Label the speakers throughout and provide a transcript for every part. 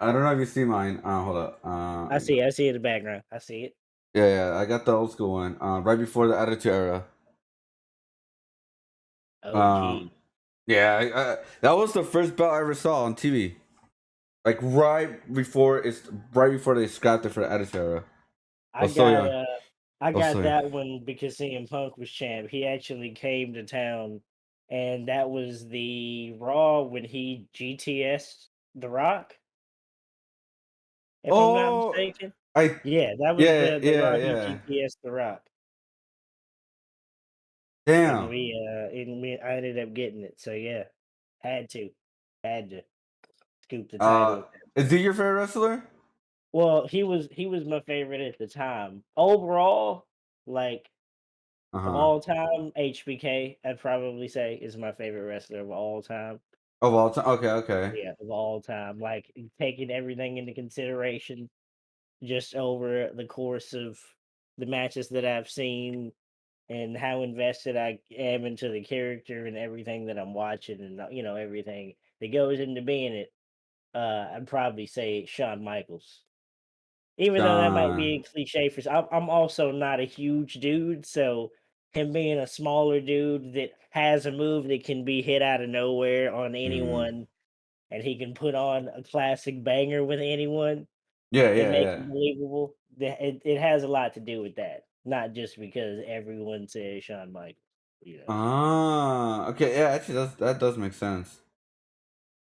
Speaker 1: I don't know if you see mine. Hold up.
Speaker 2: I see it in the background. I see it.
Speaker 1: Yeah, I got the old school one. Right before the Attitude Era.
Speaker 2: OG.
Speaker 1: Yeah, that was the first belt I ever saw on TV. Like right before they scrapped it for the Attitude Era. I
Speaker 2: I
Speaker 1: was so
Speaker 2: got
Speaker 1: young.
Speaker 2: uh I
Speaker 1: I was so
Speaker 2: got
Speaker 1: young.
Speaker 2: that one because CM Punk was champ. He actually came to town, and that was the Raw when he GTS The Rock, if I'm not
Speaker 1: Oh,
Speaker 2: mistaken.
Speaker 1: I
Speaker 2: Yeah, that was
Speaker 1: yeah
Speaker 2: the
Speaker 1: yeah
Speaker 2: Raw he
Speaker 1: yeah.
Speaker 2: GTS The Rock, and
Speaker 1: Damn.
Speaker 2: I ended up getting it. So yeah, had to, had to scoop the
Speaker 1: Uh,
Speaker 2: title at that
Speaker 1: is
Speaker 2: point.
Speaker 1: he your favorite wrestler?
Speaker 2: Well, he was my favorite at the time. Overall, like
Speaker 1: Uh
Speaker 2: of
Speaker 1: huh.
Speaker 2: all time, HBK, I'd probably say is my favorite wrestler of all time.
Speaker 1: Of all time. Okay, okay.
Speaker 2: Yeah, of all time. Like taking everything into consideration, just over the course of the matches that I've seen and how invested I am into the character and everything that I'm watching and everything that goes into being it. I'd probably say Shawn Michaels. Even though that might be
Speaker 1: John.
Speaker 2: a cliche for I'm also not a huge dude, so him being a smaller dude that has a move that can be hit out of nowhere on
Speaker 1: Mm.
Speaker 2: anyone, and he can put on a classic banger with anyone
Speaker 1: Yeah,
Speaker 2: and
Speaker 1: yeah,
Speaker 2: make it
Speaker 1: yeah.
Speaker 2: believable. It has a lot to do with that, not just because everyone says Shawn Michaels, you know.
Speaker 1: Okay, yeah, actually, that does make sense.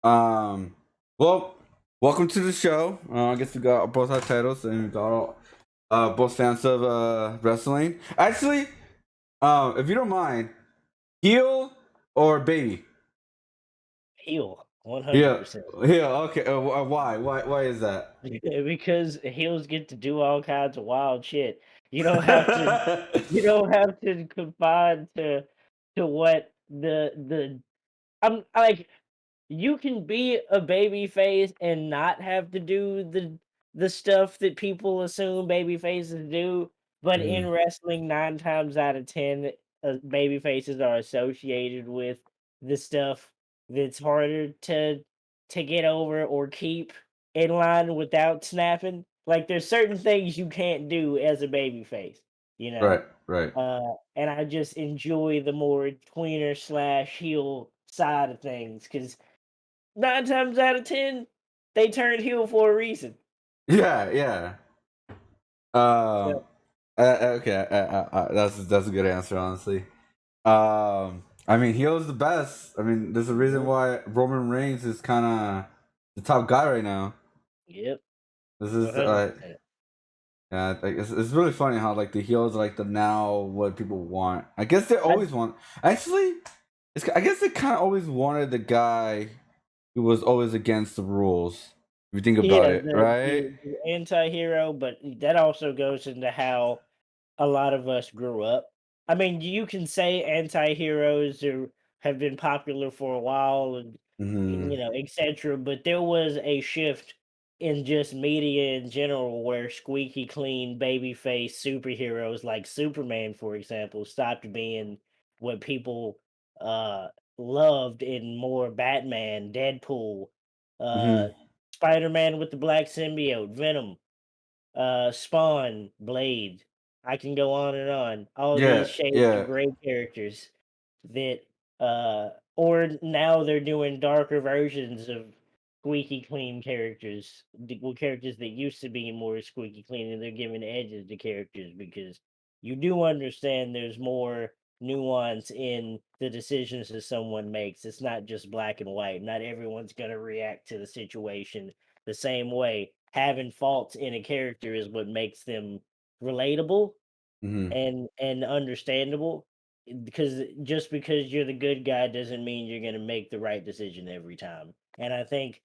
Speaker 1: Um, well, welcome to the show. I guess we got both our titles and we got both fans of wrestling. Actually, if you don't mind, heel or baby?
Speaker 2: Heel,
Speaker 1: Yeah,
Speaker 2: 100%.
Speaker 1: yeah. Okay. Why is that?
Speaker 2: Because heels get to do all kinds of wild shit. You don't have to you don't have to confine to what I'm like you can be a baby face and not have to do the stuff that people assume baby faces do, but in
Speaker 1: Mhm.
Speaker 2: wrestling 9 times out of 10 baby faces are associated with the stuff that's harder to get over or keep in line without snapping. Like there's certain things you can't do as a baby face, you know.
Speaker 1: Right, right.
Speaker 2: And I just enjoy the more tweener slash heel side of things because 9 times out of 10, they turned heel for a reason.
Speaker 1: Yeah, yeah.
Speaker 2: So,
Speaker 1: Um. Okay. That's a good answer, honestly. I mean, heel is the best. I mean, there's a reason
Speaker 2: yep,
Speaker 1: why Roman Reigns is kind of the top guy right now.
Speaker 2: yep,
Speaker 1: This is
Speaker 2: 100%.
Speaker 1: yeah, like it's really funny how like the heels are like the now what people want. I guess they
Speaker 2: I
Speaker 1: always want. Actually, I guess they kind of always wanted the guy who was always against the rules. If you think about
Speaker 2: Yeah,
Speaker 1: it, right?
Speaker 2: the anti-hero, but that also goes into how a lot of us grew up. I mean, you can say anti-heroes have been popular for a while and
Speaker 1: Hmm.
Speaker 2: etc. But there was a shift in just media in general where squeaky clean babyface superheroes like Superman, for example, stopped being what people uh loved in more Batman, Deadpool, uh
Speaker 1: Hmm.
Speaker 2: Spider-Man with the black symbiote, Venom, Spawn, Blade. I can go on and on. All these
Speaker 1: Yeah,
Speaker 2: shades of
Speaker 1: yeah.
Speaker 2: gray characters that or now they're doing darker versions of squeaky clean characters. Well, characters that used to be more squeaky clean and they're giving edges to characters because you do understand there's more nuance in the decisions that someone makes. It's not just black and white. Not everyone's going to react to the situation the same way. Having faults in a character is what makes them relatable
Speaker 1: Hmm.
Speaker 2: and understandable because just because you're the good guy doesn't mean you're going to make the right decision every time. And I think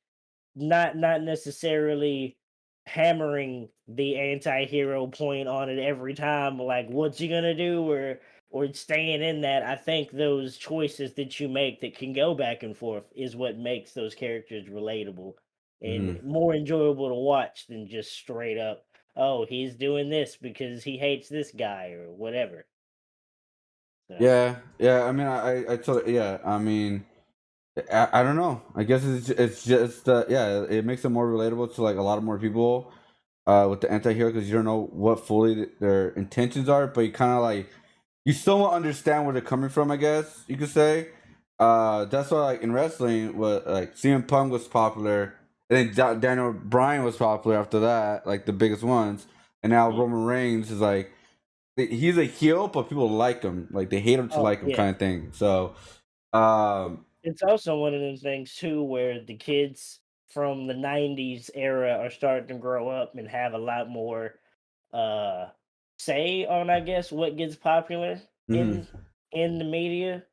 Speaker 2: not necessarily hammering the anti-hero point on it every time like what's he going to do or staying in that. I think those choices that you make that can go back and forth is what makes those characters relatable and
Speaker 1: Hmm.
Speaker 2: more enjoyable to watch than just straight up, oh, he's doing this because he hates this guy or whatever. So
Speaker 1: Yeah, yeah. I mean, I totally, yeah. I mean, I don't know. I guess it's just yeah, it makes it more relatable to like a lot of more people with the anti-hero because you don't know what fully their intentions are, but you kind of like you still won't understand where they're coming from. I guess you could say. That's why like in wrestling, what like CM Punk was popular, and then Daniel Bryan was popular after that, like the biggest ones, and now
Speaker 2: Mm.
Speaker 1: Roman Reigns is like he's a heel, but people like him, like they hate him to
Speaker 2: Oh
Speaker 1: like him,
Speaker 2: yeah.
Speaker 1: kind of thing. So, um,
Speaker 2: It's also one of those things too where the kids from the '90s era are starting to grow up and have a lot more uh say on, I guess, what gets popular
Speaker 1: mhm,
Speaker 2: in the media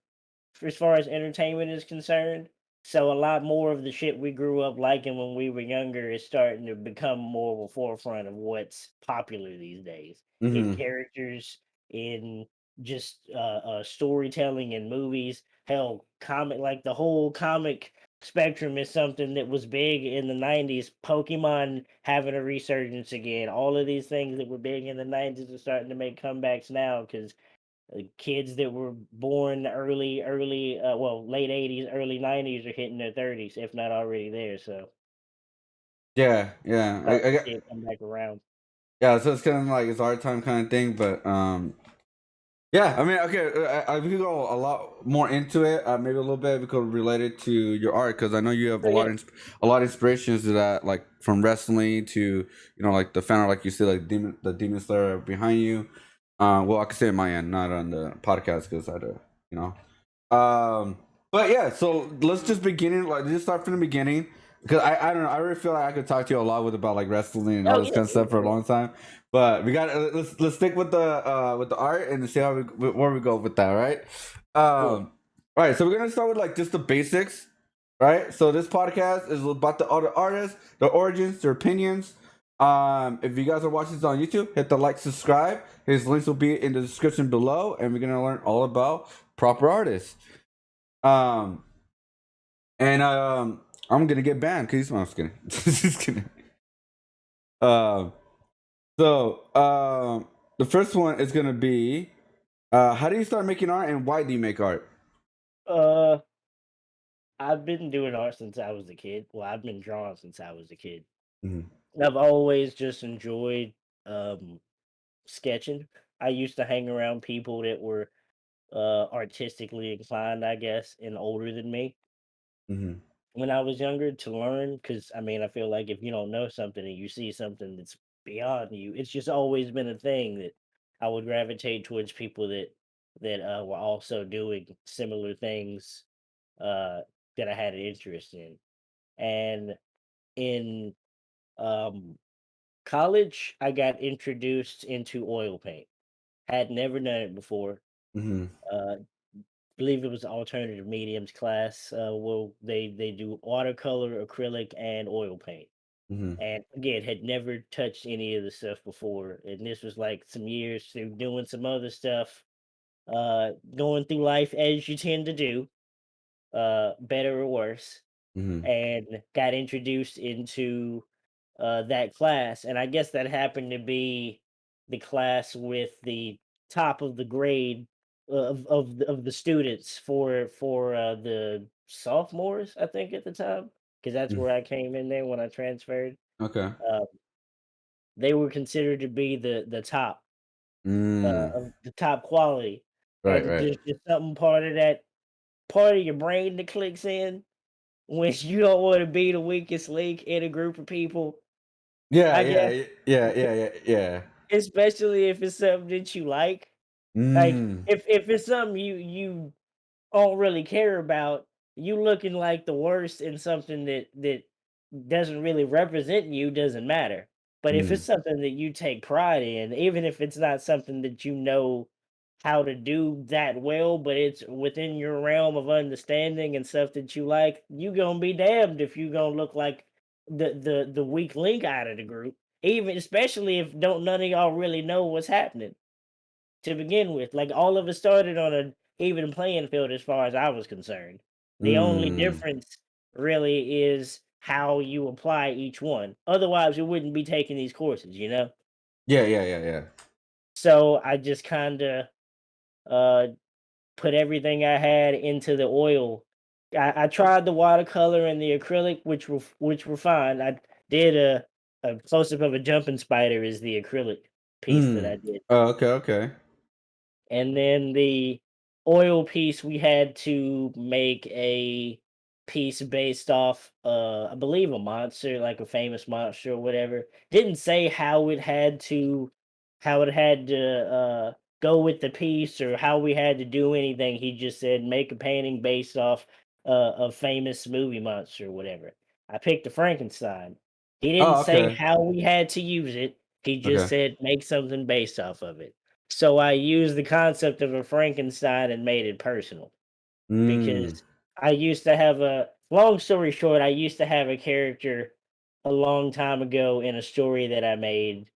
Speaker 2: as far as entertainment is concerned. So a lot more of the shit we grew up liking when we were younger is starting to become more of a forefront of what's popular these days in
Speaker 1: mhm.
Speaker 2: characters, in just storytelling in movies. Hell, comic like the whole comic spectrum is something that was big in the '90s. Pokemon having a resurgence again. All of these things that were big in the '90s are starting to make comebacks now because kids that were born well, late '80s, early '90s are hitting their 30s, if not already there. So
Speaker 1: Yeah, yeah.
Speaker 2: starting to see it come back around.
Speaker 1: Yeah. So it's kind of like it's our time kind of thing, but yeah. I mean, okay, we could go a lot more into it. Maybe a little bit we could relate it to your art because I know you have
Speaker 2: Oh yeah.
Speaker 1: a lot of inspirations to that, like from wrestling to like the fan art, like you see, like the Demon Slayer behind you. Well, I could say on my end, not on the podcast because I had to, you know. Um, but yeah, so let's just begin it. Like, just start from the beginning because I don't know. I really feel like I could talk to you a lot with about like wrestling and all
Speaker 2: Oh
Speaker 1: this
Speaker 2: yeah.
Speaker 1: kind of
Speaker 2: Yeah.
Speaker 1: stuff for a
Speaker 2: Yeah.
Speaker 1: long time. But we got let's stick with the art and see how where we go with that. Right.
Speaker 2: Cool.
Speaker 1: All right. So we're gonna start with like just the basics. Right. So this podcast is about the other artists, their origins, their opinions. If you guys are watching this on YouTube, hit the like, subscribe. His links will be in the description below, and we're gonna learn all about proper artists. Um, and I'm gonna get banned because I'm just kidding. Just kidding. Um, the first one is gonna be how do you start making art and why do you make art?
Speaker 2: Uh, I've been doing art since I was a kid. Well, I've been drawing since I was a kid.
Speaker 1: Mm-hmm.
Speaker 2: I've always just enjoyed um sketching. I used to hang around people that were artistically inclined, I guess, and older than me
Speaker 1: Mm-hmm.
Speaker 2: when I was younger to learn. Because I mean, I feel like if you don't know something and you see something that's beyond you, it's just always been a thing that I would gravitate towards people that were also doing similar things uh, that I had an interest in. And in um, college, I got introduced into oil paint. Had never done it before.
Speaker 1: Mm-hmm.
Speaker 2: Uh, believe it was the alternative mediums class. Well, they do watercolor, acrylic, and oil paint.
Speaker 1: Mm-hmm.
Speaker 2: And again, had never touched any of the stuff before. And this was like some years through doing some other stuff, going through life as you tend to do, better or worse,
Speaker 1: Mm-hmm.
Speaker 2: and got introduced into that class. And I guess that happened to be the class with the top of the grade of the students for the sophomores, I think, at the time, because that's
Speaker 1: Mm-hmm.
Speaker 2: where I came in there when I transferred.
Speaker 1: Okay.
Speaker 2: Uh, they were considered to be the top
Speaker 1: Mm.
Speaker 2: of the top quality,
Speaker 1: Right.
Speaker 2: and
Speaker 1: Right.
Speaker 2: there's just something part of that part of your brain that clicks in when you don't want to be the weakest link in a group of people.
Speaker 1: Yeah.
Speaker 2: I
Speaker 1: Yeah.
Speaker 2: guess,
Speaker 1: Yeah.
Speaker 2: especially if it's something that you like. Like,
Speaker 1: Mm.
Speaker 2: if it's something you don't really care about, you looking like the worst in something that doesn't really represent you doesn't matter. But if it's
Speaker 1: Mm.
Speaker 2: something that you take pride in, even if it's not something that you know how to do that well, but it's within your realm of understanding and stuff that you like, you gonna be damned if you gonna look like the weak link out of the group. Even especially if don't none of y'all really know what's happening to begin with. Like all of it started on an even playing field as far as I was concerned. The only
Speaker 1: Mm.
Speaker 2: difference really is how you apply each one. Otherwise, we wouldn't be taking these courses, you know?
Speaker 1: Yeah. Yeah. Yeah. Yeah.
Speaker 2: So I just kind of uh put everything I had into the oil I tried the watercolor and the acrylic, which were fine. I did a close up of a jumping spider is the acrylic piece that I did.
Speaker 1: Oh, okay, okay.
Speaker 2: And then the oil piece, we had to make a piece based off, I believe a monster, like a famous monster or whatever. Didn't say how it had to go with the piece or how we had to do anything. He just said make a painting based off a famous movie monster or whatever. I picked a Frankenstein. He didn't
Speaker 1: Oh,
Speaker 2: say
Speaker 1: okay.
Speaker 2: how we had to use it. He just
Speaker 1: Okay.
Speaker 2: said make something based off of it. So I used the concept of a Frankenstein and made it personal
Speaker 1: Mm.
Speaker 2: because I used to have a long story short, I used to have a character a long time ago in a story that I made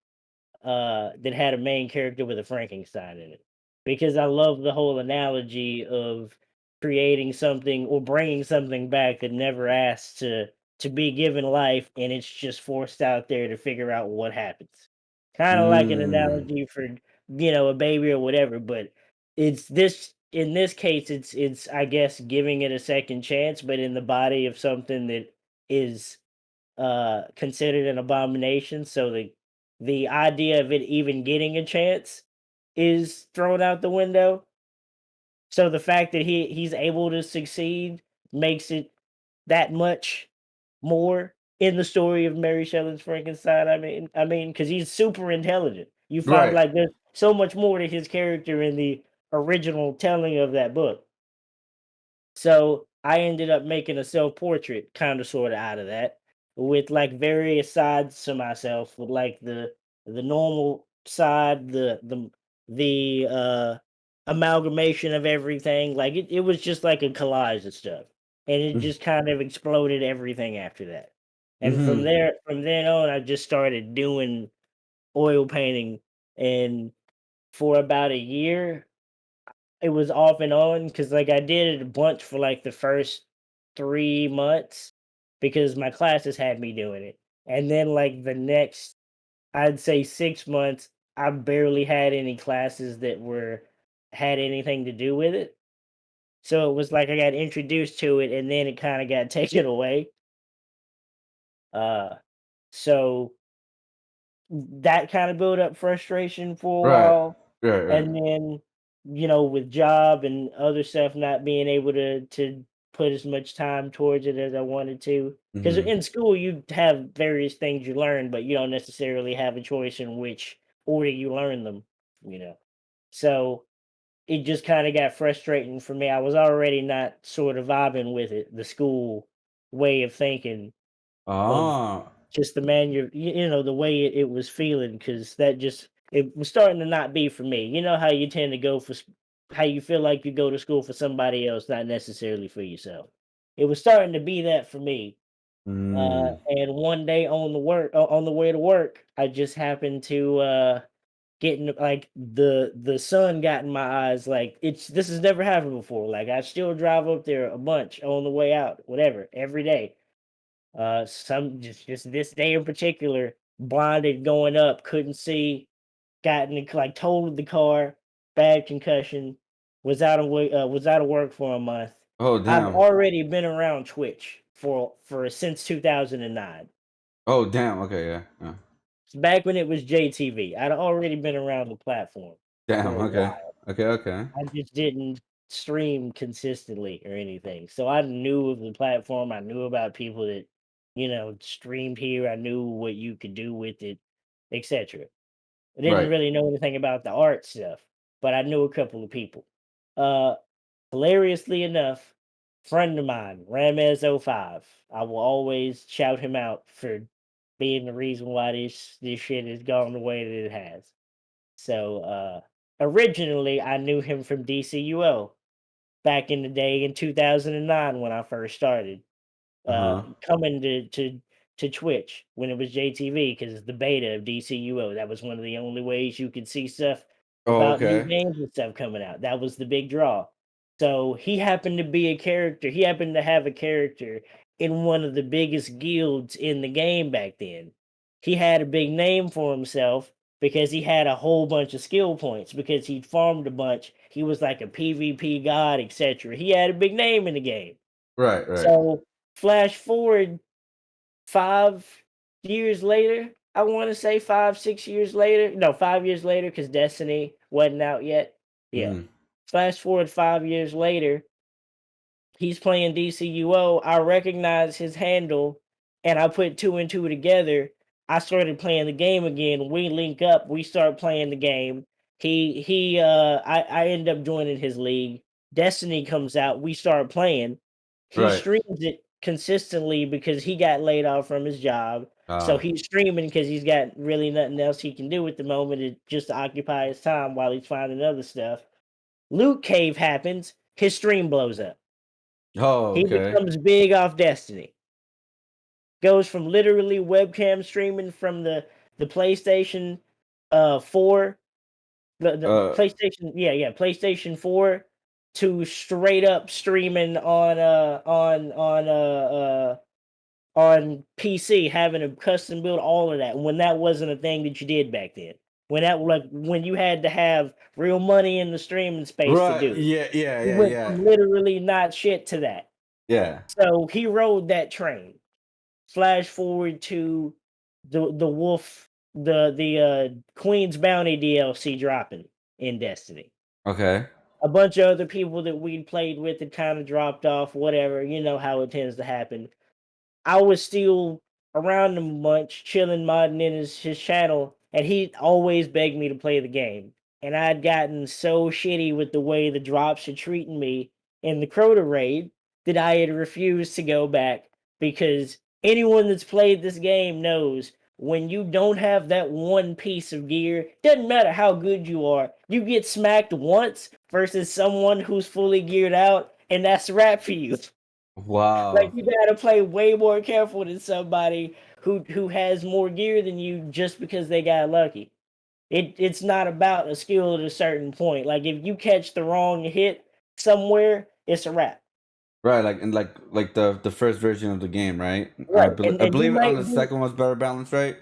Speaker 2: that had a main character with a Frankenstein in it. Because I love the whole analogy of creating something or bringing something back that never asked to be given life and it's just forced out there to figure out what happens. Kind of like an
Speaker 1: Mm.
Speaker 2: analogy for a baby or whatever, but it's this in this case it's I guess giving it a second chance, but in the body of something that is considered an abomination. So the idea of it even getting a chance is thrown out the window. So the fact that he's able to succeed makes it that much more in the story of Mary Shelley's Frankenstein. I mean, because he's super intelligent. You find
Speaker 1: Right.
Speaker 2: like there's so much more to his character in the original telling of that book. So I ended up making a self portrait, kind of sort of out of that, with like various sides to myself, with like the normal side, the amalgamation of everything. Like it was just like a collage of stuff, and it
Speaker 1: Mm.
Speaker 2: just kind of exploded everything after that. And
Speaker 1: Mhm.
Speaker 2: from then on, I just started doing oil painting, and for about a year, it was off and on because like I did it a bunch for like the first 3 months because my classes had me doing it. And then like the next I'd say 6 months, I barely had any classes that were had anything to do with it. So it was like I got introduced to it and then it kind of got taken away. Uh so that kind of built up frustration for a
Speaker 1: Right.
Speaker 2: while,
Speaker 1: Right, right.
Speaker 2: and then, with job and other stuff, not being able to put as much time towards it as I wanted to. Because
Speaker 1: Mhm.
Speaker 2: in school, you have various things you learn, but you don't necessarily have a choice in which order you learn them, you know? So, it just kinda got frustrating for me. I was already not sort of vibing with it, the school way of thinking of
Speaker 1: Ah.
Speaker 2: just the the way it was feeling, because that just it was starting to not be for me. You know how you tend to go how you feel like you go to school for somebody else, not necessarily for yourself. It was starting to be that for me.
Speaker 1: Mm.
Speaker 2: And one day on the way to work, I just happened to get in like the sun got in my eyes. Like this has never happened before. Like I still drive up there a bunch on the way out, whatever, every day. Some just this day in particular, blinded going up, couldn't see, got in like totaled the car, bad concussion, was out of work for a month.
Speaker 1: Oh,
Speaker 2: I've
Speaker 1: damn.
Speaker 2: already been around Twitch for since 2009.
Speaker 1: Oh, damn. Okay, yeah. Yeah.
Speaker 2: Back when it was JTV. I'd already been around the platform
Speaker 1: Damn,
Speaker 2: for a
Speaker 1: okay.
Speaker 2: while.
Speaker 1: Okay, okay.
Speaker 2: I just didn't stream consistently or anything. So I knew of the platform. I knew about people that, streamed here. I knew what you could do with it, etc. I didn't
Speaker 1: Right.
Speaker 2: really know anything about the art stuff, but I knew a couple of people. Uh Hilariously enough, friend of mine, Ramez05, I will always shout him out for being the reason why this shit has gone the way that it has. So originally I knew him from DCUO back in the day in 2009 when I first started
Speaker 1: Uh-huh.
Speaker 2: coming to Twitch when it was JTV because the beta of DCUO. That was one of the only ways you could see stuff
Speaker 1: Oh,
Speaker 2: about new
Speaker 1: okay.
Speaker 2: games and stuff coming out. That was the big draw. So he happened to be a character. He happened to have a character in one of the biggest guilds in the game back then. He had a big name for himself because he had a whole bunch of skill points because he'd farmed a bunch. He was like a PvP god, etc. He had a big name in the game.
Speaker 1: Right, right.
Speaker 2: So flash forward 5 years later, I want to say 5, 6 years later. No, 5 years later, because Destiny wasn't out yet. Yeah.
Speaker 1: Mm.
Speaker 2: Flash forward 5 years later, he's playing DCUO. I recognize his handle and I put two and two together. I started playing the game again. We link up, we start playing the game. I end up joining his league. Destiny comes out, we start playing. He
Speaker 1: Right.
Speaker 2: streams it consistently because he got laid off from his job. So
Speaker 1: Uh,
Speaker 2: he's streaming because he's got really nothing else he can do at the moment just to occupy his time while he's finding other stuff. Loot Cave happens, his stream blows up.
Speaker 1: oh,
Speaker 2: He
Speaker 1: okay.
Speaker 2: becomes big off Destiny. Goes from literally webcam streaming from the PlayStation 4, the
Speaker 1: Uh,
Speaker 2: PlayStation, yeah, PlayStation 4 to straight up streaming on PC, having a custom build, all of that, when that wasn't a thing that you did back then. When you had to have real money in the streaming space to
Speaker 1: right.
Speaker 2: do it.
Speaker 1: Yeah, yeah,
Speaker 2: He
Speaker 1: yeah,
Speaker 2: went
Speaker 1: yeah.
Speaker 2: from literally not shit to that.
Speaker 1: Yeah.
Speaker 2: So he rode that train. Flash forward to the Wolf, the Queen's Bounty DLC dropping in Destiny.
Speaker 1: Okay.
Speaker 2: A bunch of other people that we'd played with had kind of dropped off, whatever. You know how it tends to happen. I was still around him a bunch, chilling, modding in his channel, and he always begged me to play the game. And I'd gotten so shitty with the way the drops had treating me in the Crota raid that I had refused to go back, because anyone that's played this game knows when you don't have that one piece of gear, doesn't matter how good you are, you get smacked once versus someone who's fully geared out, and that's a wrap for you. Like,
Speaker 1: Wow.
Speaker 2: you gotta play way more careful than somebody who has more gear than you just because they got lucky. It's not about a skill at a certain point. Like, if you catch the wrong hit somewhere, it's a wrap.
Speaker 1: Right, like in like the first version of the game, right?
Speaker 2: Right.
Speaker 1: I
Speaker 2: And you
Speaker 1: believe on
Speaker 2: might
Speaker 1: the
Speaker 2: be
Speaker 1: second one's better balance, right?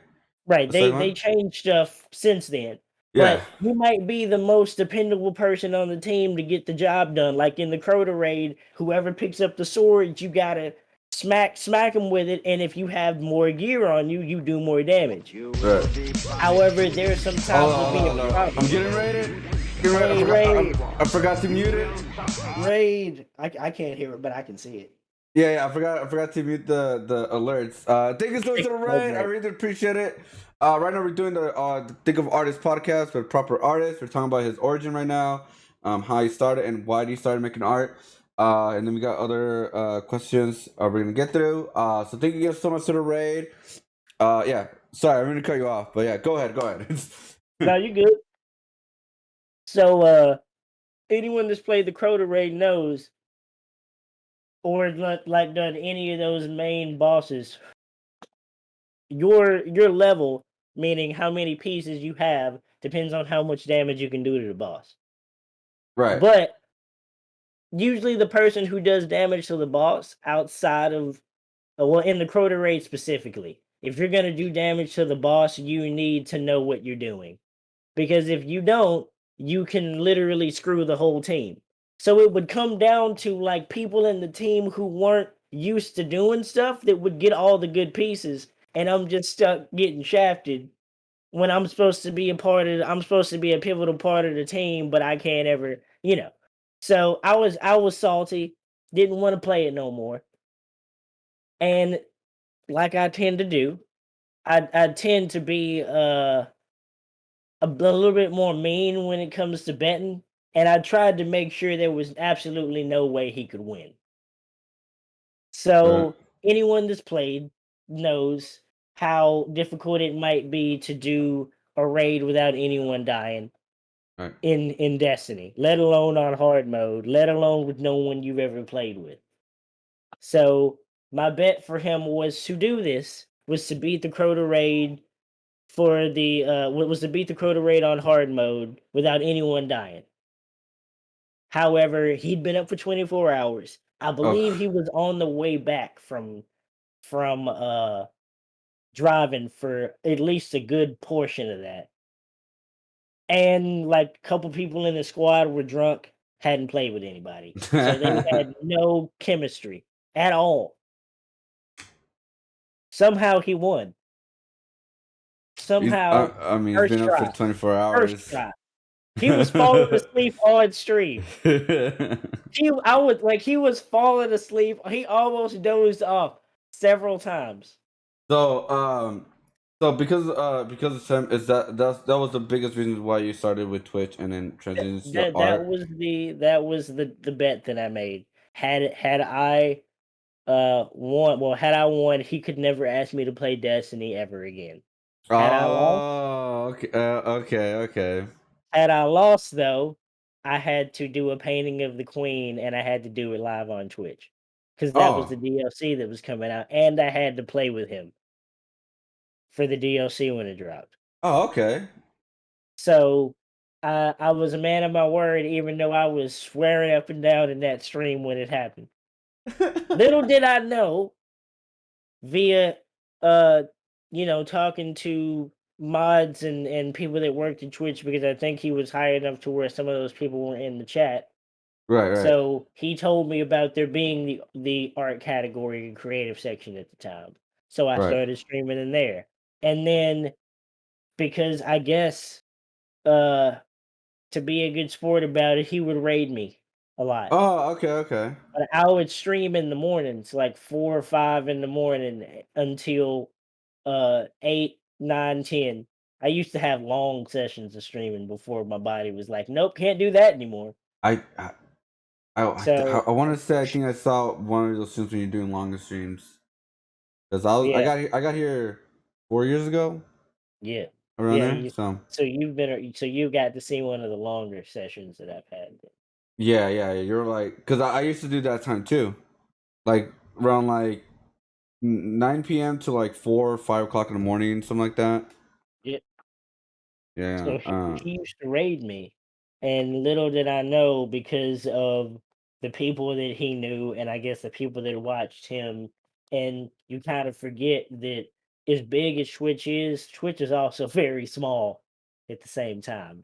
Speaker 2: right.
Speaker 1: The
Speaker 2: They
Speaker 1: second
Speaker 2: they
Speaker 1: one?
Speaker 2: changed stuff since then.
Speaker 1: Yeah.
Speaker 2: But you might be the most dependable person on the team to get the job done. Like in the Crota raid, whoever picks up the sword, you gotta smack them with it, and if you have more gear on you, you do more damage.
Speaker 1: Right.
Speaker 2: However, there sometimes will be a
Speaker 1: Hold on. I'm
Speaker 2: problem.
Speaker 1: getting raided. Getting raided.
Speaker 2: Hey, Raid,
Speaker 1: I forgot to mute it.
Speaker 2: Raid. I can't hear it, but I can see it.
Speaker 1: Yeah, yeah, I forgot to mute the alerts. Thank you so much for the raid. I really appreciate it. Right now we're doing the Thinkof Artist Podcast with proper artists. We're talking about his origin right now, how he started and why he started making art. And then we got other questions we're gonna get through. So thank you guys so much for the raid. Yeah, sorry, I'm gonna cut you off, but yeah, go ahead, go ahead.
Speaker 2: No, you good. So, anyone that's played the Crota raid knows, or like done any of those main bosses, your level, meaning how many pieces you have, depends on how much damage you can do to the boss.
Speaker 1: Right.
Speaker 2: But usually, the person who does damage to the boss outside of well, in the Crota raid specifically, if you're gonna do damage to the boss, you need to know what you're doing. Because if you don't, you can literally screw the whole team. So it would come down to like people in the team who weren't used to doing stuff that would get all the good pieces, and I'm just stuck getting shafted when I'm supposed to be a pivotal part of the team, but I can't ever. So I was salty, didn't want to play it no more. And like I tend to do, I tend to be a little bit more mean when it comes to betting, and I tried to make sure there was absolutely no way he could win.
Speaker 1: Right.
Speaker 2: So anyone that's played knows how difficult it might be to do a raid without anyone dying
Speaker 1: Right.
Speaker 2: in Destiny, let alone on hard mode, let alone with no one you've ever played with. So my bet for him was to do this, was to beat the Crota raid for the was to beat the Crota raid on hard mode without anyone dying. However, he'd been up for 24 hours. I believe
Speaker 1: Oh.
Speaker 2: he was on the way back from driving for at least a good portion of that. And like a couple people in the squad were drunk, hadn't played with anybody. So they had no chemistry. at all. Somehow he won. Somehow,
Speaker 1: I mean, he's
Speaker 2: first
Speaker 1: been up for
Speaker 2: try,
Speaker 1: 24
Speaker 2: first
Speaker 1: hours.
Speaker 2: try. He was falling asleep on stream. He was falling asleep. He almost dozed off several times.
Speaker 1: So, so because of Sam, that was the biggest reason why you started with Twitch and then transitioned to
Speaker 2: That
Speaker 1: art.
Speaker 2: was the bet that I made. Had I had I won, he could never ask me to play Destiny ever again. Had I lost,
Speaker 1: Oh, okay, okay.
Speaker 2: had I lost though, I had to do a painting of the Queen, and I had to do it live on Twitch because that was
Speaker 1: Oh,
Speaker 2: the DLC that was coming out, and I had to play with him for the DLC when it dropped.
Speaker 1: oh, okay.
Speaker 2: So I was a man of my word, even though I was swearing up and down in that stream when it happened. Little did I know via uh talking to mods and people that worked at Twitch, because I think he was high enough to where some of those people were in the chat.
Speaker 1: Right, right,
Speaker 2: So he told me about there being the art category and creative section at the time. So I
Speaker 1: right.
Speaker 2: started streaming in there. And then, because I guess uh to be a good sport about it, he would raid me a lot.
Speaker 1: Oh, okay, okay.
Speaker 2: But I would stream in the mornings, like 4 or 5 in the morning, until 8, 9, 10. I used to have long sessions of streaming before my body was like, "Nope, can't do that anymore."
Speaker 1: I I
Speaker 2: So,
Speaker 1: I want to say I think I saw one of those streams when you're doing longer streams because
Speaker 2: yeah,
Speaker 1: I got here 4 years ago
Speaker 2: yeah,
Speaker 1: around
Speaker 2: yeah.
Speaker 1: there. So
Speaker 2: So you got to see one of the longer sessions that I've had.
Speaker 1: yeah, you're like because I used to do that time too, like around like 9 p.m. to like 4 or 5 o'clock in the morning, something like that.
Speaker 2: Yeah.
Speaker 1: Yeah.
Speaker 2: So he used to raid me, and little did I know, because of the people that he knew, and I guess the people that watched him. And you kind of forget that as big as Twitch is also very small at the same time.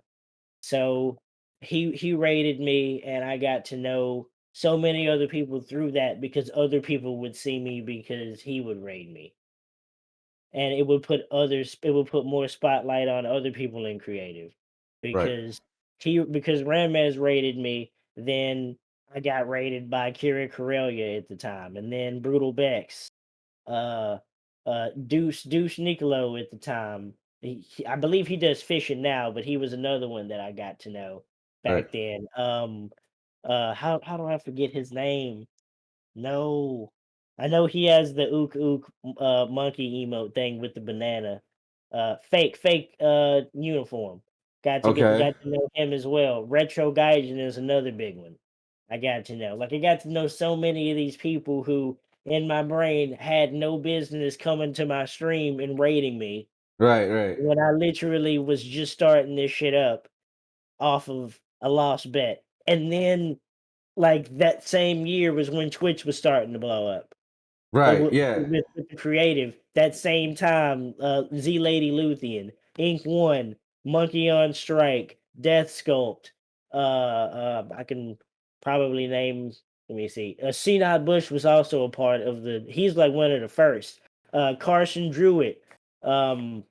Speaker 2: So he raided me, and I got to know so many other people through that, because other people would see me because he would raid me, and it would put more spotlight on other people in creative,
Speaker 1: Right.
Speaker 2: because Ramez rated me. Then I got rated by Kira Corellia at the time, and then Brutal Bex, uh Deuce Nicolo at the time. I believe he does fishing now, but he was another one that I got to know
Speaker 1: Right.
Speaker 2: back then. How do I forget his name? No. I know he has the monkey emote thing with the banana. Fake uniform.
Speaker 1: Okay.
Speaker 2: Got to know him as well. Retro Gaijin is another big one. I got to know. Like, I got to know so many of these people who in my brain had no business coming to my stream and rating me,
Speaker 1: Right. Right.
Speaker 2: when I literally was just starting this shit up off of a lost bet. And then, like, that same year was when Twitch was starting to blow up. Like,
Speaker 1: Right. Yeah.
Speaker 2: with the creative, that same time, Z Lady Luthien, Ink One, Monkey on Strike, Death Sculpt. I can probably name. Let me see. Synod Bush was also a part of the. He's like one of the first. Carson Druitt, um,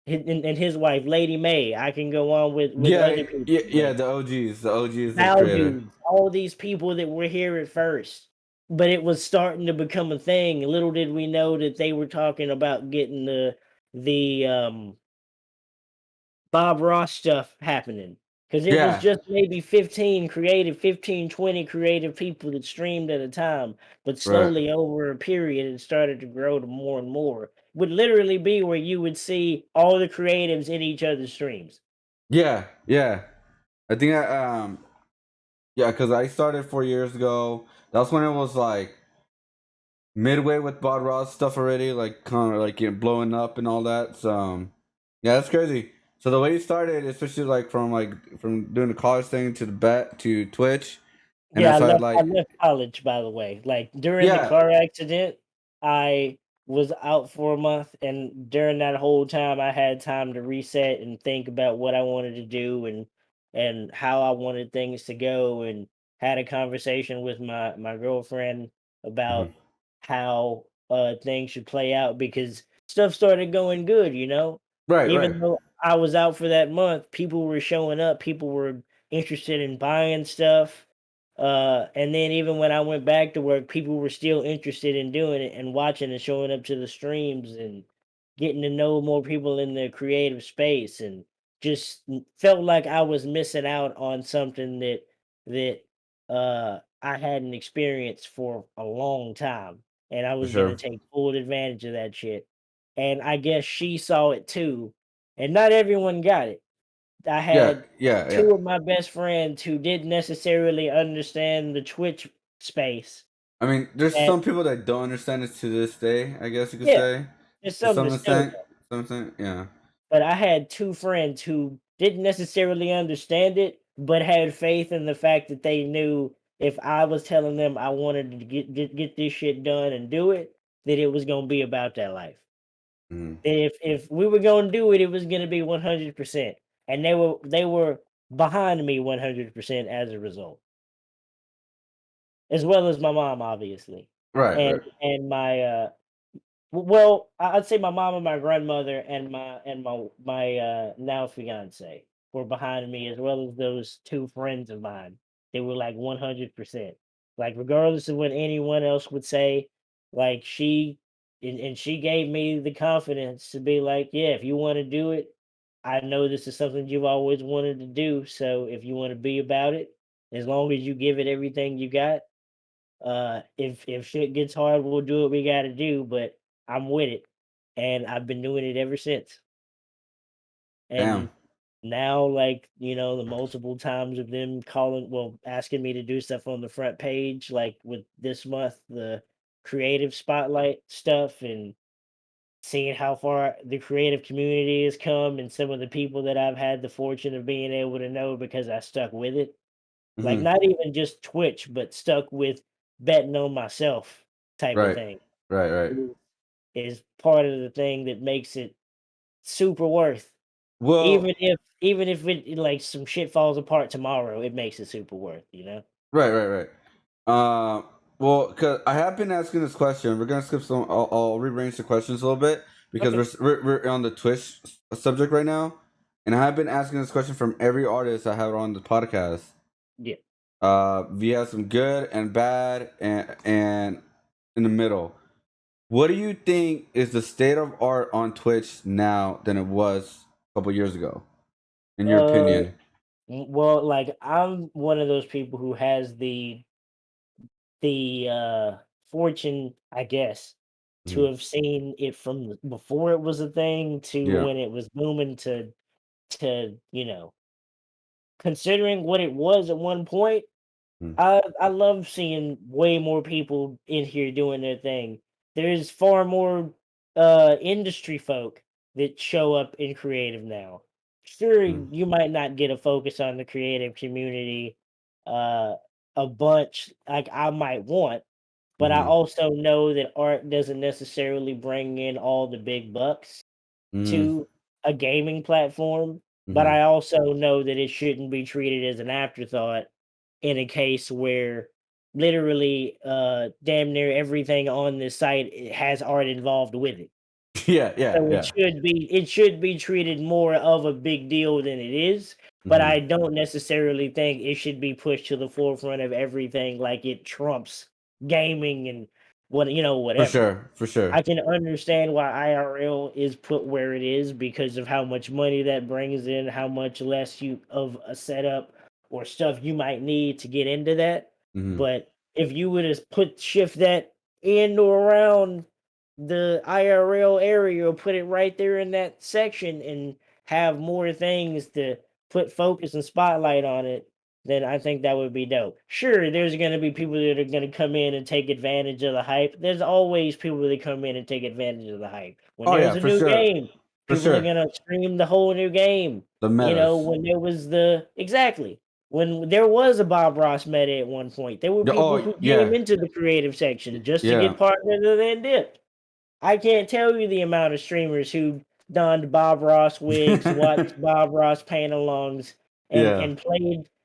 Speaker 2: and his wife Lady May. I can go on with
Speaker 1: Yeah.
Speaker 2: other people,
Speaker 1: Yeah.
Speaker 2: but
Speaker 1: The OGs of
Speaker 2: Val
Speaker 1: creator.
Speaker 2: dudes, all these people that were here at first. But it was starting to become a thing. Little did we know that they were talking about getting the Bob Ross stuff happening. Because it was
Speaker 1: Yeah.
Speaker 2: just maybe 15, 20 creative people that streamed at a time. But
Speaker 1: Right.
Speaker 2: slowly, over a period, it started to grow to more and more. Would literally be where you would see all the creatives in each other's streams.
Speaker 1: Yeah. Yeah. I think yeah, because I started 4 years ago. That's when it was like midway with Bob Ross stuff already, like kind of like blowing up and all that. So yeah, that's crazy. So the way you started, especially like from doing the college thing to the bet to Twitch, and
Speaker 2: Yeah,
Speaker 1: that's why
Speaker 2: I
Speaker 1: like
Speaker 2: left college, by the way. Like, during the
Speaker 1: yeah,
Speaker 2: car accident, I was out for a month, and during that whole time I had time to reset and think about what I wanted to do, and how I wanted things to go, and had a conversation with my girlfriend about
Speaker 1: mhm.
Speaker 2: how things should play out because stuff started going good, you know.
Speaker 1: Right, right.
Speaker 2: Even though I was out for that month, people were showing up, people were interested in buying stuff. And then even when I went back to work, people were still interested in doing it and watching and showing up to the streams and getting to know more people in the creative space and just felt like I was missing out on something that I hadn't experienced for a long time, and I
Speaker 1: For
Speaker 2: was gonna
Speaker 1: sure.
Speaker 2: take full advantage of that shit. And I guess she saw it too, and not everyone got it. I
Speaker 1: Yeah,
Speaker 2: had
Speaker 1: yeah, yeah.
Speaker 2: 2 of my best friends who didn't necessarily understand the Twitch space,
Speaker 1: I mean, there's
Speaker 2: and
Speaker 1: some people that don't understand it to this day, I guess you could
Speaker 2: yeah,
Speaker 1: say.
Speaker 2: there's
Speaker 1: To
Speaker 2: some
Speaker 1: some
Speaker 2: that still
Speaker 1: extent. Some extent, yeah.
Speaker 2: but I had 2 friends who didn't necessarily understand it, but had faith in the fact that they knew if I was telling them I wanted to get this shit done and do it, that it was gonna be about that life.
Speaker 1: Mhm.
Speaker 2: If we were gonna do it, it was gonna be 100%, and they were behind me 100% as a result, as well as my mom, obviously,
Speaker 1: Right,
Speaker 2: and
Speaker 1: right.
Speaker 2: my well, I'd say my mom and my grandmother and my now fiance were behind me, as well as those 2 friends of mine. They were like 100%. Like regardless of what anyone else would say, like and she gave me the confidence to be like, yeah, if you want to do it, I know this is something you've always wanted to do. So if you want to be about it, as long as you give it everything you got, if shit gets hard, we'll do what we gotta do, but I'm with it. And I've been doing it ever since.
Speaker 1: Damn.
Speaker 2: And now, like, you know, the multiple times of them asking me to do stuff on the front page, like with this month, the creative spotlight stuff and seeing how far the creative community has come and some of the people that I've had the fortune of being able to know because I stuck with it. Like,
Speaker 1: Hmm.
Speaker 2: not even just Twitch, but stuck with betting on myself type of
Speaker 1: Right.
Speaker 2: thing
Speaker 1: Right, right.
Speaker 2: is is part of the thing that makes it super worth.
Speaker 1: Well,
Speaker 2: Even if it like some shit falls apart tomorrow, it makes it super worth, you know?
Speaker 1: right, right, right. Well, cause I have been asking this question. We're gonna skip some. I'll rearrange the questions a little bit because
Speaker 2: Okay.
Speaker 1: we're on the Twitch subject right now, and I have been asking this question from every artist I have on the podcast.
Speaker 2: Yeah.
Speaker 1: We have some good and bad and in the middle. What do you think is the state of art on Twitch now than it was a couple years ago, in your
Speaker 2: Uh
Speaker 1: opinion?
Speaker 2: well, like I'm one of those people who has the fortune, I guess, to
Speaker 1: Mhm.
Speaker 2: have seen it from before it was a thing to
Speaker 1: Yeah.
Speaker 2: when it was booming to, considering what it was at one point.
Speaker 1: Mm.
Speaker 2: I love seeing way more people in here doing their thing. There's far more industry folk that show up in creative now. Sure,
Speaker 1: Mm.
Speaker 2: you might not get a focus on the creative community uh a bunch like I might want, but I
Speaker 1: Mhm.
Speaker 2: also know that art doesn't necessarily bring in all the big bucks
Speaker 1: Mhm.
Speaker 2: to a gaming platform, but
Speaker 1: Mhm.
Speaker 2: I also know that it shouldn't be treated as an afterthought in a case where literally damn near everything on this site has art involved with it.
Speaker 1: Yeah, yeah,
Speaker 2: So
Speaker 1: yeah.
Speaker 2: it should be treated more of a big deal than it is, but
Speaker 1: Mhm.
Speaker 2: I don't necessarily think it should be pushed to the forefront of everything like it trumps gaming and
Speaker 1: For
Speaker 2: whatever.
Speaker 1: sure, for sure.
Speaker 2: I can understand why IRL is put where it is because of how much money that brings in, how much less you of a setup or stuff you might need to get into that.
Speaker 1: Mhm.
Speaker 2: But if you would have shift that in or around the IRL area or put it right there in that section and have more things to put focus and spotlight on it, then I think that would be dope. Sure, there's gonna be people that are gonna come in and take advantage of the hype. There's always people that come in and take advantage of the hype. When
Speaker 1: Oh
Speaker 2: there's
Speaker 1: yeah,
Speaker 2: a
Speaker 1: for
Speaker 2: new
Speaker 1: sure,
Speaker 2: game,
Speaker 1: for
Speaker 2: people are
Speaker 1: sure.
Speaker 2: gonna stream the whole new game.
Speaker 1: The metas.
Speaker 2: When there was the exactly when there was a Bob Ross meta at one point, there were
Speaker 1: Yeah,
Speaker 2: people
Speaker 1: oh
Speaker 2: who came
Speaker 1: yeah,
Speaker 2: into the creative section just to
Speaker 1: yeah.
Speaker 2: get partnered and then dipped. I can't tell you the amount of streamers who donned Bob Ross wigs, watched Bob Ross paint-alongs, and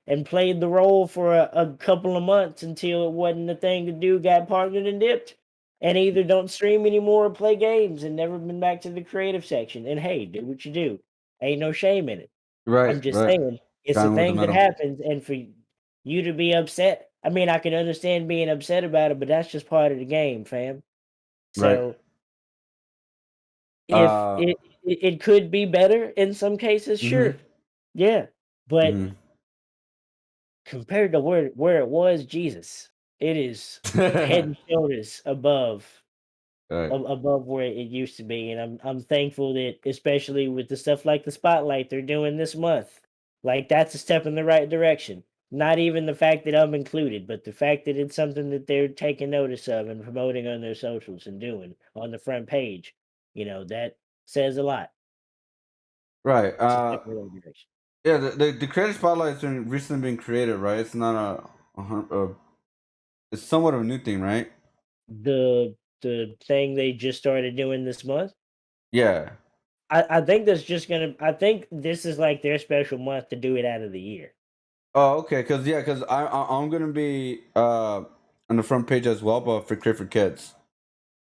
Speaker 1: Yeah.
Speaker 2: played the role for a couple of months until it wasn't the thing to do, got partnered and dipped. and either don't stream anymore or play games and never been back to the creative section. And hey, do what you do. Ain't no shame in it.
Speaker 1: Right,
Speaker 2: I'm just
Speaker 1: right.
Speaker 2: saying it's a
Speaker 1: Gone with the
Speaker 2: thing that
Speaker 1: metal.
Speaker 2: happens, and for you to be upset, I mean, I can understand being upset about it, but that's just part of the game, fam.
Speaker 1: Right.
Speaker 2: So if
Speaker 1: Uh.
Speaker 2: it could be better in some cases,
Speaker 1: Mhm.
Speaker 2: sure, yeah, but
Speaker 1: Mhm.
Speaker 2: compared to where it was, Jesus, it is head and shoulders
Speaker 1: Right.
Speaker 2: above where it used to be, and I'm thankful that, especially with the stuff like the spotlight they're doing this month, like that's a step in the right direction. Not even the fact that I'm included, but the fact that it's something that they're taking notice of and promoting on their socials and doing on the front page. That says a lot.
Speaker 1: Right.
Speaker 2: It's a step in the right direction.
Speaker 1: Yeah. The creative spotlight's been recently been created, right? It's not it's somewhat of a new thing, right?
Speaker 2: The thing they just started doing this month,
Speaker 1: Yeah.
Speaker 2: I think that's just gonna. I think this is like their special month to do it out of the year.
Speaker 1: Oh, okay. Cause I'm gonna be on the front page as well, but for Crate for Kids.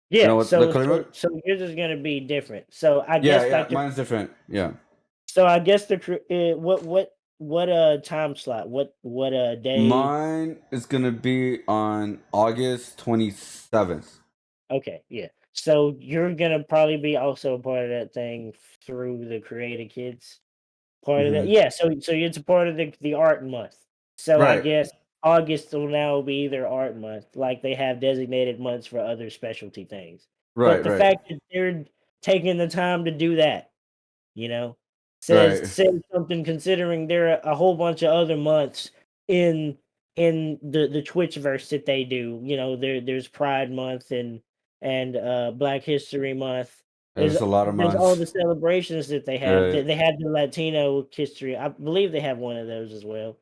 Speaker 1: You know
Speaker 2: Yeah,
Speaker 1: what the
Speaker 2: so
Speaker 1: color
Speaker 2: so
Speaker 1: book?
Speaker 2: so yours is gonna be different. So I
Speaker 1: Yeah,
Speaker 2: guess
Speaker 1: yeah.
Speaker 2: like
Speaker 1: Mine's different. Yeah.
Speaker 2: what time slot? What day?
Speaker 1: Mine is gonna be on August 27th.
Speaker 2: Okay, yeah. So you're gonna probably be also a part of that thing through the Creative Kids part of that.
Speaker 1: Mm-hmm.
Speaker 2: Yeah, so it's a part of the art month. So I
Speaker 1: Right.
Speaker 2: guess August will now be their art month, like they have designated months for other specialty things. But
Speaker 1: Right.
Speaker 2: the
Speaker 1: Right.
Speaker 2: fact that they're taking the time to do that, you know, says
Speaker 1: Right.
Speaker 2: says something, considering there are a whole bunch of other months in the Twitchverse that they do. There's Pride Month and Black History Month. There's
Speaker 1: There's a lot of
Speaker 2: there's all
Speaker 1: months.
Speaker 2: the celebrations that they have. They,
Speaker 1: Right.
Speaker 2: they have the Latino history. I believe they have one of those as well.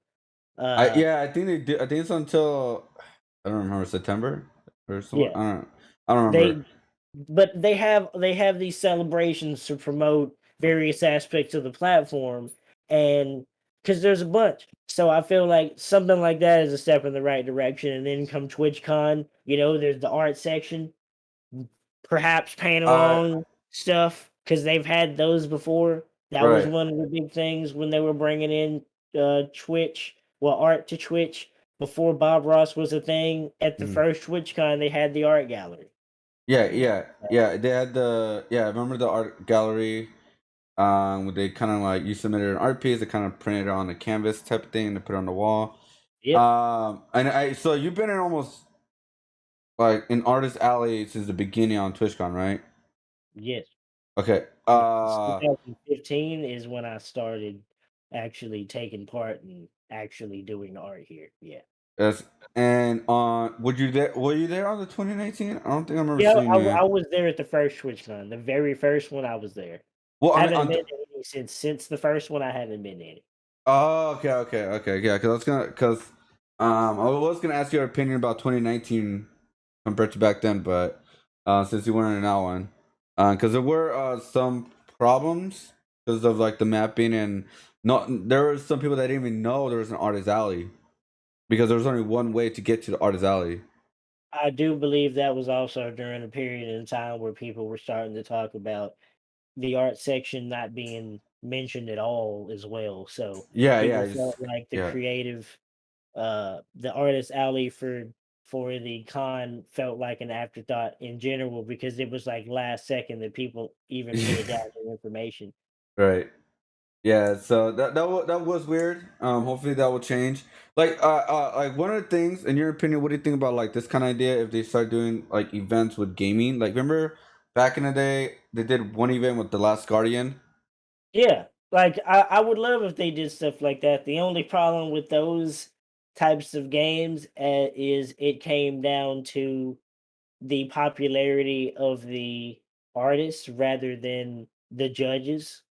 Speaker 2: Uh,
Speaker 1: I think they do. I think it's until I don't remember September or something.
Speaker 2: yeah,
Speaker 1: I don't remember.
Speaker 2: they but they have these celebrations to promote various aspects of the platform, and because there's a bunch, so I feel like something like that is a step in the right direction. And then come TwitchCon, there's the art section, perhaps paint
Speaker 1: Uh.
Speaker 2: along stuff, because they've had those before. That was
Speaker 1: Right.
Speaker 2: one of the big things when they were bringing in art to Twitch. Before Bob Ross was a thing, at the
Speaker 1: Mhm.
Speaker 2: first TwitchCon they had the art gallery.
Speaker 1: Yeah.
Speaker 2: you know
Speaker 1: Yeah. Yeah. They had the I remember the art gallery. Where they kind of like you submitted an art piece, they kind of printed it on a canvas type of thing to put on the wall.
Speaker 2: Yep.
Speaker 1: And I so you've been in almost like in Artist Alley since the beginning on TwitchCon, right?
Speaker 2: Yes.
Speaker 1: Okay.
Speaker 2: Yeah. 2015 is when I started actually taking part and actually doing art here. Yeah.
Speaker 1: Yes. And would you there? Were you there on the 2019? I don't think I remember
Speaker 2: Yeah,
Speaker 1: seeing you.
Speaker 2: I was there at the first TwitchCon, the very first one I was there.
Speaker 1: Well, I mean,
Speaker 2: Haven't been to any since the first one. I haven't been to any.
Speaker 1: oh, okay, okay, okay, yeah. I was gonna ask your opinion about 2019 compared to back then, but since you weren't in that one, because there were some problems because of like the mapping and not there were some people that didn't even know there was an artist alley because there was only one way to get to the artist alley.
Speaker 2: I do believe that was also during a period in time where people were starting to talk about the art section not being mentioned at all as well. So
Speaker 1: Yeah,
Speaker 2: people
Speaker 1: yeah,
Speaker 2: felt
Speaker 1: just
Speaker 2: like
Speaker 1: yeah,
Speaker 2: the artist alley for the con felt like an afterthought in general, because it was like last second that people even put it down in information.
Speaker 1: right. Yeah, so that was weird. Hopefully that will change. Like one of the things, in your opinion, what do you think about like this kind of idea if they start doing like events with gaming? Like, remember back in the day they did one event with the Last Guardian.
Speaker 2: Yeah, like I would love if they did stuff like that. The only problem with those types of games is it came down to the popularity of the artists rather than the judges.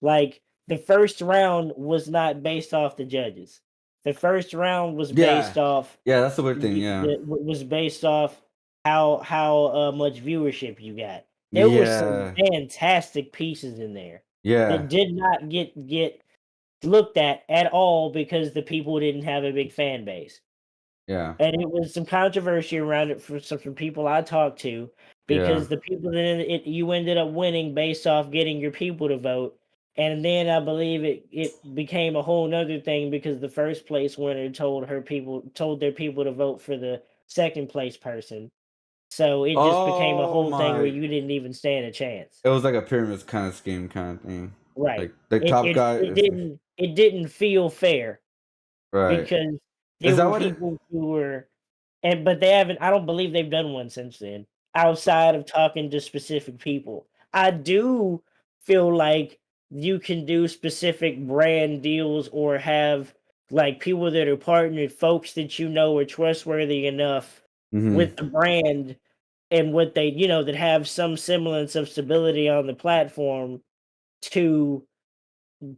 Speaker 2: Like, the first round was not based off the judges. The first round was
Speaker 1: Yeah,
Speaker 2: based off
Speaker 1: yeah, that's the weird thing.
Speaker 2: the,
Speaker 1: Yeah,
Speaker 2: the was based off how much viewership you got. There were some
Speaker 1: yeah,
Speaker 2: fantastic pieces in there
Speaker 1: yeah,
Speaker 2: that did not get looked at all because the people didn't have a big fan base.
Speaker 1: Yeah.
Speaker 2: and it was some controversy around it for some from people I talked to
Speaker 1: Yeah.
Speaker 2: because the people that you ended up winning based off getting your people to vote, and then I believe it became a whole nother thing because the first place winner told their people to vote for the second place person. So it just became a
Speaker 1: Oh
Speaker 2: whole thing where
Speaker 1: my!
Speaker 2: you didn't even stand a chance.
Speaker 1: It was like a pyramid kind of scheme kind of thing.
Speaker 2: Right.
Speaker 1: Like the top guy
Speaker 2: It
Speaker 1: is
Speaker 2: didn't feel fair
Speaker 1: right.
Speaker 2: because
Speaker 1: Is
Speaker 2: there
Speaker 1: that
Speaker 2: were
Speaker 1: what it?
Speaker 2: people who were but they haven't I don't believe they've done one since then, outside of talking to specific people. I do feel like you can do specific brand deals or have, like, people that are partnered, folks that you know are trustworthy enough
Speaker 1: Hmm.
Speaker 2: with the brand and what they that have some semblance of stability on the platform to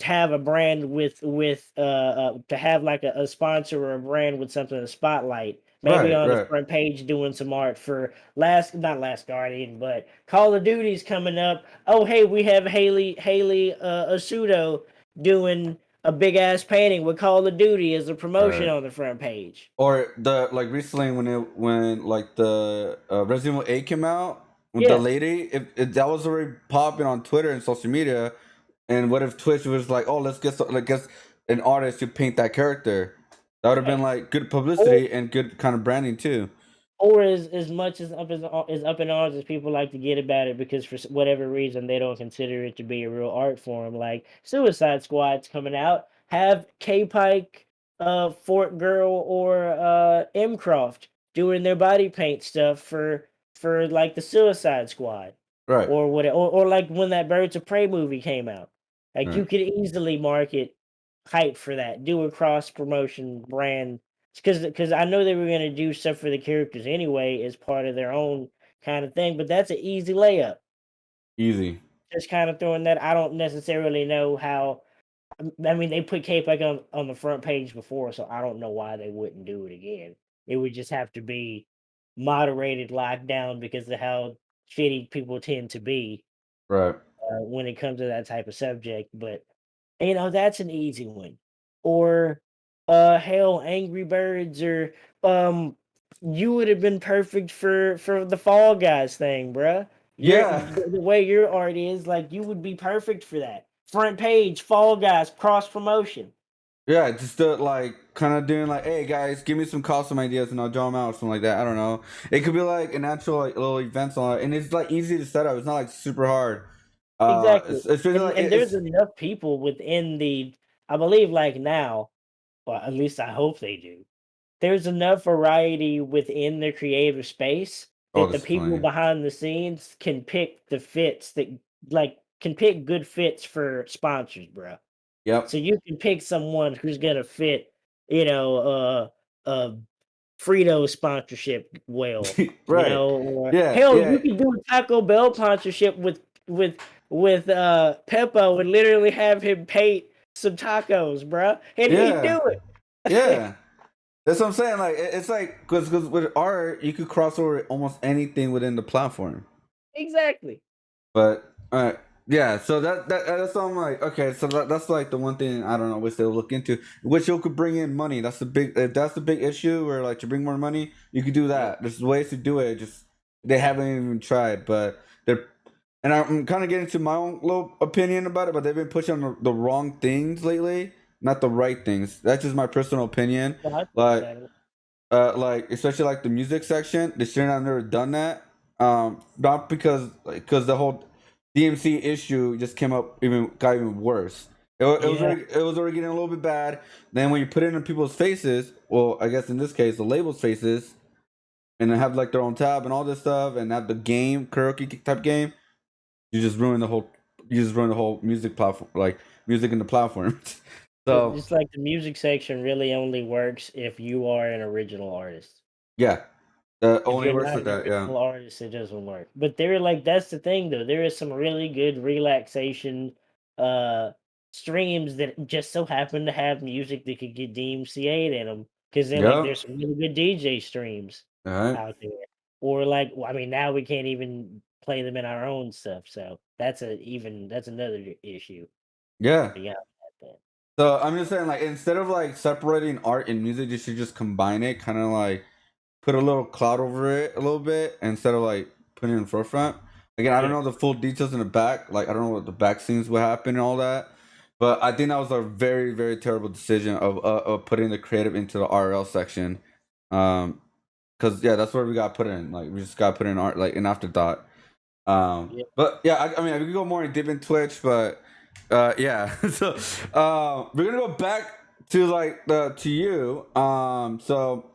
Speaker 2: have a brand to have like a sponsor or a brand with something to spotlight. Maybe
Speaker 1: Right.
Speaker 2: on the
Speaker 1: Right.
Speaker 2: front page doing some art for not Last Guardian, but Call of Duty's coming up. Oh hey, we have Haley Asudo doing a big ass painting with Call of Duty as a promotion
Speaker 1: Right.
Speaker 2: on the front page.
Speaker 1: Or the like recently when like the Resident Evil 8 came out with the
Speaker 2: Yeah,
Speaker 1: lady, if that was already popping on Twitter and social media, and what if Twitch was like, oh, let's get an artist to paint that character? That would have been
Speaker 2: right.
Speaker 1: like good
Speaker 2: Or
Speaker 1: publicity and good kind of branding too.
Speaker 2: or as much as up in arms as people like to get about it because for whatever reason they don't consider it to be a real art form, like Suicide Squad's coming out, have K Pike, Fort Girl, or M Croft doing their body paint stuff for like the Suicide Squad,
Speaker 1: Right.
Speaker 2: or what, or like when that Birds of Prey movie came out, like you
Speaker 1: Right.
Speaker 2: could easily market hype for that, do a cross promotion brand because I know they were gonna do stuff for the characters anyway as part of their own kind of thing, but that's an easy layup.
Speaker 1: Easy.
Speaker 2: Just kind of throwing that. I don't necessarily know how. I mean, they put K-Pac on the front page before, so I don't know why they wouldn't do it again. It would just have to be moderated, locked down because of how shitty people tend to be
Speaker 1: Right.
Speaker 2: when it comes to that type of subject. But that's an easy one. Or hell, Angry Birds or you would have been perfect for the Fall Guys thing, bruh.
Speaker 1: Yeah.
Speaker 2: The way your art is, like you would be perfect for that. Front page, Fall Guys, cross promotion.
Speaker 1: Yeah, just like kind of doing like, hey guys, give me some costume ideas and I'll draw them out or something like that. I don't know. It could be like an actual like little events on it, and it's like easy to set up. It's not like super hard.
Speaker 2: Exactly.
Speaker 1: It's really like
Speaker 2: And there's
Speaker 1: it's
Speaker 2: enough people within the I believe like now, or at least I hope they do. There's enough variety within the creative space
Speaker 1: oh,
Speaker 2: that the
Speaker 1: this is
Speaker 2: people
Speaker 1: funny.
Speaker 2: behind the scenes can pick the fits that can pick good fits for sponsors, bro.
Speaker 1: Yep.
Speaker 2: So you can pick someone who's gonna fit, you know, a Frito sponsorship well,
Speaker 1: Right.
Speaker 2: or
Speaker 1: Yeah.
Speaker 2: hell,
Speaker 1: Yeah.
Speaker 2: you could do a Taco Bell sponsorship with Peppo and literally have him paint some tacos, bruh, and he'd
Speaker 1: Yeah.
Speaker 2: do it.
Speaker 1: Yeah. That's what I'm saying. Like it's like because with art you could cross over almost anything within the platform.
Speaker 2: Exactly.
Speaker 1: But yeah. So that's all I'm like. Okay, so that's like the one thing I don't know which they'll look into, which you could bring in money. That's the big. If that's the big issue where like to bring more money, you could do
Speaker 2: Yeah.
Speaker 1: that. There's ways to do it. Just they haven't even tried, but they're. And I'm kind of getting to my own little opinion about it, but they've been pushing the wrong things lately, not the right things. That's just my personal opinion.
Speaker 2: No, that's
Speaker 1: Like
Speaker 2: understandable.
Speaker 1: like especially like the music section, they shouldn't have never done that. Not because because the whole DMC issue just got even worse.
Speaker 2: Yeah.
Speaker 1: It was already getting a little bit bad. Then when you put it in people's faces, well, I guess in this case the labels' faces, and they have like their own tab and all this stuff, and have the game karaoke type game, you just ruin the whole music platform, like music in the platform. So
Speaker 2: Just like the music section really only works if you are an original artist.
Speaker 1: yeah, that
Speaker 2: If
Speaker 1: only
Speaker 2: you're
Speaker 1: works
Speaker 2: not
Speaker 1: with
Speaker 2: an
Speaker 1: that. Yeah.
Speaker 2: original artist, it doesn't work. But that's the thing though. There is some really good relaxation uh streams that just so happen to have music that could get DMCA'd in them. Because then like
Speaker 1: Yep.
Speaker 2: there's some really good DJ streams
Speaker 1: All right.
Speaker 2: out there. Or like I mean now we can't even play them in our own stuff. So that's another issue.
Speaker 1: Yeah.
Speaker 2: Yeah.
Speaker 1: So I'm just saying, like, instead of like separating art and music, you should just combine it, kind of like put a little cloud over it a little bit instead of like putting it in forefront. Again, I don't
Speaker 2: Yeah.
Speaker 1: know the full details in the back. Like, I don't know what the back scenes would happen and all that. But I think that was a very, very terrible decision of putting the creative into the RL section. Because yeah, that's where we got put in. Like, we just got put in art, like an afterthought.
Speaker 2: Yeah.
Speaker 1: But yeah, I mean, we could go more in deep in Twitch, but yeah. So we're gonna go back to like the to you. So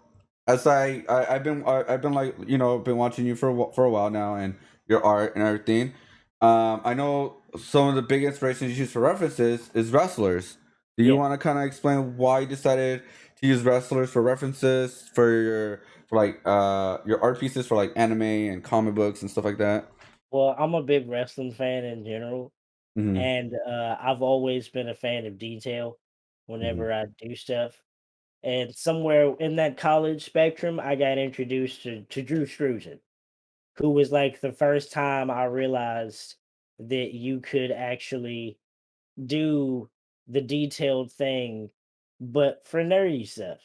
Speaker 1: as I've been like been watching you for for a while now, and your art and everything. I know some of the big inspirations you use for references is wrestlers. Do you
Speaker 2: Yeah.
Speaker 1: want to kind of explain why you decided to use wrestlers for references for your art pieces for like anime and comic books and stuff like that?
Speaker 2: Well, I'm a big wrestling fan in general,
Speaker 1: Mhm,
Speaker 2: and I've always been a fan of detail
Speaker 1: mhm,
Speaker 2: whenever I do stuff. And somewhere in that college spectrum, I got introduced to Drew Struzan, who was like the first time I realized that you could actually do the detailed thing, but for nerdy stuff.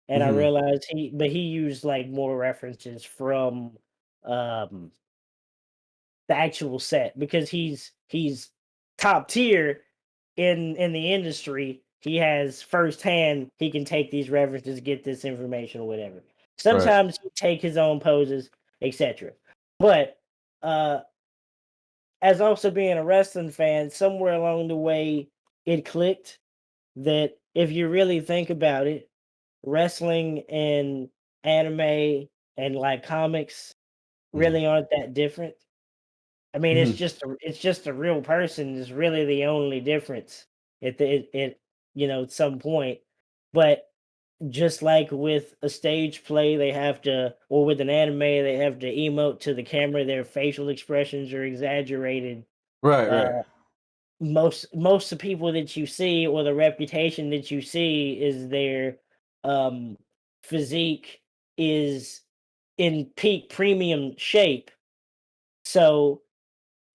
Speaker 2: And I
Speaker 1: mhm.
Speaker 2: realized he used like more references from um the actual set because he's top tier in the industry. He has firsthand, he can take these references, get this information or whatever.
Speaker 1: Right.
Speaker 2: Sometimes he take his own poses, etc. But uh as also being a wrestling fan, somewhere along the way it clicked that if you really think about it, wrestling and anime and like comics
Speaker 1: Mhm,
Speaker 2: really aren't that different. I mean,
Speaker 1: mhm.
Speaker 2: it's just a real person is really the only difference at some point. But just like with a stage play, they have to, or with an anime, they have to emote to the camera. Their facial expressions are exaggerated.
Speaker 1: Right,
Speaker 2: Uh,
Speaker 1: right.
Speaker 2: most of the people that you see, or the reputation that you see, is their um, physique is in peak premium shape. So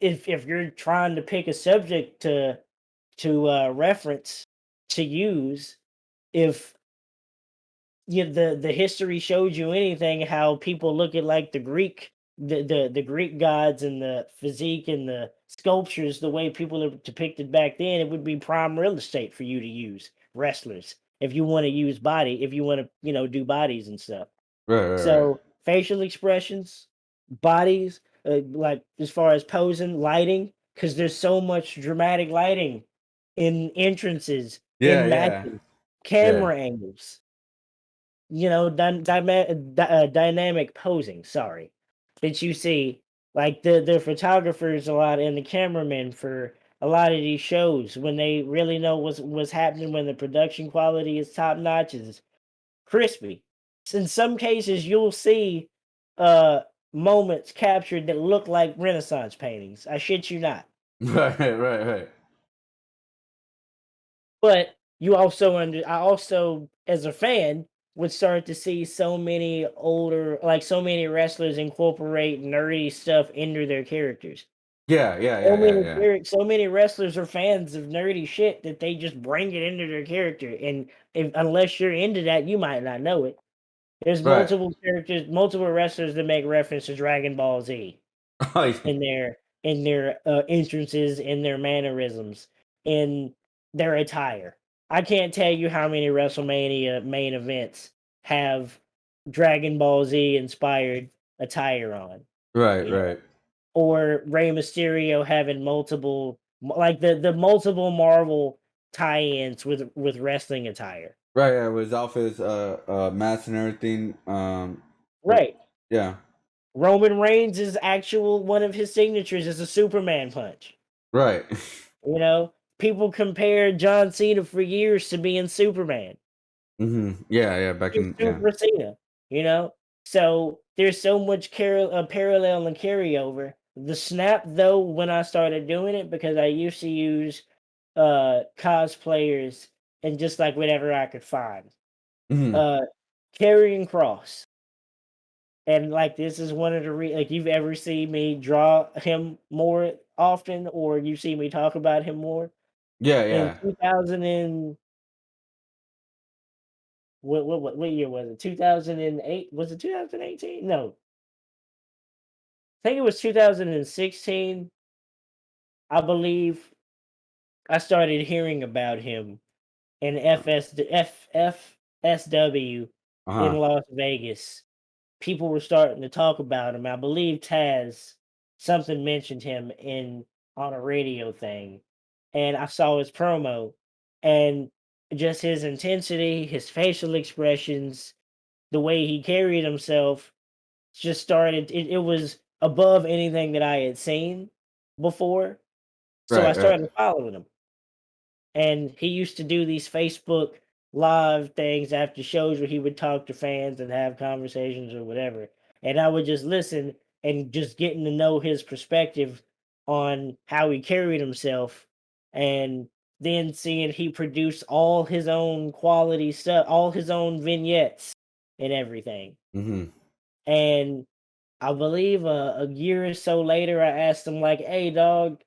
Speaker 2: if you're trying to pick a subject to reference to use, if the history showed you anything, how people look at like the Greek gods and the physique and the sculptures, the way people are depicted back then, it would be prime real estate for you to use wrestlers if you want to use body, if you want to do bodies and stuff.
Speaker 1: Right, right, right.
Speaker 2: So facial expressions, bodies, like as far as posing, lighting, because there's so much dramatic lighting in entrances,
Speaker 1: Yeah,
Speaker 2: in
Speaker 1: yeah,
Speaker 2: matches,
Speaker 1: yeah.
Speaker 2: camera angles, dynamic posing. Sorry, that you see, like the photographers a lot and the cameramen for a lot of these shows when they really know what's happening when the production quality is top notch is crispy. In some cases, you'll see uh moments captured that look like Renaissance paintings. I shit you not.
Speaker 1: Right, right, right.
Speaker 2: But you also I also as a fan would start to see so many older like so many wrestlers incorporate nerdy stuff into their characters.
Speaker 1: Yeah, yeah, yeah, yeah, yeah.
Speaker 2: So many wrestlers are fans of nerdy shit that they just bring it into their character. And if unless you're into that, you might not know it. There's
Speaker 1: Right.
Speaker 2: multiple wrestlers that make reference to Dragon Ball Z
Speaker 1: Oh, yeah.
Speaker 2: in their entrances, in their mannerisms, in their attire. I can't tell you how many WrestleMania main events have Dragon Ball Z inspired attire on,
Speaker 1: Right,
Speaker 2: you know,
Speaker 1: right.
Speaker 2: or Rey Mysterio having like the multiple Marvel tie-ins with wrestling attire.
Speaker 1: Right, yeah, with his outfits, mask and everything. R-
Speaker 2: Right.
Speaker 1: yeah.
Speaker 2: Roman Reigns' is actual one of his signatures is a Superman punch.
Speaker 1: Right.
Speaker 2: People compare John Cena for years to being Superman.
Speaker 1: Yeah, yeah, back
Speaker 2: He's
Speaker 1: in yeah.
Speaker 2: Super Cena, you know? So there's so much parallel and carryover. The snap, though, when I started doing it, because I used to use cosplayers and just like whatever I could find.
Speaker 1: Mhm.
Speaker 2: Uh Carrying Cross. And like this is one of the like you've ever seen me draw him more often or you see me talk about him more.
Speaker 1: Yeah,
Speaker 2: In
Speaker 1: yeah.
Speaker 2: 2000 and what year was it? 2008? Was it 2018? No, I think it was 2016. I believe I started hearing about him in FSW in
Speaker 1: Uh-huh.
Speaker 2: Las Vegas. People were starting to talk about him. I believe Taz something mentioned him in on a radio thing, and I saw his promo, and just his intensity, his facial expressions, the way he carried himself, just started. It was above anything that I had seen before, so I
Speaker 1: Right, right.
Speaker 2: started following him. And he used to do these Facebook live things after shows where he would talk to fans and have conversations or whatever. And I would just listen and just getting to know his perspective on how he carried himself, and then seeing he produced all his own quality stuff, all his own vignettes and everything.
Speaker 1: Mm-hmm.
Speaker 2: And I believe a year or so later, I asked him like, "Hey, dog,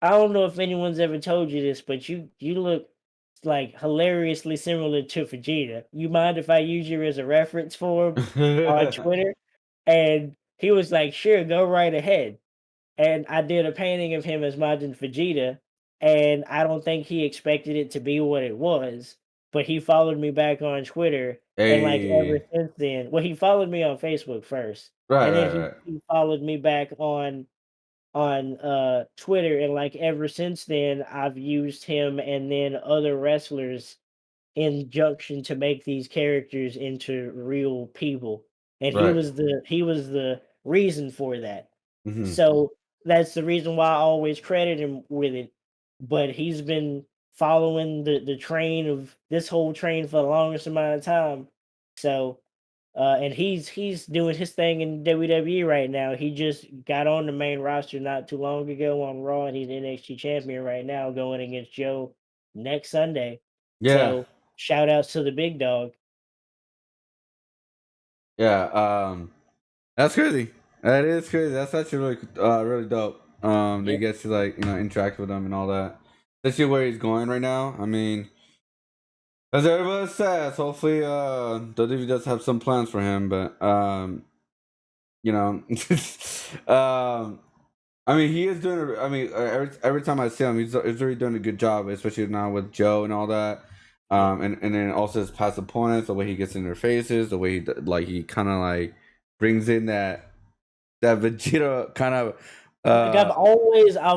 Speaker 2: I don't know if anyone's ever told you this, but you look like hilariously similar to Vegeta. You mind if I use you as a reference for him on Twitter?" And he was like, "Sure, go right ahead." And I did a painting of him as Majin Vegeta, and I don't think he expected it to be what it was. But he followed me back on Twitter, and like ever
Speaker 1: Hey.
Speaker 2: since then, well, he followed me on Facebook first,
Speaker 1: Right,
Speaker 2: and then
Speaker 1: right,
Speaker 2: he,
Speaker 1: right.
Speaker 2: he followed me back on Twitter, and like ever since then I've used him and then other wrestlers in junction to make these characters into real people. And
Speaker 1: Right.
Speaker 2: he was the reason for that.
Speaker 1: Mm-hmm.
Speaker 2: So that's the reason why I always credit him with it. But he's been following the train of this whole train for the longest amount of time. So and he's doing his thing in WWE right now. He just got on the main roster not too long ago on Raw, and he's NXT champion right now, going against Joe next Sunday.
Speaker 1: Yeah.
Speaker 2: So shout outs to the big dog.
Speaker 1: Yeah. That's crazy. That is crazy. That's actually really really dope. They
Speaker 2: Yeah,
Speaker 1: get to like, interact with him and all that. Let's see where he's going right now. I mean, as everybody says, hopefully WWE does have some plans for him, but you know um I mean, he is doing. I mean, every time I see him, he's really doing a good job, especially now with Joe and all that.
Speaker 2: yeah.
Speaker 1: And then also his past opponents, the way he gets in their faces, the way he kind of like brings in that Vegeta kind of.
Speaker 2: Like
Speaker 1: uh
Speaker 2: I've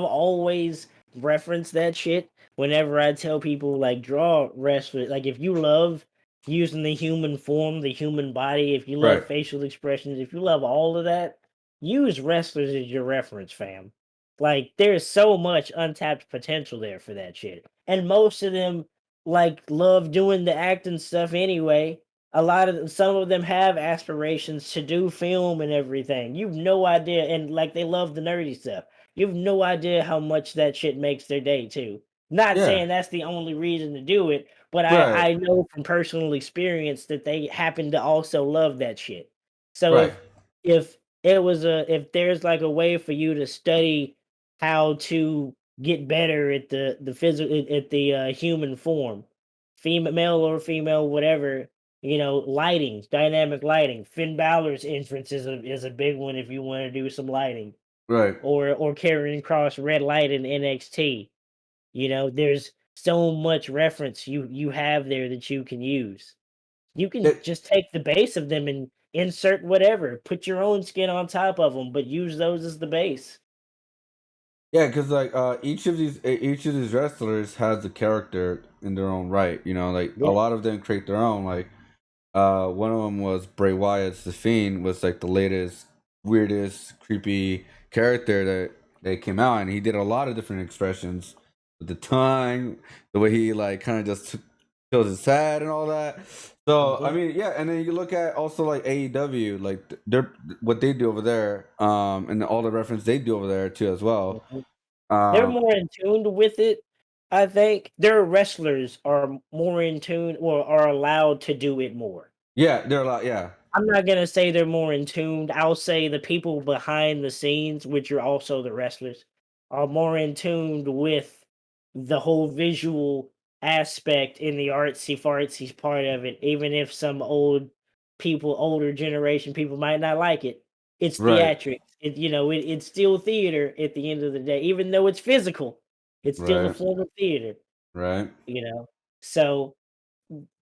Speaker 2: always referenced that shit whenever I tell people like draw wrestling. Like if you love using the human form, the human body, if you love
Speaker 1: right.
Speaker 2: facial expressions, if you love all of that, use wrestlers as your reference, fam. Like there's so much untapped potential there for that shit. And most of them like love doing the acting stuff anyway. A lot of some of them have aspirations to do film and everything. You've no idea, and like they love the nerdy stuff. You've no idea how much that shit makes their day too. Not
Speaker 1: Yeah.
Speaker 2: saying that's the only reason to do it, but
Speaker 1: Right.
Speaker 2: I know from personal experience that they happen to also love that shit. So
Speaker 1: Right.
Speaker 2: if if there's like a way for you to study how to get better at the physical at the human form, female, male or female, whatever, lighting, dynamic lighting. Finn Balor's entrance is a big one if you want to do some lighting,
Speaker 1: Right.
Speaker 2: or carrying across red light in NXT. There's so much reference you have there that you can use. You can
Speaker 1: It,
Speaker 2: just take the base of them and insert whatever, put your own skin on top of them, but use those as the base.
Speaker 1: yeah, because like each of these wrestlers has a character in their own right. Like a
Speaker 2: Yeah.
Speaker 1: lot of them create their own. Like one of them was Bray Wyatt's The Fiend, was like the latest, weirdest, creepy character that they came out, and he did a lot of different expressions with the tongue, the way he like kind of just feels his head and all that. So I
Speaker 2: Mhm,
Speaker 1: mean, yeah, and then you look at also like AEW, like they're what they do over there, and all the reference they do over there too as well.
Speaker 2: mhm. They're
Speaker 1: Um,
Speaker 2: more in tune with it, I think. Their wrestlers are more in tune or are allowed to do it more.
Speaker 1: yeah, they're a lot, yeah,
Speaker 2: I'm not gonna say they're more in tune. I'll say the people behind the scenes, which are also the wrestlers, are more in tune with. the whole visual aspect in the artsy fartsy part of it, even if some older generation people might not like it. It's
Speaker 1: Right.
Speaker 2: theatrics. It's still theater at the end of the day, even though it's physical. It's still a
Speaker 1: Right.
Speaker 2: form of theater,
Speaker 1: Right.
Speaker 2: you know. So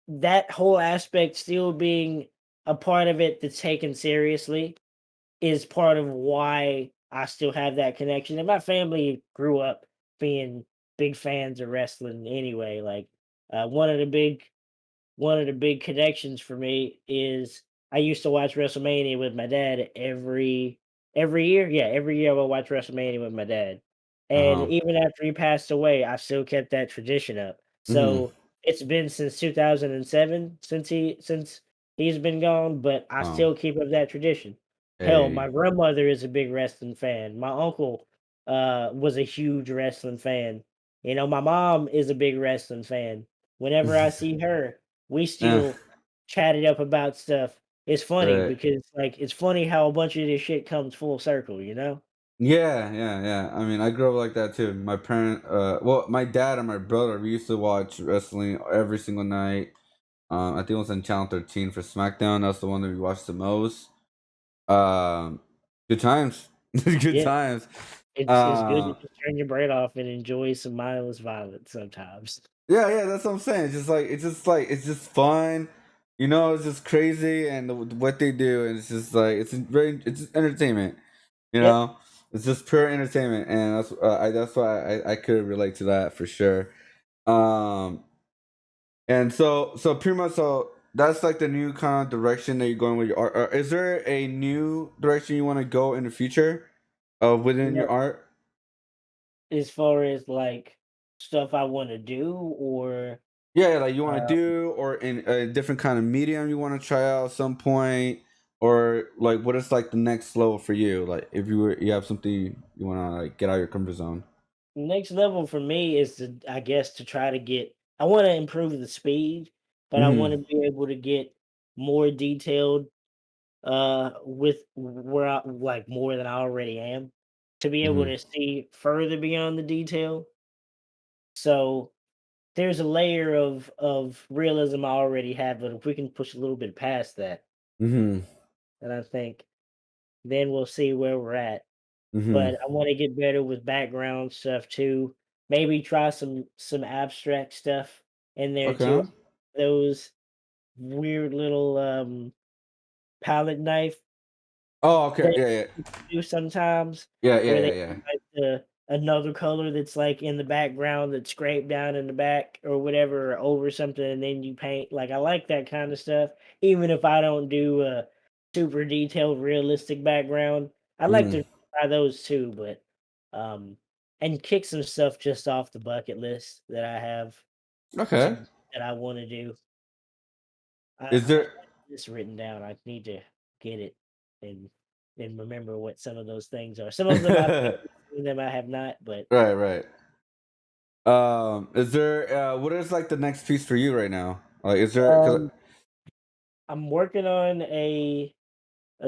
Speaker 2: that whole aspect still being a part of it that's taken seriously is part of why I still have that connection. And my family grew up being big fans of wrestling anyway. Like one of the big connections for me is I used to watch WrestleMania with my dad every year. Yeah, every year I would watch WrestleMania with my dad. And
Speaker 1: Uh-huh.
Speaker 2: even after he passed away, I still kept that tradition up.
Speaker 1: Mhm.
Speaker 2: So it's been since 2007 since he's been gone, but I
Speaker 1: Oh.
Speaker 2: still keep up that tradition. Hell,
Speaker 1: Hey.
Speaker 2: my grandmother is a big wrestling fan. My uncle was a huge wrestling fan. My mom is a big wrestling fan. Whenever I see her, we
Speaker 1: Yeah.
Speaker 2: still chatted up about stuff. It's funny
Speaker 1: Right.
Speaker 2: because, like, it's funny how a bunch of this shit comes full circle, you know?
Speaker 1: Yeah, yeah, yeah. I mean, I grew up like that too. My dad and my brother, we used to watch wrestling every single night. I think it was on Channel 13 for SmackDown. That's the one that we watched the most. Um, Good times, good
Speaker 2: Yeah,
Speaker 1: times.
Speaker 2: it's good to
Speaker 1: Uh,
Speaker 2: just turn your brain off and enjoy some mindless violence sometimes.
Speaker 1: yeah, yeah. That's what I'm saying. It's just fun. It's just crazy, and what they do, and it's just like it's just entertainment. You
Speaker 2: Yep.
Speaker 1: know, it's just pure entertainment, and that's why I could relate to that for sure. Um, and so pretty much that's like the new kind of direction that you're going with your art. Is there a new direction you want to go in the future, within your
Speaker 2: No,
Speaker 1: art?
Speaker 2: as far as like stuff I want to do, or
Speaker 1: Yeah, like you want to
Speaker 2: uh,
Speaker 1: do, or in a different kind of medium you want to try out at some point, or like what is like the next level for you? Like if you have something you want to like get out of your comfort zone.
Speaker 2: next level for me is to, I guess, to try to get. I want to improve the speed, but I want
Speaker 1: Mm-hmm.
Speaker 2: to be able to get more detailed with where I like more than I already am, to be able
Speaker 1: Mm-hmm.
Speaker 2: to see further beyond the detail. So there's a layer of realism I already have, but if we can push a little bit past that,
Speaker 1: Mm-hmm.
Speaker 2: then I think then we'll see where we're at.
Speaker 1: Mm-hmm.
Speaker 2: But I want to get better with background stuff too. Maybe try some abstract stuff in there too.
Speaker 1: Okay.
Speaker 2: Those weird little palette knife
Speaker 1: Oh, okay.
Speaker 2: that
Speaker 1: Yeah, yeah.
Speaker 2: people do sometimes,
Speaker 1: Yeah, yeah,
Speaker 2: where
Speaker 1: yeah,
Speaker 2: they
Speaker 1: yeah.
Speaker 2: have, like, another color that's, like, in the background that's scraped down in the back or whatever, or over something, and then you paint. Like, I like that kinda stuff, even if I don't do a super detailed, realistic background. I like
Speaker 1: Mm.
Speaker 2: to try those too, but, um and kick some stuff just off the bucket list that I have
Speaker 1: Okay.
Speaker 2: to that I wanna do.
Speaker 1: Is
Speaker 2: I had
Speaker 1: there
Speaker 2: this written down. I need to get it and remember what some of those things are. Some of them I've
Speaker 1: right,
Speaker 2: made, some of them I have not, but
Speaker 1: right. Is there what is like the next piece for you right now? Like is there cuz
Speaker 2: um, I'm working on a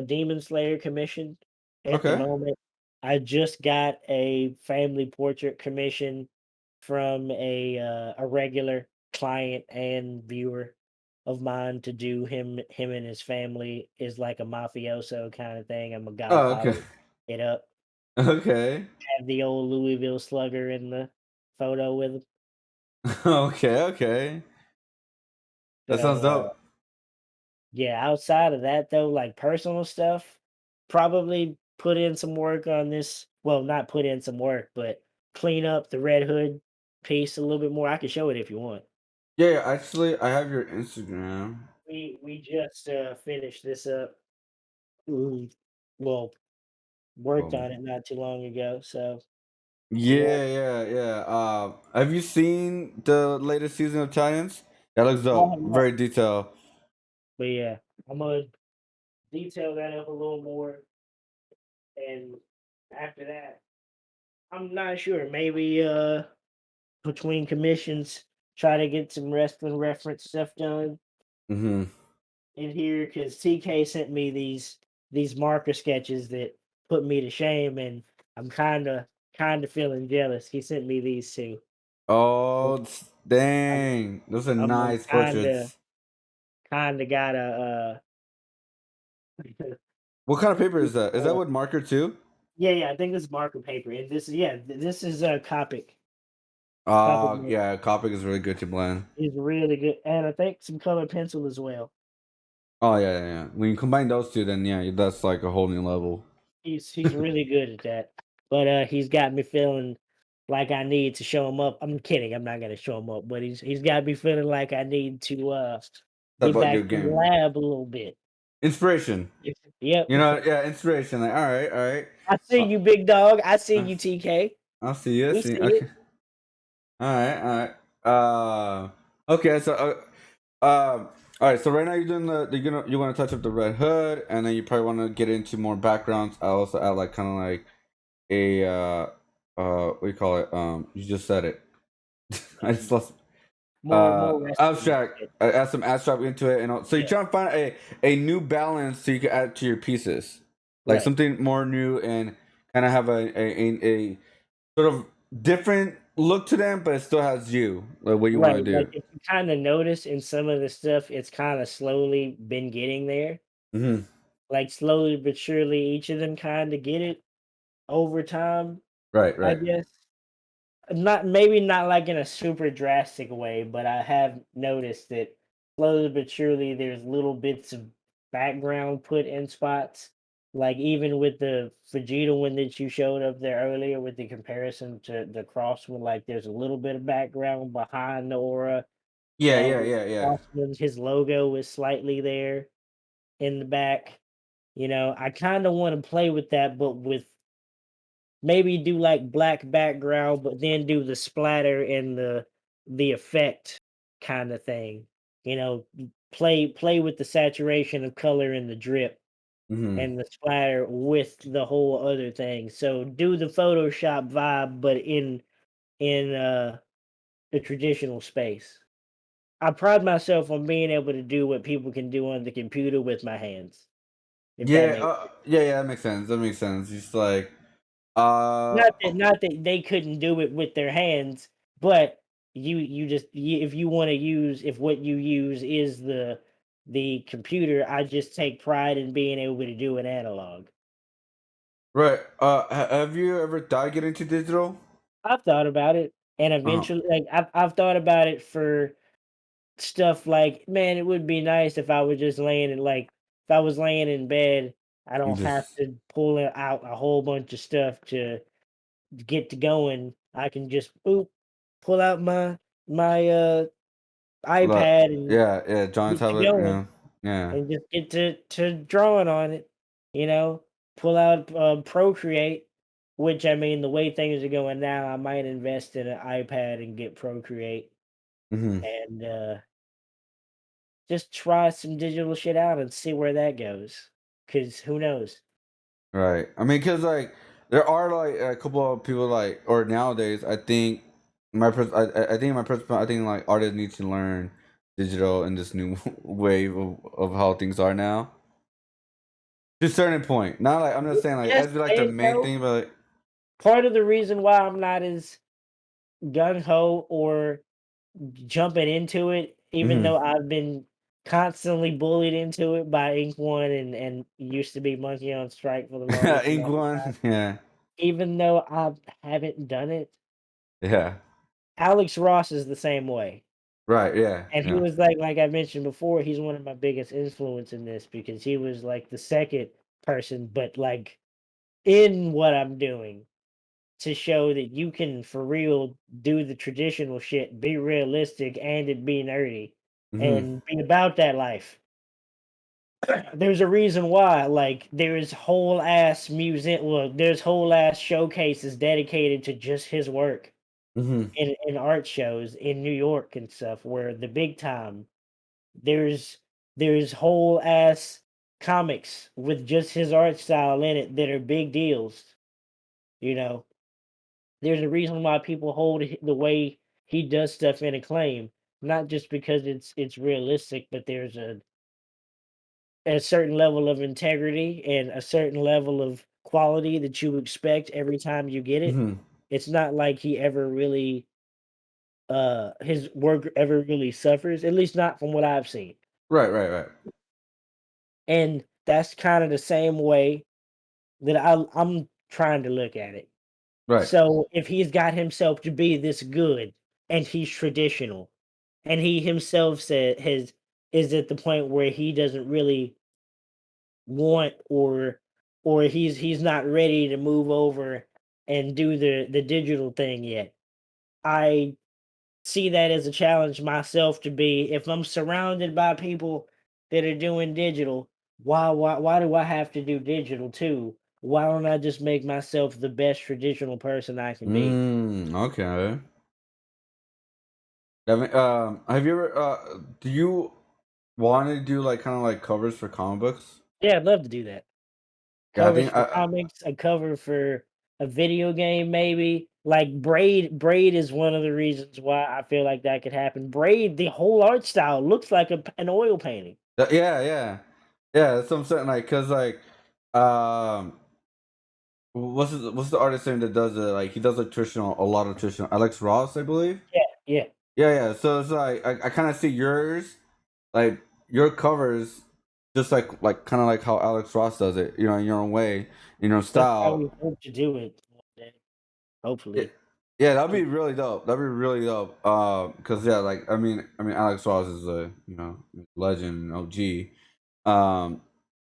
Speaker 2: Demon Slayer commission at the
Speaker 1: okay.
Speaker 2: moment. I just got a family portrait commission from a regular client and viewer of mine to do him and his family is like a mafioso kind of thing. I'm a
Speaker 1: Oh,
Speaker 2: godfather
Speaker 1: okay.
Speaker 2: it up.
Speaker 1: Okay.
Speaker 2: Have the old Louisville Slugger in the photo with him.
Speaker 1: Okay, okay. That sounds
Speaker 2: So
Speaker 1: dope.
Speaker 2: yeah, outside of that though, like personal stuff, probably put in some work on this. Well, not put in some work, but clean up the Red Hood piece a little bit more. I can show it if you want.
Speaker 1: Yeah, yeah, actually I have your Instagram.
Speaker 2: We just finished this up. Mm, Well, worked
Speaker 1: Oh.
Speaker 2: on it not too long ago. So if you want,
Speaker 1: Yeah, yeah, yeah. Have you seen the latest season of Titans? That looks
Speaker 2: I
Speaker 1: dope.
Speaker 2: have not.
Speaker 1: Very detailed.
Speaker 2: But yeah, I'm gonna detail that up a little more, and after that, I'm not sure. Maybe between commissions, try to get some wrestling reference stuff done
Speaker 1: Mhm.
Speaker 2: in here because TK sent me these marker sketches that put me to shame, and I'm kind of feeling jealous. He sent me these two.
Speaker 1: Oh, dang! Those are
Speaker 2: I'm
Speaker 1: nice
Speaker 2: kinda
Speaker 1: portraits.
Speaker 2: kinda gotta
Speaker 1: What kind of paper is that? Is that
Speaker 2: uh,
Speaker 1: with marker too?
Speaker 2: yeah, I think this is marker paper, and this is this is Copic. Copic marker
Speaker 1: Yeah,
Speaker 2: paper.
Speaker 1: Copic is really good to blend.
Speaker 2: Is really good, and I think some colored pencil as well.
Speaker 1: Oh yeah. When you combine those two, then yeah, that's like a whole new level.
Speaker 2: He's really good at that, but he's got me feeling like I need to show him up. I'm kidding. I'm not gonna show him up, but he's got me feeling like I need to
Speaker 1: Step
Speaker 2: get
Speaker 1: up
Speaker 2: back
Speaker 1: your
Speaker 2: to the
Speaker 1: game.
Speaker 2: lab a little bit.
Speaker 1: Inspiration.
Speaker 2: Yep.
Speaker 1: You know, yeah, inspiration. Like, all right.
Speaker 2: I see you, big dog. I see
Speaker 1: Uh,
Speaker 2: you, TK.
Speaker 1: I'll see you.
Speaker 2: We
Speaker 1: See.
Speaker 2: see it.
Speaker 1: Okay. All right. Okay. So, all right. So right now you're doing you want to touch up the red hood, and then you probably want to get into more backgrounds. I also add like kind of like a what do you call it? You just said it. I just
Speaker 2: Um,
Speaker 1: lost.
Speaker 2: more resting.
Speaker 1: Abstract. Add some abstract into it, and so you
Speaker 2: Yeah.
Speaker 1: try to find a new balance so you can add to your pieces, like
Speaker 2: Right.
Speaker 1: something more new and kind of have a sort of different look to them, but it still has you like what you want
Speaker 2: Right.
Speaker 1: to
Speaker 2: Like
Speaker 1: do.
Speaker 2: if you kind of notice in some of the stuff, it's kind of slowly been getting there.
Speaker 1: Hmm.
Speaker 2: Like slowly but surely, each of them kind of get it over time,
Speaker 1: Right,
Speaker 2: I
Speaker 1: right.
Speaker 2: guess. Not maybe not like in a super drastic way, but I have noticed that slowly but surely there's little bits of background put in spots. Like even with the Vegeta one that you showed up there earlier with the comparison to the cross one, like there's a little bit of background behind the aura. With
Speaker 1: Yeah.
Speaker 2: Crossman's, his logo is slightly there in the back. I kind of want to play with that, but with maybe do like black background, but then do the splatter and the effect kind of thing. Play with the saturation of color and the drip
Speaker 1: Hmm.
Speaker 2: and the splatter with the whole other thing. So do the Photoshop vibe, but in the traditional space. I pride myself on being able to do what people can do on the computer with my hands, if that makes sense.
Speaker 1: Yeah. That makes sense. That makes sense. Just like
Speaker 2: Not that they couldn't do it with their hands, but if you wanna use if what you use is the computer, I just take pride in being able to do it analog.
Speaker 1: right. Have you ever thought of getting into digital?
Speaker 2: I've thought about it, and
Speaker 1: Uh,
Speaker 2: eventually like, I've thought about it for stuff like, man, it would be nice if I was just laying in if I was laying in bed, I
Speaker 1: you
Speaker 2: don't have
Speaker 1: just
Speaker 2: to pull it out a whole bunch of stuff to get to going. I can just boop, pull out my
Speaker 1: look.
Speaker 2: iPad and
Speaker 1: Yeah. John
Speaker 2: get to
Speaker 1: tablet.
Speaker 2: going
Speaker 1: Yeah. Yeah.
Speaker 2: and just get to drawing on it. You know, pull out Procreate, which I mean, the way things are going now, I might invest in an iPad and get Procreate
Speaker 1: Hmm.
Speaker 2: and just try some digital shit out and see where that goes. Cause who knows?
Speaker 1: Right. I mean, because like there are like a couple of people like, or nowadays, I think I think my person, I think like artists need to learn digital in this new wave of how things are now. To a certain point, not like I'm not saying like
Speaker 2: Yes
Speaker 1: that's like the
Speaker 2: and
Speaker 1: main
Speaker 2: no.
Speaker 1: thing, but like,
Speaker 2: Part of the reason why I'm not as gung ho or jumping into it, even
Speaker 1: hmm
Speaker 2: though I've been constantly bullied into it by Ink One and used to be Monkey on Strike for the longest
Speaker 1: Ink
Speaker 2: amount of
Speaker 1: one,
Speaker 2: time.
Speaker 1: yeah,
Speaker 2: Even though I haven't done it,
Speaker 1: yeah,
Speaker 2: Alex Ross is the same way.
Speaker 1: right, yeah,
Speaker 2: And he
Speaker 1: yeah,
Speaker 2: was like I mentioned before, he's one of my biggest influence in this because he was like the second person, but like in what I'm doing to show that you can for real do the traditional shit, be realistic, and it be nerdy,
Speaker 1: hmm
Speaker 2: and be about that life. There's a reason why, like, there's whole ass museum. Well, there's whole ass showcases dedicated to just his work
Speaker 1: hmm
Speaker 2: in art shows in New York and stuff. Where the big time there's there's whole ass comics with just his art style in it that are big deals. You know, there's a reason why people hold the way he does stuff in acclaim, not just because it's realistic, but there's a certain level of integrity and a certain level of quality that you expect every time you get it.
Speaker 1: hmm
Speaker 2: It's not like he ever really his work ever really suffers, at least not from what I've seen.
Speaker 1: Right.
Speaker 2: And that's kind of the same way that I'm trying to look at it.
Speaker 1: Right.
Speaker 2: So if he's got himself to be this good and he's traditional and he himself said his is at the point where he doesn't really want or he's not ready to move over and do the digital thing yet. I see that as a challenge myself to be if I'm surrounded by people that are doing digital, why do I have to do digital too? Why don't I just make myself the best traditional person I can be?
Speaker 1: Okay. I mean, have you ever do you want to do like kind of like covers for comic books?
Speaker 2: Yeah, I'd love to do that.
Speaker 1: Yeah, I
Speaker 2: Covers
Speaker 1: think
Speaker 2: for comics, a cover for a video game, maybe. Like Braid is one of the reasons why I feel like that could happen. Braid, the whole art style looks like an oil painting.
Speaker 1: yeah. That's what I'm saying. Like, cause like, um, what's the artist name that does it? Like, he does like traditional, a lot of traditional. Alex Ross, I believe.
Speaker 2: Yeah, yeah.
Speaker 1: Yeah. So it's like I kind of see yours, like your covers, just like kind of like how Alex Ross does it. You know, in your own way, in your
Speaker 2: That's how
Speaker 1: style.
Speaker 2: we hope to do it one day,
Speaker 1: Yeah,
Speaker 2: hopefully.
Speaker 1: yeah, that'd be
Speaker 2: 'Cause
Speaker 1: really dope. That'd be really dope. Cause yeah, like I mean, Alex Ross is a legend, OG. Um,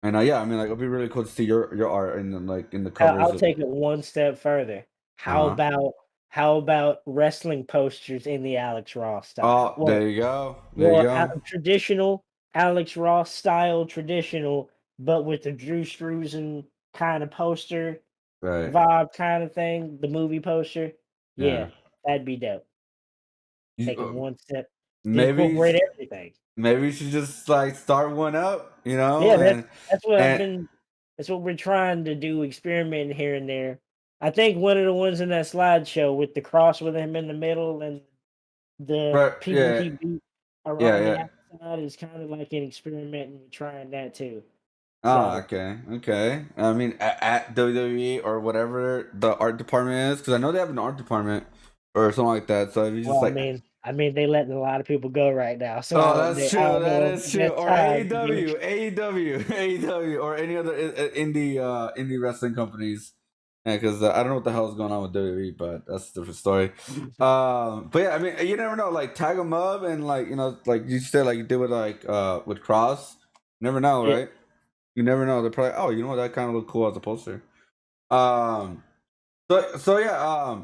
Speaker 1: and yeah, I mean, like it'd be really cool to see your art and then like in the covers
Speaker 2: I'll
Speaker 1: of.
Speaker 2: take it one step further. How
Speaker 1: Uh huh.
Speaker 2: about how about wrestling posters in the Alex Ross style?
Speaker 1: Oh, there you go. There you
Speaker 2: Or
Speaker 1: go.
Speaker 2: traditional Alex Ross style traditional, but with the Drew Struzan kind of poster
Speaker 1: Right.
Speaker 2: vibe kind of thing, the movie poster.
Speaker 1: Yeah.
Speaker 2: Yeah, that'd be dope.
Speaker 1: You,
Speaker 2: Take it one step to
Speaker 1: maybe
Speaker 2: incorporate everything.
Speaker 1: maybe you should just like start one up,
Speaker 2: Yeah, that's what I've
Speaker 1: and
Speaker 2: been that's what we're trying to do, experimenting here and there. I think one of the ones in that slideshow with the cross with him in the middle and the
Speaker 1: right,
Speaker 2: people
Speaker 1: yeah,
Speaker 2: he beat are
Speaker 1: yeah,
Speaker 2: on the
Speaker 1: yeah.
Speaker 2: outside is kind of like an experiment and trying that too.
Speaker 1: Oh,
Speaker 2: So,
Speaker 1: okay. I mean, at WWE or whatever the art department is, because I know they have an art department or something like that. So if you just
Speaker 2: well,
Speaker 1: like,
Speaker 2: I mean, they letting a lot of people go right now, so
Speaker 1: oh, that's
Speaker 2: I
Speaker 1: true.
Speaker 2: don't
Speaker 1: That
Speaker 2: know if
Speaker 1: is
Speaker 2: the
Speaker 1: true.
Speaker 2: best
Speaker 1: Or
Speaker 2: time to be.
Speaker 1: AEW, or any other indie wrestling companies. Yeah, because I don't know what the hell is going on with WWE, but that's a different story. But yeah, I mean, you never know. Like tag them up and like like you said, like you did with Cross. Never know,
Speaker 2: Yeah,
Speaker 1: right? You never know. They're probably, oh, you know what, that kind of look cool as a poster. Um. So yeah.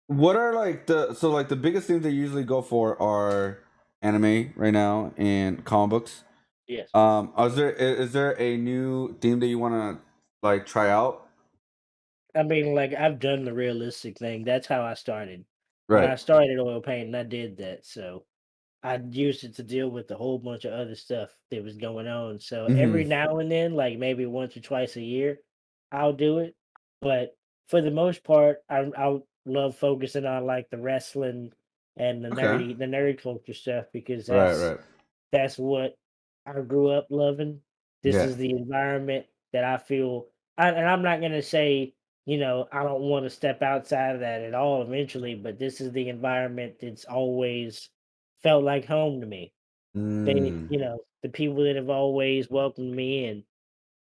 Speaker 1: What are like the biggest things they usually go for are anime right now and comic books.
Speaker 2: yes.
Speaker 1: Is there a new theme that you want to like try out?
Speaker 2: I mean, like I've done the realistic thing. That's how I started. When
Speaker 1: Right.
Speaker 2: I started oil painting, I did that. So I used it to deal with a whole bunch of other stuff that was going on. So every
Speaker 1: Mm-hmm.
Speaker 2: now and then, like maybe once or twice a year, I'll do it. But for the most part, I love focusing on like the wrestling and
Speaker 1: Okay.
Speaker 2: the nerd culture stuff because
Speaker 1: Right.
Speaker 2: that's what I grew up loving. This
Speaker 1: Yeah.
Speaker 2: is the environment that I feel, and I'm not gonna say I don't want to step outside of that at all eventually, but this is the environment that's always felt like home to me.
Speaker 1: Mm.
Speaker 2: The people that have always welcomed me in,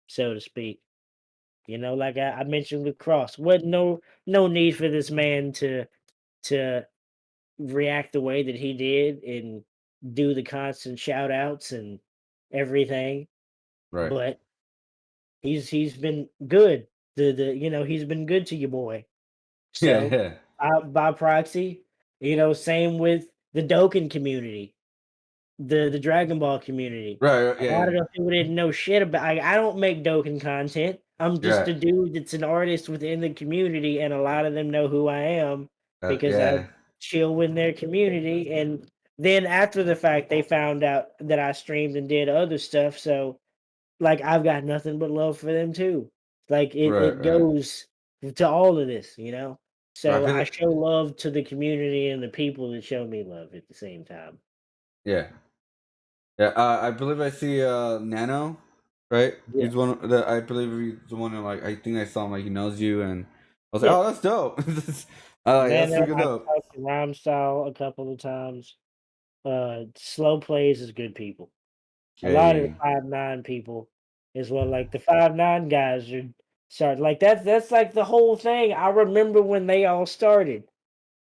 Speaker 2: so to speak. Like I mentioned with Cross, what no need for this man to react the way that he did and do the constant shout outs and everything.
Speaker 1: Right.
Speaker 2: But he's been good. He's been good to your boy.
Speaker 1: Yeah.
Speaker 2: So
Speaker 1: Yeah.
Speaker 2: by proxy, same with the Dokkan community. The Dragon Ball community.
Speaker 1: Right.
Speaker 2: A lot
Speaker 1: Yeah.
Speaker 2: of those people didn't know shit about. I don't make Dokkan content. I'm just
Speaker 1: Yeah.
Speaker 2: a dude that's an artist within the community, and a lot of them know who I am because I
Speaker 1: Yeah.
Speaker 2: chill with their community. And then after the fact, they found out that I streamed and did other stuff. So like I've got nothing but love for them too. Like it
Speaker 1: Right.
Speaker 2: goes to all of this.
Speaker 1: Right. I
Speaker 2: So
Speaker 1: feel
Speaker 2: I
Speaker 1: like,
Speaker 2: show love to the community and the people that show me love at the same time.
Speaker 1: yeah. Yeah. I believe I see Nano. Right.
Speaker 2: Yeah.
Speaker 1: He's one that I believe he's the one that like I think I saw him like he knows you and I was like,
Speaker 2: Yeah.
Speaker 1: oh, that's dope. I like that's
Speaker 2: Nano,
Speaker 1: freaking
Speaker 2: I've
Speaker 1: dope.
Speaker 2: talked to Rhyme Style a couple of times. Slow Plays is good people. A lot of the
Speaker 1: Hey,
Speaker 2: 5'9" people as well, like the 5'9" guys are start like that's like the whole thing. I remember when they all started.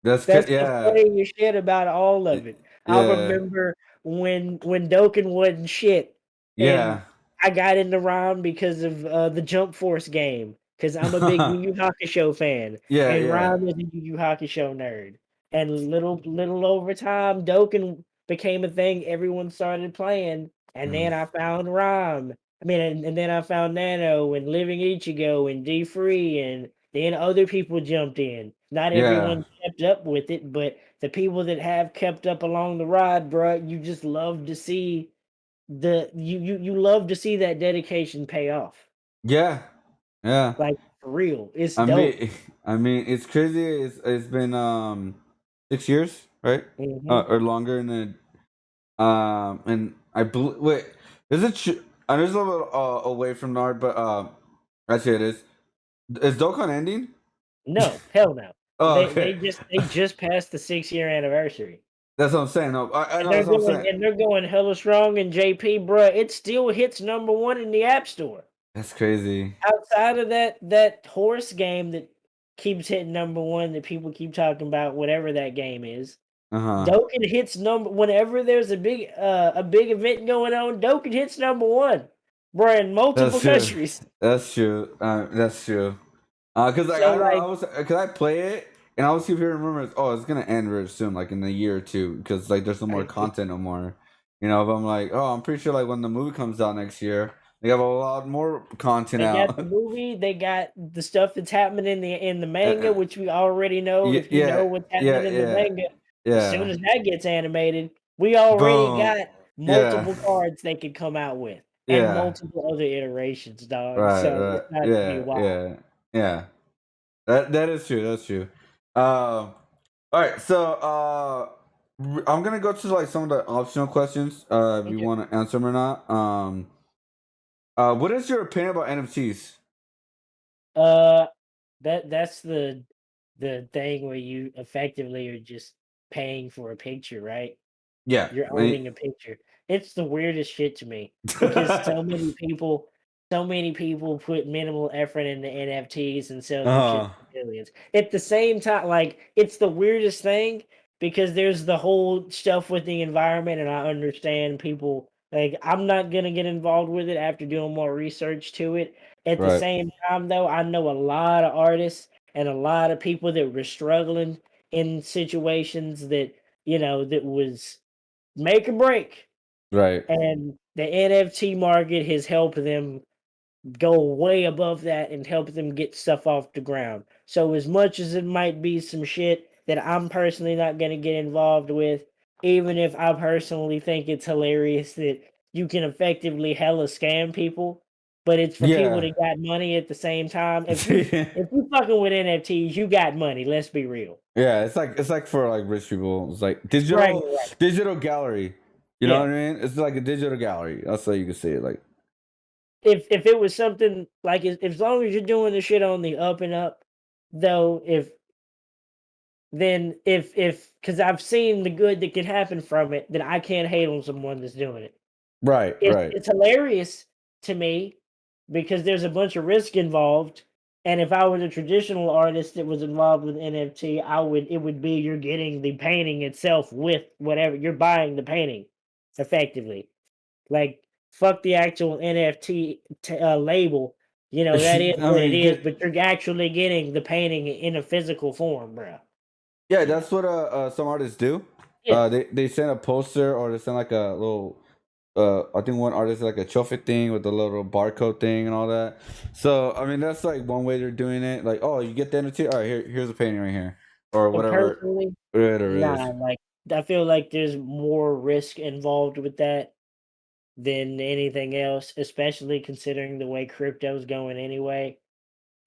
Speaker 2: That's the
Speaker 1: yeah,
Speaker 2: funniest shit about all
Speaker 1: y-
Speaker 2: of it. I
Speaker 1: yeah,
Speaker 2: remember when Dokken wasn't shit, and
Speaker 1: yeah,
Speaker 2: I got into Rhyme because of the Jump Force game. Because I'm a big Yu Yu Hakusho fan,
Speaker 1: yeah,
Speaker 2: and
Speaker 1: yeah.
Speaker 2: Rhyme is a Yu Yu Hakusho nerd. And little over time, Dokken became a thing everyone started playing, and
Speaker 1: Mm.
Speaker 2: then I found Rhyme. I mean, and then I found Nano and Living Ichigo and D Free, and then other people jumped in. Not
Speaker 1: Yeah,
Speaker 2: everyone kept up with it, but the people that have kept up along the ride, bruh, you just love to see you love to see that dedication pay off.
Speaker 1: yeah, yeah.
Speaker 2: Like for real. It's
Speaker 1: I
Speaker 2: dope.
Speaker 1: mean, I mean, it's crazy. It's been 6 years, right?
Speaker 2: Hmm.
Speaker 1: Or longer, and then and I believe. Wait, is it? I know it's a little away from Nard, but actually it is. Is Dokkan ending?
Speaker 2: No, hell no.
Speaker 1: Oh,
Speaker 2: They
Speaker 1: okay.
Speaker 2: just passed the 6 year anniversary.
Speaker 1: That's what I'm saying. No, I
Speaker 2: And
Speaker 1: know that's what I'm saying.
Speaker 2: they're going hella strong, and JP, bruh, it still hits #1 in the App Store.
Speaker 1: That's crazy.
Speaker 2: Outside of that horse game that keeps hitting #1 that people keep talking about, whatever that game is,
Speaker 1: Uh huh.
Speaker 2: Dokkan hits number whenever there's a big event going on, Dokkan hits #1, bruh, in multiple
Speaker 1: That's true.
Speaker 2: countries.
Speaker 1: That's true. That's true. Cause like
Speaker 2: So
Speaker 1: I don't know, I
Speaker 2: like,
Speaker 1: was cause I play it and I was keep hearing rumors. Oh, it's gonna end very soon, like in a year or two, because like there's no more content no more. But I'm like, oh, I'm pretty sure like when the movie comes out next year, they have a lot more content
Speaker 2: they got the
Speaker 1: out.
Speaker 2: movie, they got the stuff that's happening in the manga,
Speaker 1: Uh,
Speaker 2: which we already know.
Speaker 1: yeah,
Speaker 2: If you know
Speaker 1: yeah,
Speaker 2: what's happening
Speaker 1: yeah,
Speaker 2: in the
Speaker 1: yeah,
Speaker 2: manga, as soon
Speaker 1: yeah.
Speaker 2: as that gets animated, we already
Speaker 1: Boom.
Speaker 2: got
Speaker 1: Yeah,
Speaker 2: multiple cards they could come out with and
Speaker 1: yeah.
Speaker 2: multiple other iterations, dog.
Speaker 1: Right,
Speaker 2: So
Speaker 1: right.
Speaker 2: it's not to be
Speaker 1: Yeah,
Speaker 2: wild.
Speaker 1: yeah, yeah. That is true. That's true. All right. So I'm gonna go to like some of the optional questions. If you
Speaker 2: Okay.
Speaker 1: want to answer them or not. What is your opinion about NFTs?
Speaker 2: Uh, that's the thing where you effectively are just paying for a picture, right?
Speaker 1: Yeah.
Speaker 2: You're owning a picture. It's the weirdest shit to me because so many people put minimal effort into NFTs and sell them shit
Speaker 1: Uh,
Speaker 2: for billions. At the same time, like it's the weirdest thing because there's the whole stuff with the environment, and I understand people like I'm not gonna get involved with it after doing more research to it. At the
Speaker 1: right.
Speaker 2: same time, though, I know a lot of artists and a lot of people that were struggling in situations that that was make or break.
Speaker 1: Right.
Speaker 2: And the NFT market has helped them go way above that and help them get stuff off the ground. So as much as it might be some shit that I'm personally not going to get involved with, even if I personally think it's hilarious that you can effectively hella scam people, but it's for people
Speaker 1: Yeah.
Speaker 2: that got money at the same time. If you fucking with NFTs, you got money. Let's be real.
Speaker 1: Yeah. It's like for like rich people. It's like
Speaker 2: Right,
Speaker 1: digital gallery. You know
Speaker 2: yeah.
Speaker 1: what I mean? It's like a digital gallery. That's how you can say it. Like.
Speaker 2: If it was something like as long as you're doing the shit on the up and up, though, if because I've seen the good that can happen from it, then I can't hate on someone that's doing it.
Speaker 1: Right.
Speaker 2: It's
Speaker 1: Right.
Speaker 2: it's hilarious to me because there's a bunch of risk involved. And if I was a traditional artist that was involved with NFT, it would be you're getting the painting itself with whatever you're buying the painting effectively. Like, fuck the actual NFT label. That is
Speaker 1: I
Speaker 2: what it
Speaker 1: mean,
Speaker 2: is,
Speaker 1: get.
Speaker 2: but you're actually getting the painting in a physical form, bro.
Speaker 1: Yeah,
Speaker 2: Yeah.
Speaker 1: that's what some artists do.
Speaker 2: Yeah.
Speaker 1: They send a poster or they send like a little I think one artist like a trophy thing with a little barcode thing and all that. So I mean that's like one way they're doing it. Like, oh, you get the NFT, all right, here's a painting right here. Or
Speaker 2: But
Speaker 1: whatever
Speaker 2: personally,
Speaker 1: it
Speaker 2: nah,
Speaker 1: is.
Speaker 2: like, I feel like there's more risk involved with that than anything else, especially considering the way crypto's going anyway.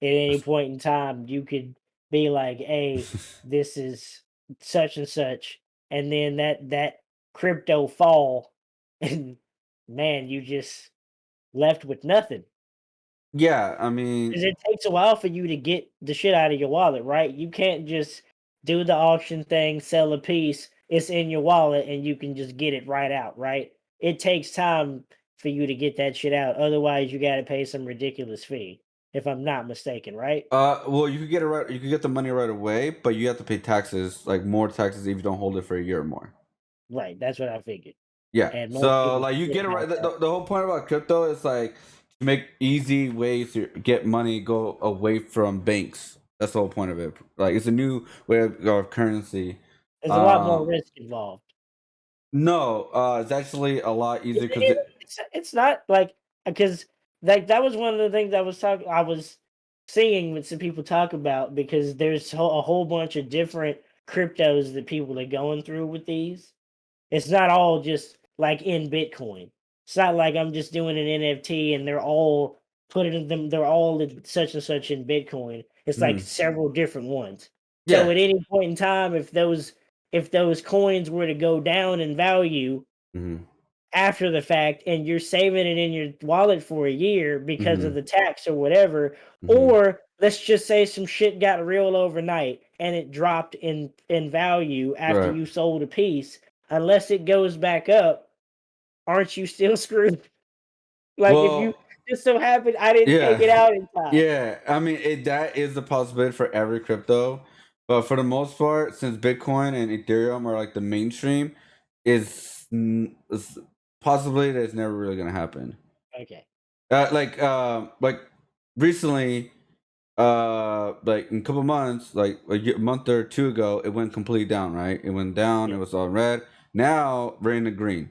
Speaker 2: At any point in time, you could be like, "Hey, this is such and such," and then that crypto fall, and man, you just left with nothing.
Speaker 1: Yeah, I mean,
Speaker 2: Because it takes a while for you to get the shit out of your wallet, right? You can't just do the auction thing, sell a piece, it's in your wallet, and you can just get it right out, right? It takes time for you to get that shit out. Otherwise, you got to pay some ridiculous fee, if I'm not mistaken, right?
Speaker 1: Well, you could get it right. You could get the money right away, but you have to pay taxes, like more taxes, if you don't hold it for a year or more.
Speaker 2: Right, that's what I figured.
Speaker 1: Yeah.
Speaker 2: And most
Speaker 1: So
Speaker 2: people
Speaker 1: like you
Speaker 2: forget
Speaker 1: get it right.
Speaker 2: about that.
Speaker 1: The whole point about crypto is like to make easy ways to get money go away from banks. That's the whole point of it. Like it's a new way of currency.
Speaker 2: There's a lot more
Speaker 1: Um,
Speaker 2: risk involved.
Speaker 1: no, it's actually a lot easier because
Speaker 2: It's not like because that was one of the things I was seeing with some people talk about because there's a whole bunch of different cryptos that people are going through with these. It's not all just like in Bitcoin. It's not like I'm just doing an NFT and they're all putting them. They're all in such and such in Bitcoin. It's like
Speaker 1: mhm.
Speaker 2: several different ones. So
Speaker 1: Yeah.
Speaker 2: at any point in time, if those coins were to go down in value
Speaker 1: Hmm.
Speaker 2: after the fact and you're saving it in your wallet for a year because of
Speaker 1: Hmm.
Speaker 2: the tax or whatever,
Speaker 1: Hmm.
Speaker 2: or let's just say some shit got real overnight and it dropped in value after
Speaker 1: Right.
Speaker 2: you sold a piece, unless it goes back up, aren't you still screwed? Like if you
Speaker 1: Well,
Speaker 2: just so happen I didn't take
Speaker 1: yeah.
Speaker 2: it out in time.
Speaker 1: Yeah, I mean that is the possibility for every crypto, but for the most part, since Bitcoin and Ethereum are like the mainstream, is possibly that's never really gonna happen.
Speaker 2: Okay.
Speaker 1: Like recently, like in a couple months, like a month or two ago, it went completely down. Right, it went down.
Speaker 2: Yeah.
Speaker 1: It was all red. Now we're in the green.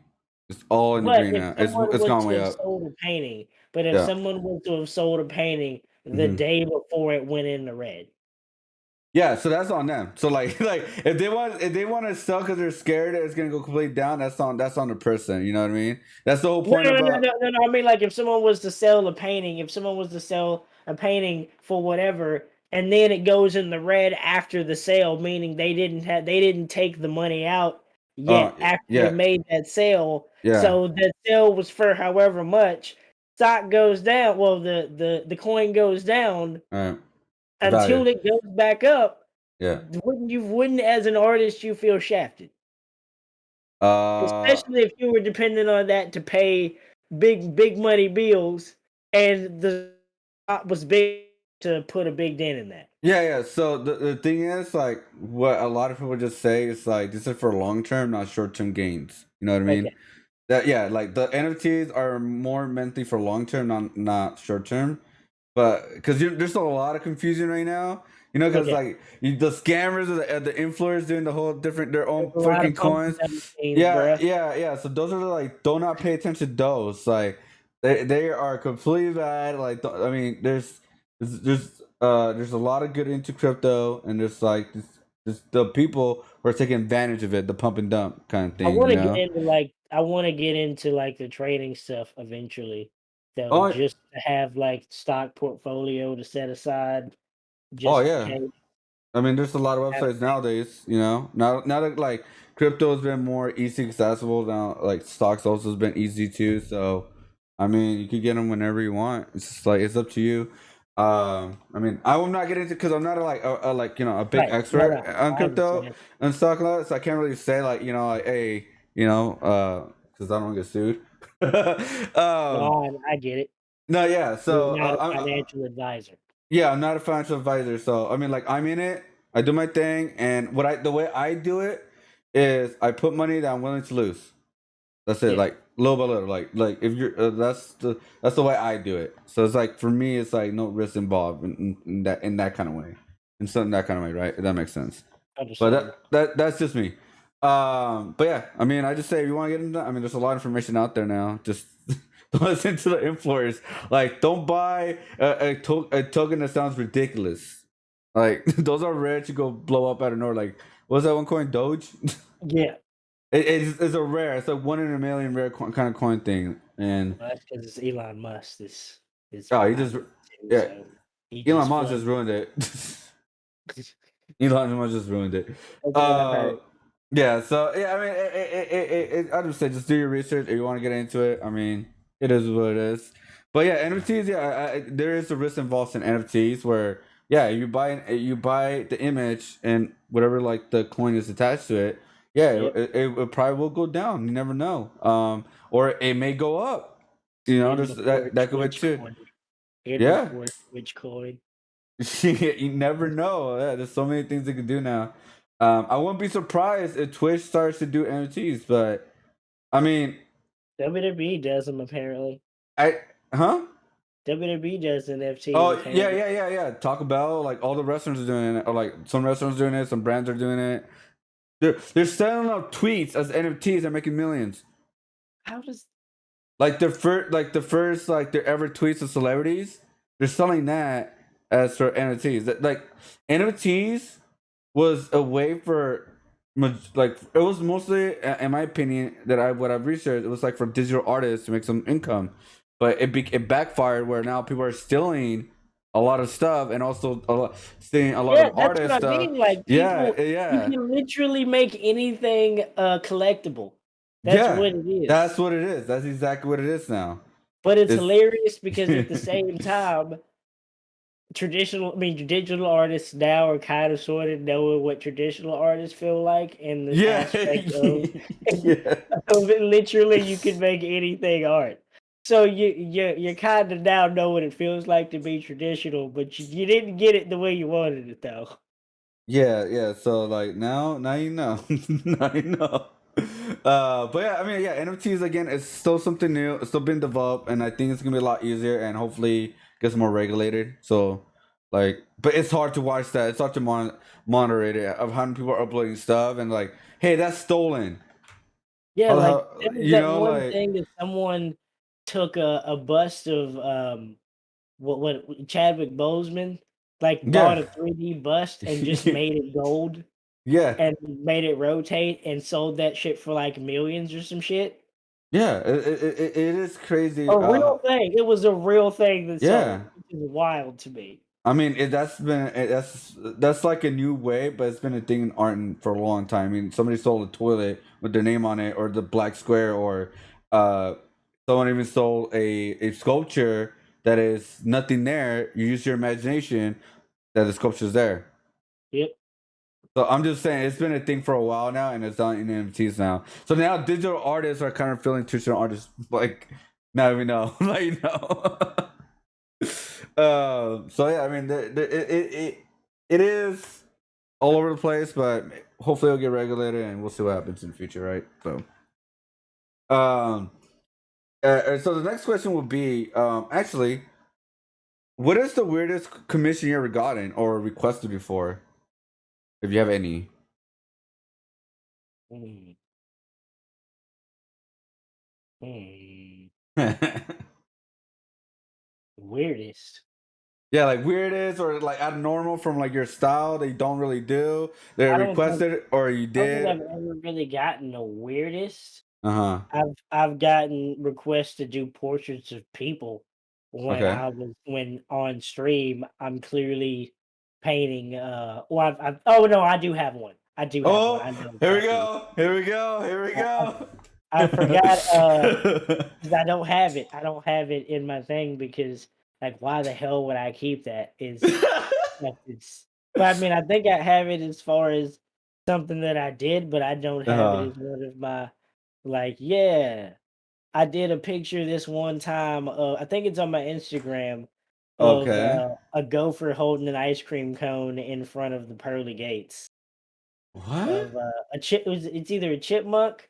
Speaker 1: It's all in the
Speaker 2: But
Speaker 1: green
Speaker 2: if
Speaker 1: now.
Speaker 2: someone
Speaker 1: It's
Speaker 2: was
Speaker 1: gone
Speaker 2: to
Speaker 1: way
Speaker 2: have
Speaker 1: up.
Speaker 2: sold a painting, but if
Speaker 1: Yeah.
Speaker 2: someone was to have sold a painting the
Speaker 1: Hmm.
Speaker 2: day before it went in the red.
Speaker 1: Yeah, so that's on them. So like like if they want to sell because they're scared that it's gonna go completely down, that's on the person. You know what I mean? That's the whole
Speaker 2: No,
Speaker 1: point
Speaker 2: no, no,
Speaker 1: about.
Speaker 2: no, no, no. I mean, like, if someone was to sell a painting, if someone was to sell a painting for whatever, and then it goes in the red after the sale, meaning they didn't take the money out yet after they
Speaker 1: Yeah,
Speaker 2: made that sale.
Speaker 1: yeah.
Speaker 2: So the sale was for however much. Stock goes down. Well, the coin goes down
Speaker 1: All right. Value.
Speaker 2: until it goes back up.
Speaker 1: Yeah.
Speaker 2: Wouldn't as an artist you feel shafted?
Speaker 1: Uh.
Speaker 2: Especially if you were dependent on that to pay big money bills, and the spot was big to put a big dent in that.
Speaker 1: Yeah. So the thing is, like, what a lot of people just say is like this is for long term, not short term gains. You know what I
Speaker 2: Okay.
Speaker 1: mean? That yeah, like the NFTs are more meant for long term, not short term. But because there's a lot of confusion right now, you know, because
Speaker 2: Okay.
Speaker 1: like the scammers or the influencers doing the whole different their
Speaker 2: There's
Speaker 1: own
Speaker 2: a lot of
Speaker 1: freaking
Speaker 2: pumping
Speaker 1: coins.
Speaker 2: dummy schemes,
Speaker 1: Yeah,
Speaker 2: bruh.
Speaker 1: yeah, yeah. So those are like do not pay attention to those. Like they are completely bad. Like I mean, there's a lot of good into crypto, and there's like this the people who are taking advantage of it, the pump and dump kind of
Speaker 2: I
Speaker 1: thing.
Speaker 2: want
Speaker 1: You
Speaker 2: to get
Speaker 1: know?
Speaker 2: into like I want to get into like the trading stuff eventually, though,
Speaker 1: Oh,
Speaker 2: just to have like stock portfolio to set aside
Speaker 1: oh
Speaker 2: just in
Speaker 1: yeah.
Speaker 2: case.
Speaker 1: I mean, there's a lot of
Speaker 2: Have-
Speaker 1: websites nowadays. You know, now that like crypto has been more easy accessible now, like stocks also has been easy too. So, I mean, you can get them whenever you want. It's just like it's up to you. I mean, I will not get into because I'm not a like a big
Speaker 2: Right. No,
Speaker 1: expert
Speaker 2: no.
Speaker 1: on
Speaker 2: I
Speaker 1: crypto
Speaker 2: understand.
Speaker 1: and stock a lot, so I can't really say like like hey because I don't get sued. um,
Speaker 2: No, I get it.
Speaker 1: no, yeah.
Speaker 2: You're
Speaker 1: So
Speaker 2: not a financial advisor.
Speaker 1: yeah, I'm not a financial advisor, so I mean, like, I'm in it. I do my thing, and the way I do it is I put money that I'm willing to lose. That's it,
Speaker 2: Yeah.
Speaker 1: like little by little, like if you're that's the way I do it. So it's like for me, it's like no risk involved in that kind of way, in something that kind of way, right? If that makes sense. But
Speaker 2: Understand.
Speaker 1: that's just me. But yeah, I mean, I just say if you want to get into, I mean, there's a lot of information out there now. Just don't listen to the influencers. Like, don't buy a token that sounds ridiculous. Like those are rare to go blow up out of nowhere. Like, what's that one coin? Doge.
Speaker 2: Yeah.
Speaker 1: It's a rare. It's a 1 in a million rare kind of coin thing. And
Speaker 2: Well, that's because it's Elon Musk is
Speaker 1: oh, he
Speaker 2: behind
Speaker 1: just
Speaker 2: it too,
Speaker 1: yeah,
Speaker 2: so he
Speaker 1: Elon
Speaker 2: just
Speaker 1: Musk
Speaker 2: flooded.
Speaker 1: just ruined it.
Speaker 2: That's
Speaker 1: Elon Musk just ruined it.
Speaker 2: what I've heard.
Speaker 1: Yeah. So yeah, I mean, I just say just do your research if you want to get into it. I mean, it is what it is. But yeah, NFTs. Yeah, there is a risk involved in NFTs where yeah, you buy the image and whatever like the coin is attached to it. Yeah,
Speaker 2: Yep.
Speaker 1: it probably will go down. You never know. Or it may go up. You know,
Speaker 2: In
Speaker 1: there's
Speaker 2: before
Speaker 1: that could be
Speaker 2: Twitch
Speaker 1: too.
Speaker 2: coin. In
Speaker 1: Yeah,
Speaker 2: before Twitch coin.
Speaker 1: you never know. Yeah, there's so many things they can do now. I wouldn't be surprised if Twitch starts to do NFTs, but I mean,
Speaker 2: WWE does them apparently.
Speaker 1: I huh?
Speaker 2: WWE does NFTs
Speaker 1: Oh yeah,
Speaker 2: apparently.
Speaker 1: yeah, yeah, yeah. Taco Bell, like all the restaurants are doing it, or like some restaurants doing it, some brands are doing it. They're selling out tweets as NFTs and making millions.
Speaker 2: How does
Speaker 1: Like the first like their ever tweets of celebrities, they're selling that as for NFTs. Like NFTs was a way for like it was mostly, in my opinion, that what I've researched, it was like for digital artists to make some income, but it backfired where now people are stealing a lot of stuff and also stealing a lot
Speaker 2: Yeah,
Speaker 1: of
Speaker 2: that's what
Speaker 1: artist
Speaker 2: I
Speaker 1: stuff.
Speaker 2: mean. Like
Speaker 1: Yeah,
Speaker 2: people, you
Speaker 1: yeah.
Speaker 2: can literally make anything collectible. That's
Speaker 1: Yeah,
Speaker 2: what it
Speaker 1: that's
Speaker 2: is.
Speaker 1: what it is. That's exactly what it is now.
Speaker 2: But it's
Speaker 1: It's
Speaker 2: hilarious because at the same time, digital artists now are kind of sort of knowing what traditional artists feel like in the
Speaker 1: yeah,
Speaker 2: aspect of,
Speaker 1: yeah,
Speaker 2: of it, literally you can make anything art. So you kind of now know what it feels like to be traditional, but you didn't get it the way you wanted it though.
Speaker 1: yeah, yeah. So like now you know, now you know. But yeah, I mean, yeah, NFTs again, it's still something new. It's still being developed, and I think it's gonna be a lot easier and hopefully gets more regulated. So, like, but it's hard to watch that. It's hard to monitor it of how many people are uploading stuff and like, hey, that's stolen.
Speaker 2: Yeah, like
Speaker 1: How
Speaker 2: there was
Speaker 1: you
Speaker 2: that
Speaker 1: know,
Speaker 2: one
Speaker 1: like,
Speaker 2: thing that someone took a bust of what Chadwick Boseman, like
Speaker 1: yeah,
Speaker 2: bought a 3D bust and just made it gold
Speaker 1: yeah,
Speaker 2: and made it rotate and sold that shit for like millions or some shit.
Speaker 1: yeah. It is crazy.
Speaker 2: A real thing. It was a real thing that
Speaker 1: Yeah.
Speaker 2: sold, which is wild to me.
Speaker 1: I mean, that's like a new way, but it's been a thing in art for a long time. I mean, somebody sold a toilet with their name on it, or the black square, or uh, someone even sold a sculpture that is nothing there. You use your imagination that the sculpture's there.
Speaker 2: Yep.
Speaker 1: So I'm just saying, it's been a thing for a while now, and it's on in NFTs now. So now digital artists are kind of feeling traditional artists like now we know, now you know. So yeah, I mean, it is all over the place, but hopefully it'll get regulated, and we'll see what happens in the future, right? So, um, so the next question will be, actually, what is the weirdest commission you ever gotten or requested before, if you have any?
Speaker 2: Hmm. Hmm. Weirdest.
Speaker 1: Yeah, like weirdest or like abnormal from like your style that you don't really do. They
Speaker 2: I don't think
Speaker 1: requested or you
Speaker 2: I don't think
Speaker 1: did.
Speaker 2: I've ever really gotten the weirdest.
Speaker 1: Uh huh.
Speaker 2: I've gotten requests to do portraits of people
Speaker 1: Okay.
Speaker 2: when on stream I'm clearly painting well I've oh no I do have one. I do have one.
Speaker 1: Oh,
Speaker 2: I know
Speaker 1: here we
Speaker 2: exactly.
Speaker 1: go. Here we go. Here we
Speaker 2: I,
Speaker 1: go.
Speaker 2: I forgot 'cause I don't have it. I don't have it in my thing because like why the hell would I keep that is like it's but I mean I think I have it as far as something that I did, but I don't have it
Speaker 1: uh,
Speaker 2: as one of my like yeah. I did a picture this one time, I think it's on my Instagram, of,
Speaker 1: okay.
Speaker 2: a gopher holding an ice cream cone in front of the pearly gates
Speaker 1: What?
Speaker 2: of, it's either a chipmunk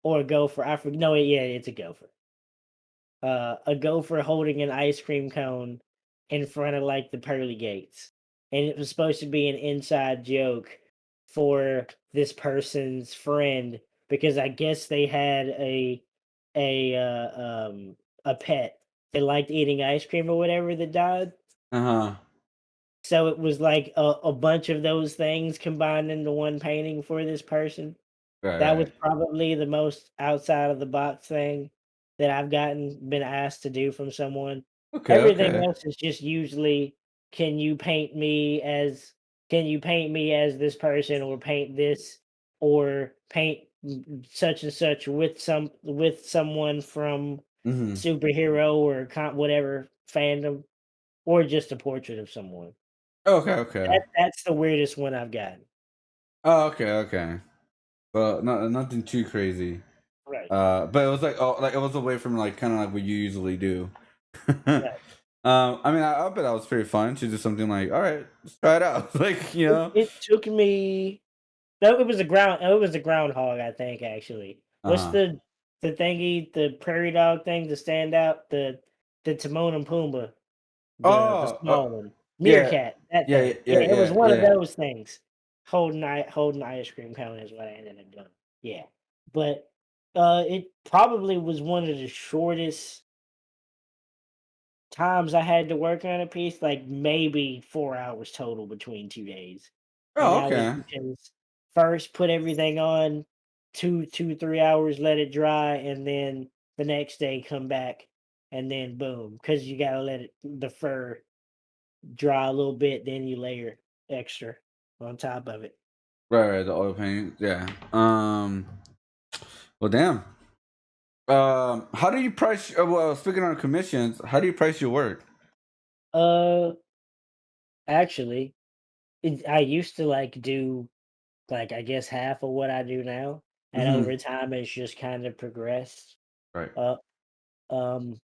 Speaker 2: or a gopher, I forget. No, yeah, it's a gopher. A gopher holding an ice cream cone in front of, like, the pearly gates, and it was supposed to be an inside joke for this person's friend because I guess they had a, a pet that liked eating ice cream or whatever that died.
Speaker 1: Uh huh.
Speaker 2: So it was like a bunch of those things combined into one painting for this person.
Speaker 1: Right.
Speaker 2: That was
Speaker 1: Right.
Speaker 2: probably the most outside of the box thing that I've been asked to do from someone.
Speaker 1: Okay.
Speaker 2: Everything
Speaker 1: Okay.
Speaker 2: else is just usually, "Can you paint me as can you paint me as this person or paint this or paint such and such with someone from
Speaker 1: Mm-hmm.
Speaker 2: superhero or whatever fandom or just a portrait of someone."
Speaker 1: Okay, okay.
Speaker 2: That's the weirdest one I've gotten.
Speaker 1: Oh, okay, okay. Well, nothing too crazy.
Speaker 2: Right,
Speaker 1: But it was like, oh, like it was away from like kind of like what you usually do.
Speaker 2: right.
Speaker 1: I mean, I bet that was pretty fun to do something like, all right, let's try it out. Like, you know.
Speaker 2: It took me no, it was a groundhog, I think, actually.
Speaker 1: Uh
Speaker 2: What's
Speaker 1: huh.
Speaker 2: the thingy, the prairie dog thing, the standout, the Timon and Pumbaa, the
Speaker 1: Oh,
Speaker 2: small one.
Speaker 1: yeah,
Speaker 2: Meerkat, that
Speaker 1: yeah,
Speaker 2: thing.
Speaker 1: yeah,
Speaker 2: Yeah, it was
Speaker 1: yeah,
Speaker 2: one of
Speaker 1: yeah.
Speaker 2: those things. Holding ice cream cone is what I ended up doing. Yeah. But, it probably was one of the shortest times I had to work on a piece, like, maybe 4 hours total between 2 days. And
Speaker 1: Oh,
Speaker 2: that was
Speaker 1: okay.
Speaker 2: because first put everything on, 3 hours, let it dry, and then the next day come back, and then boom, because you gotta let the fur dry a little bit, then you layer extra on top of it.
Speaker 1: Right, right. The oil paint. Yeah. Well, damn. How do you price? Well, speaking on commissions, how do you price your work?
Speaker 2: Uh, actually, I used to, like, do, like, I guess half of what I do now, and
Speaker 1: Mm-hmm.
Speaker 2: over time, it's just kind of progressed
Speaker 1: Right.
Speaker 2: up. Um,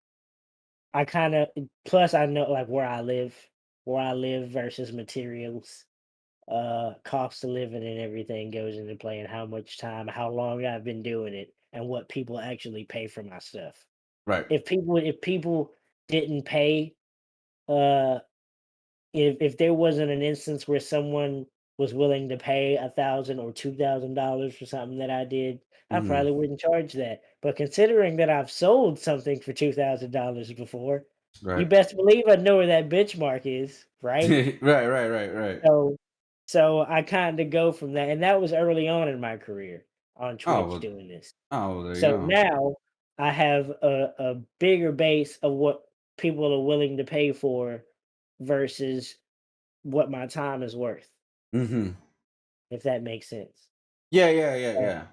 Speaker 2: I kinda plus I know, like, where I live versus materials, cost of living and everything goes into play, and how much time, how long I've been doing it, and what people actually pay for my stuff.
Speaker 1: Right.
Speaker 2: If people didn't pay, uh if there wasn't an instance where someone was willing to pay 1,000 or $2,000 for something that I did, I
Speaker 1: Mm-hmm.
Speaker 2: probably wouldn't charge that. But considering that I've sold something for $2,000 before, you
Speaker 1: Right.
Speaker 2: best believe I know where that benchmark is, right?
Speaker 1: Right. Right. Right. Right.
Speaker 2: So so I kinda go from that, and that was early on in my career on
Speaker 1: Oh
Speaker 2: Twitch
Speaker 1: well.
Speaker 2: doing this.
Speaker 1: Oh well. There you
Speaker 2: So
Speaker 1: go.
Speaker 2: now I have a bigger base of what people are willing to pay for versus what my time is worth,
Speaker 1: Mm-hmm.
Speaker 2: if that makes sense.
Speaker 1: Yeah. Yeah. Yeah.
Speaker 2: Uh,
Speaker 1: Yeah.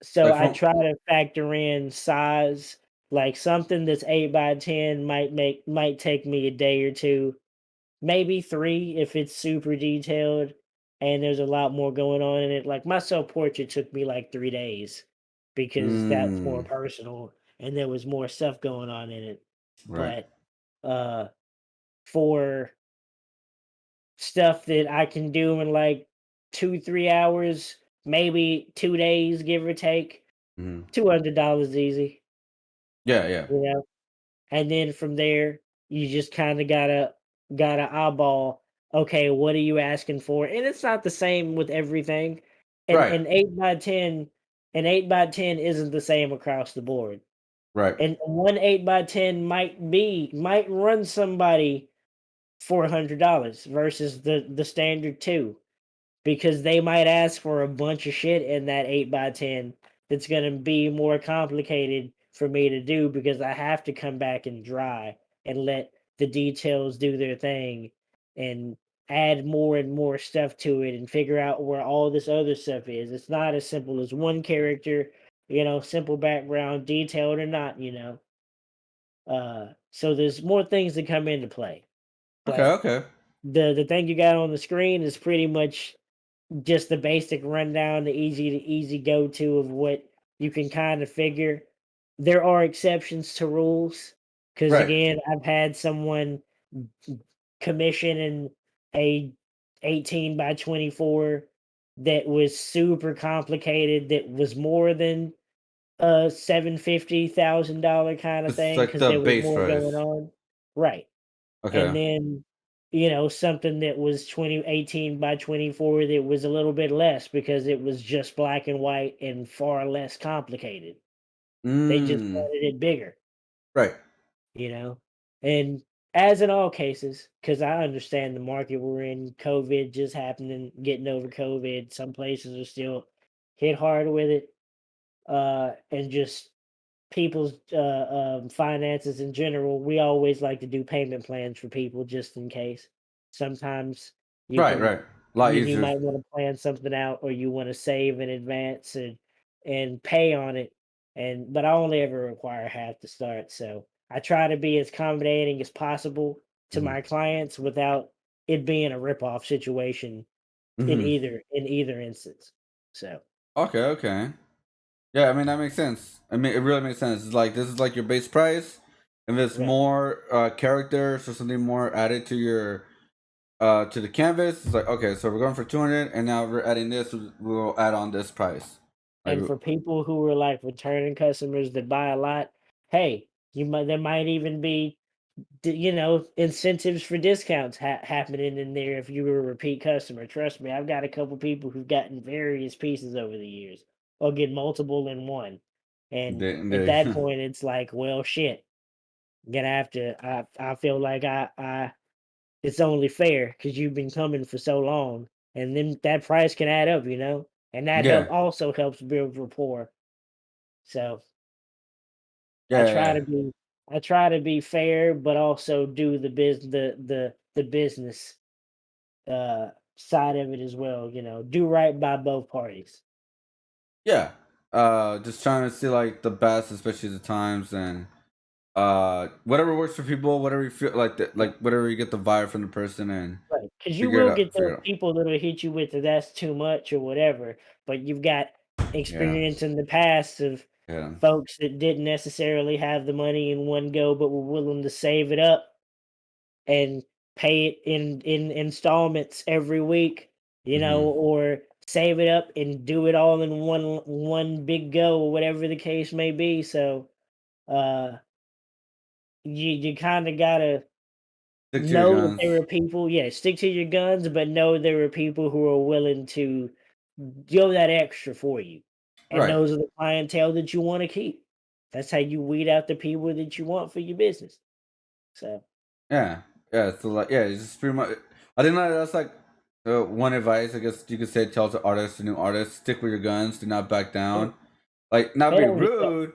Speaker 2: so
Speaker 1: Like
Speaker 2: I
Speaker 1: from.
Speaker 2: try to factor in size, like something that's 8 by 10 might take me a day or 2, maybe 3 if it's super detailed and there's a lot more going on in it. Like my self-portrait took me like 3 days because that's more
Speaker 1: Mm,
Speaker 2: personal and there was more stuff going on in it.
Speaker 1: right.
Speaker 2: But, uh, for stuff that I can do in like 2, 3 hours, maybe 2 days, give or take.
Speaker 1: Mm.
Speaker 2: $200 easy,
Speaker 1: Yeah. Yeah.
Speaker 2: you know? And then from there, you just kinda gotta eyeball, okay, what are you asking for? And it's not the same with everything. And
Speaker 1: Right.
Speaker 2: an 8 by 10 an 8 by 10 isn't the same across the board.
Speaker 1: Right.
Speaker 2: And one 8 by 10 might run somebody $400 versus the standard 2. Because they might ask for a bunch of shit in that 8 by 10 that's gonna be more complicated for me to do because I have to come back and dry and let the details do their thing and add more and more stuff to it and figure out where all this other stuff is. It's not as simple as one character, simple background, detailed or not. So there's more things that come into play.
Speaker 1: Okay.
Speaker 2: But
Speaker 1: Okay.
Speaker 2: the thing you got on the screen is pretty much just the basic rundown, the easy go to of what you can kind of figure. There are exceptions to rules because
Speaker 1: Right.
Speaker 2: again, I've had someone commission a 18 by 24 that was super complicated that was more than a $750,000 kind of
Speaker 1: It's
Speaker 2: thing
Speaker 1: like
Speaker 2: because
Speaker 1: the
Speaker 2: there was
Speaker 1: base
Speaker 2: more going
Speaker 1: price.
Speaker 2: on. Right. And
Speaker 1: Okay.
Speaker 2: then, something that was 18 by 24 that was a little bit less because it was just black and white and far less complicated. They just
Speaker 1: Mm.
Speaker 2: wanted it bigger,
Speaker 1: Right.
Speaker 2: you know? And as in all cases, because I understand the market we're in, COVID just happening, getting over COVID, some places are still hit hard with it. And just people's finances in general, we always like to do payment plans for people just in case. Sometimes you
Speaker 1: Right.
Speaker 2: can
Speaker 1: Right. A lot
Speaker 2: you
Speaker 1: easier.
Speaker 2: might want to plan something out or you want to save in advance and pay on it. And but I only ever require half to start. So I try to be as accommodating as possible to
Speaker 1: Mhm.
Speaker 2: my clients without it being a ripoff situation
Speaker 1: Hmm.
Speaker 2: in either instance. So
Speaker 1: Okay. Yeah, I mean that makes sense. I mean it really makes sense. It's like this is like your base price. If it's
Speaker 2: right.
Speaker 1: more characters or something more added to the canvas, it's like okay, so we're going for 200, and now we're adding this. We'll add on this price. Like,
Speaker 2: And for people who are like returning customers that buy a lot, hey, you might there might even be incentives for discounts happening in there if you were a repeat customer. Trust me, I've got a couple people who've gotten various pieces over the years, or get multiple in one. And at
Speaker 1: they
Speaker 2: that point, it's like, well, shit. I'm gonna have to. I feel like it's only fair because you've been coming for so long, and then that price can add up, and that
Speaker 1: yeah,
Speaker 2: also helps build rapport. So I try
Speaker 1: yeah.
Speaker 2: to be I try to be fair, but also do the business side of it as well. Do right by both parties.
Speaker 1: Yeah. Just trying to see like the best, especially the times, and whatever works for people, whatever you feel like
Speaker 2: Yeah,
Speaker 1: like whatever you get the vibe from the person, and
Speaker 2: right. Because you
Speaker 1: figure it
Speaker 2: will
Speaker 1: out.
Speaker 2: get
Speaker 1: Figure
Speaker 2: those
Speaker 1: it out.
Speaker 2: people that'll hit you with the "that's too much" or whatever, but you've got
Speaker 1: Yeah.
Speaker 2: experience in the past of
Speaker 1: Yeah.
Speaker 2: folks that didn't necessarily have the money in one go, but were willing to save it up and pay it in installments every week,
Speaker 1: Hmm.
Speaker 2: or save it up and do it all in one big go, or whatever the case may be. So uh you kind of gotta
Speaker 1: Stick to your
Speaker 2: know that there
Speaker 1: guns.
Speaker 2: are people, yeah, stick to your guns, but know there are people who are willing to go that extra for you. And
Speaker 1: Right.
Speaker 2: those are the clientele that you want to keep. That's how you weed out the people that you want for your business. So
Speaker 1: Yeah. Yeah. So like, yeah, it's just pretty much. I think that's like one advice I guess you could say tell to artists, to new artists: stick with your guns, do not back
Speaker 2: yeah,
Speaker 1: down. Like, not be
Speaker 2: and understand.
Speaker 1: rude,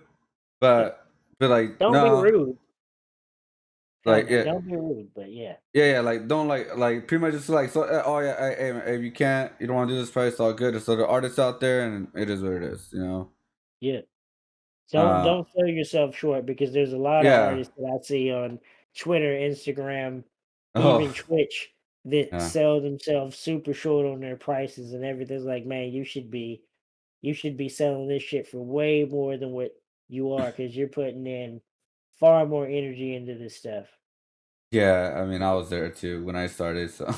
Speaker 2: Yeah.
Speaker 1: but be like,
Speaker 2: Don't be
Speaker 1: no,
Speaker 2: rude. Hell
Speaker 1: like
Speaker 2: no,
Speaker 1: yeah.
Speaker 2: don't be rude, but yeah.
Speaker 1: Yeah, like don't like pretty much just like so. Oh yeah, hey, man, if you can't, you don't want to do this price, it's all good. So the artists out there, and it is what it is, you know.
Speaker 2: Yeah. Don't
Speaker 1: Uh,
Speaker 2: don't sell yourself short because there's a lot of
Speaker 1: yeah.
Speaker 2: artists that I see on Twitter, Instagram, even
Speaker 1: Oh,
Speaker 2: Twitch that
Speaker 1: yeah,
Speaker 2: sell themselves super short on their prices and everything's like, man, you should be selling this shit for way more than what you are because you're putting in far more energy into this stuff.
Speaker 1: yeah. I mean, I was there too when I started, so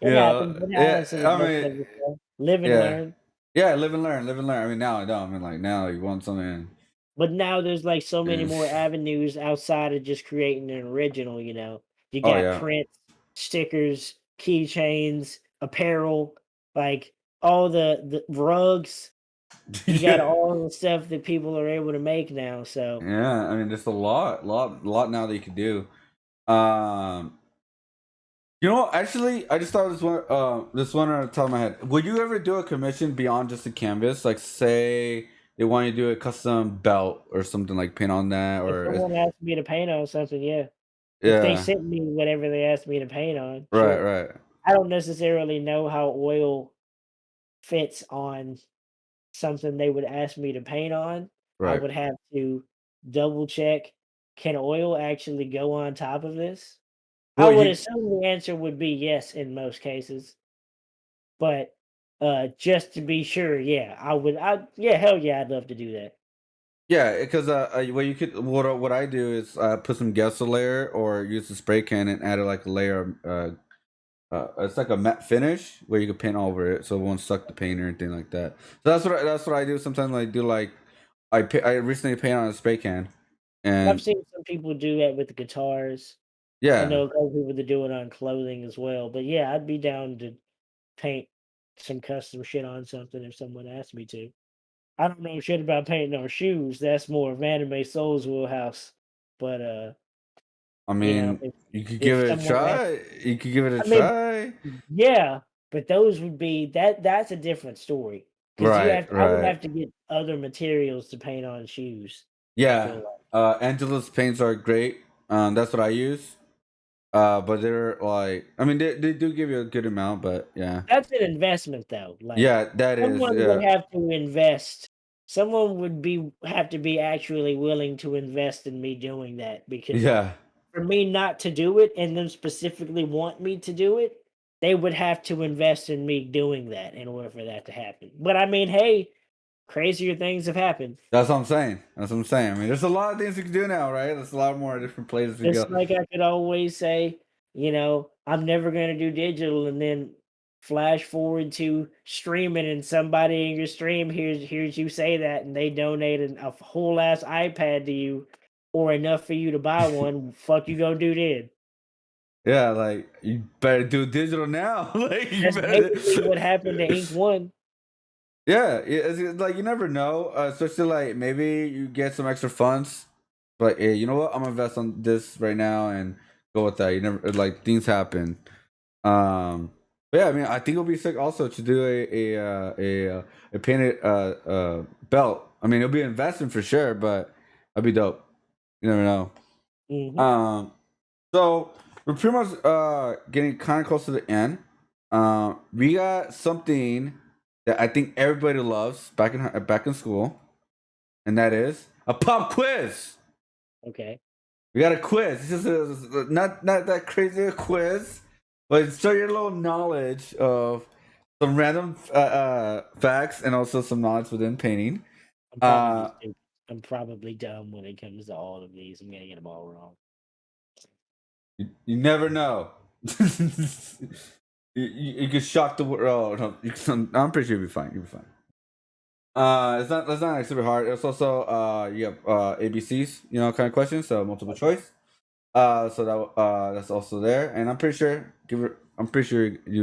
Speaker 2: It happens. It
Speaker 1: yeah.
Speaker 2: happens to the
Speaker 1: I
Speaker 2: best
Speaker 1: mean,
Speaker 2: of us. Though. Live and
Speaker 1: yeah,
Speaker 2: learn.
Speaker 1: yeah. Live and learn, live and learn. I mean, now I don't. I mean, like now you want something.
Speaker 2: But now there's like so many
Speaker 1: Yeah.
Speaker 2: more avenues outside of just creating an original. You
Speaker 1: Oh
Speaker 2: got
Speaker 1: yeah,
Speaker 2: prints, stickers, keychains, apparel, like all the rugs. You got
Speaker 1: yeah,
Speaker 2: all the stuff that people are able to make now. So
Speaker 1: yeah. I mean, there's a lot now that you can do. Um, You know, actually, I just thought of this one on the top of my head. Would you ever do a commission beyond just a canvas? Like, say they want you to do a custom belt or something, like paint on that,
Speaker 2: if
Speaker 1: or
Speaker 2: someone asked me to paint on something, yeah. If they
Speaker 1: yeah,
Speaker 2: sent me whatever they asked me to paint on,
Speaker 1: right,
Speaker 2: sure.
Speaker 1: right,
Speaker 2: I don't necessarily know how oil fits on something they would ask me to paint on. I
Speaker 1: right.
Speaker 2: would have to double check, can oil actually go on top of this? I
Speaker 1: Well,
Speaker 2: would
Speaker 1: you,
Speaker 2: assume the answer would be yes in most cases, but, just to be sure, yeah, yeah, hell yeah, I'd love to do that.
Speaker 1: yeah, because what you could, what I do is put some gesso layer or use a spray can and add like a layer of it's like a matte finish where you can paint over it, so it won't suck the paint or anything like that. So that's what I do. Sometimes I do like I recently paint on a spray can,
Speaker 2: I've
Speaker 1: and
Speaker 2: seen some people do that with the guitars. I
Speaker 1: yeah,
Speaker 2: know a couple people that do it on clothing as well, but yeah, I'd be down to paint some custom shit on something if someone asked me to. I don't know shit about painting on shoes. That's more of Anime Souls wheelhouse. But
Speaker 1: I mean,
Speaker 2: if
Speaker 1: you could give
Speaker 2: if
Speaker 1: it a
Speaker 2: someone asked,
Speaker 1: try. You could give it a
Speaker 2: I mean,
Speaker 1: try.
Speaker 2: yeah, but those would be that's a different story because
Speaker 1: Right,
Speaker 2: I would
Speaker 1: right.
Speaker 2: have to get other materials to paint on shoes. I feel
Speaker 1: Yeah.
Speaker 2: like
Speaker 1: Angela's paints are great. That's what I use. But they're like, I mean, they do give you a good amount, but yeah,
Speaker 2: that's an investment though. Like
Speaker 1: yeah, that is,
Speaker 2: someone would
Speaker 1: yeah,
Speaker 2: have to invest. Someone would be have to be actually willing to invest in me doing that because
Speaker 1: yeah.
Speaker 2: for me not to do it and them specifically want me to do it, they would have to invest in me doing that in order for that to happen. But I mean, hey, crazier things have happened.
Speaker 1: That's what I'm saying. That's what I'm saying. I mean, there's a lot of things you can do now, right? There's a lot more different places to
Speaker 2: Just
Speaker 1: go.
Speaker 2: like I could always say, I'm never gonna do digital, and then flash forward to streaming, and somebody in your stream hears you say that, and they donated a whole ass iPad to you, or enough for you to buy one. Fuck you gonna do then?
Speaker 1: Yeah, like you better do digital now. Like you
Speaker 2: That's
Speaker 1: better.
Speaker 2: basically what happened to Ink One.
Speaker 1: Yeah, it's like you never know. Especially like maybe you get some extra funds, but hey, you know what? I'm gonna invest on this right now and go with that. You never like things happen. But yeah, I mean, I think it'll be sick also to do a painted belt. I mean, it'll be an investment for sure, but that'd be dope. You never know.
Speaker 2: Hmm.
Speaker 1: So we're pretty much getting kind of close to the end. We got something that I think everybody loves back in school, and that is a pop quiz.
Speaker 2: Okay.
Speaker 1: We got a quiz. It's just not that crazy a quiz, but it's show your little knowledge of some random facts and also some knowledge within painting.
Speaker 2: I'm probably
Speaker 1: Uh,
Speaker 2: stupid. I'm probably dumb when it comes to all of these. I'm gonna get them all wrong.
Speaker 1: you never know. You could shock the world. Oh, no, I'm pretty sure you'll be fine. You'll be fine. It's not like super hard. It's also you have ABCs, kind of questions, so multiple choice. So that's also there, and I'm pretty sure you'll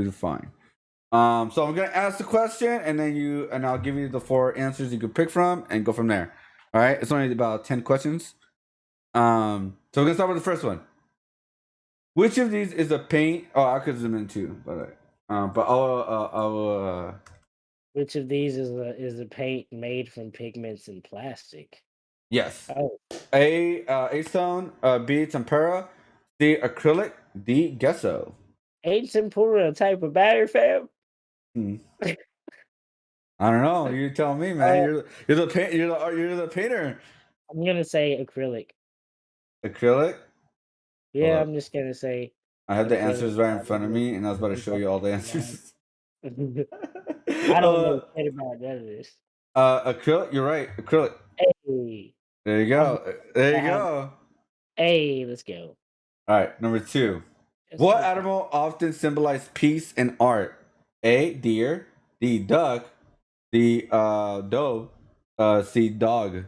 Speaker 1: be fine. So I'm gonna ask the question, and I'll give you the four answers you could pick from, and go from there. All right, it's only about 10 questions. So we're gonna start with the first one. Which of these is a paint? Oh, I could zoom in too, but I'll
Speaker 2: Which of these is a paint made from pigments and plastic?
Speaker 1: yes.
Speaker 2: Oh,
Speaker 1: Acetone, B tempera, C acrylic, D gesso.
Speaker 2: ain't tempura a type of batter, fam?
Speaker 1: Hmm. I don't know. You tell me, man.
Speaker 2: Uh,
Speaker 1: You're the painter.
Speaker 2: I'm gonna say acrylic.
Speaker 1: Acrylic. Hold
Speaker 2: Yeah,
Speaker 1: up.
Speaker 2: I'm just gonna say
Speaker 1: I have the
Speaker 2: acrylic.
Speaker 1: answers right in front of
Speaker 2: Probably.
Speaker 1: me, and I was about to
Speaker 2: I'm
Speaker 1: show you all the
Speaker 2: probably
Speaker 1: answers.
Speaker 2: lying. I don't
Speaker 1: uh,
Speaker 2: know shit about none of this.
Speaker 1: Acrylic. You're right. Acrylic.
Speaker 2: Hey,
Speaker 1: There you
Speaker 2: I'm
Speaker 1: go. There you
Speaker 2: um,
Speaker 1: go.
Speaker 2: hey, let's go.
Speaker 1: All right. Number two.
Speaker 2: Let's
Speaker 1: What
Speaker 2: go.
Speaker 1: animal often symbolizes peace and art? A. Deer. D. Duck. D. Dove. C. Dog.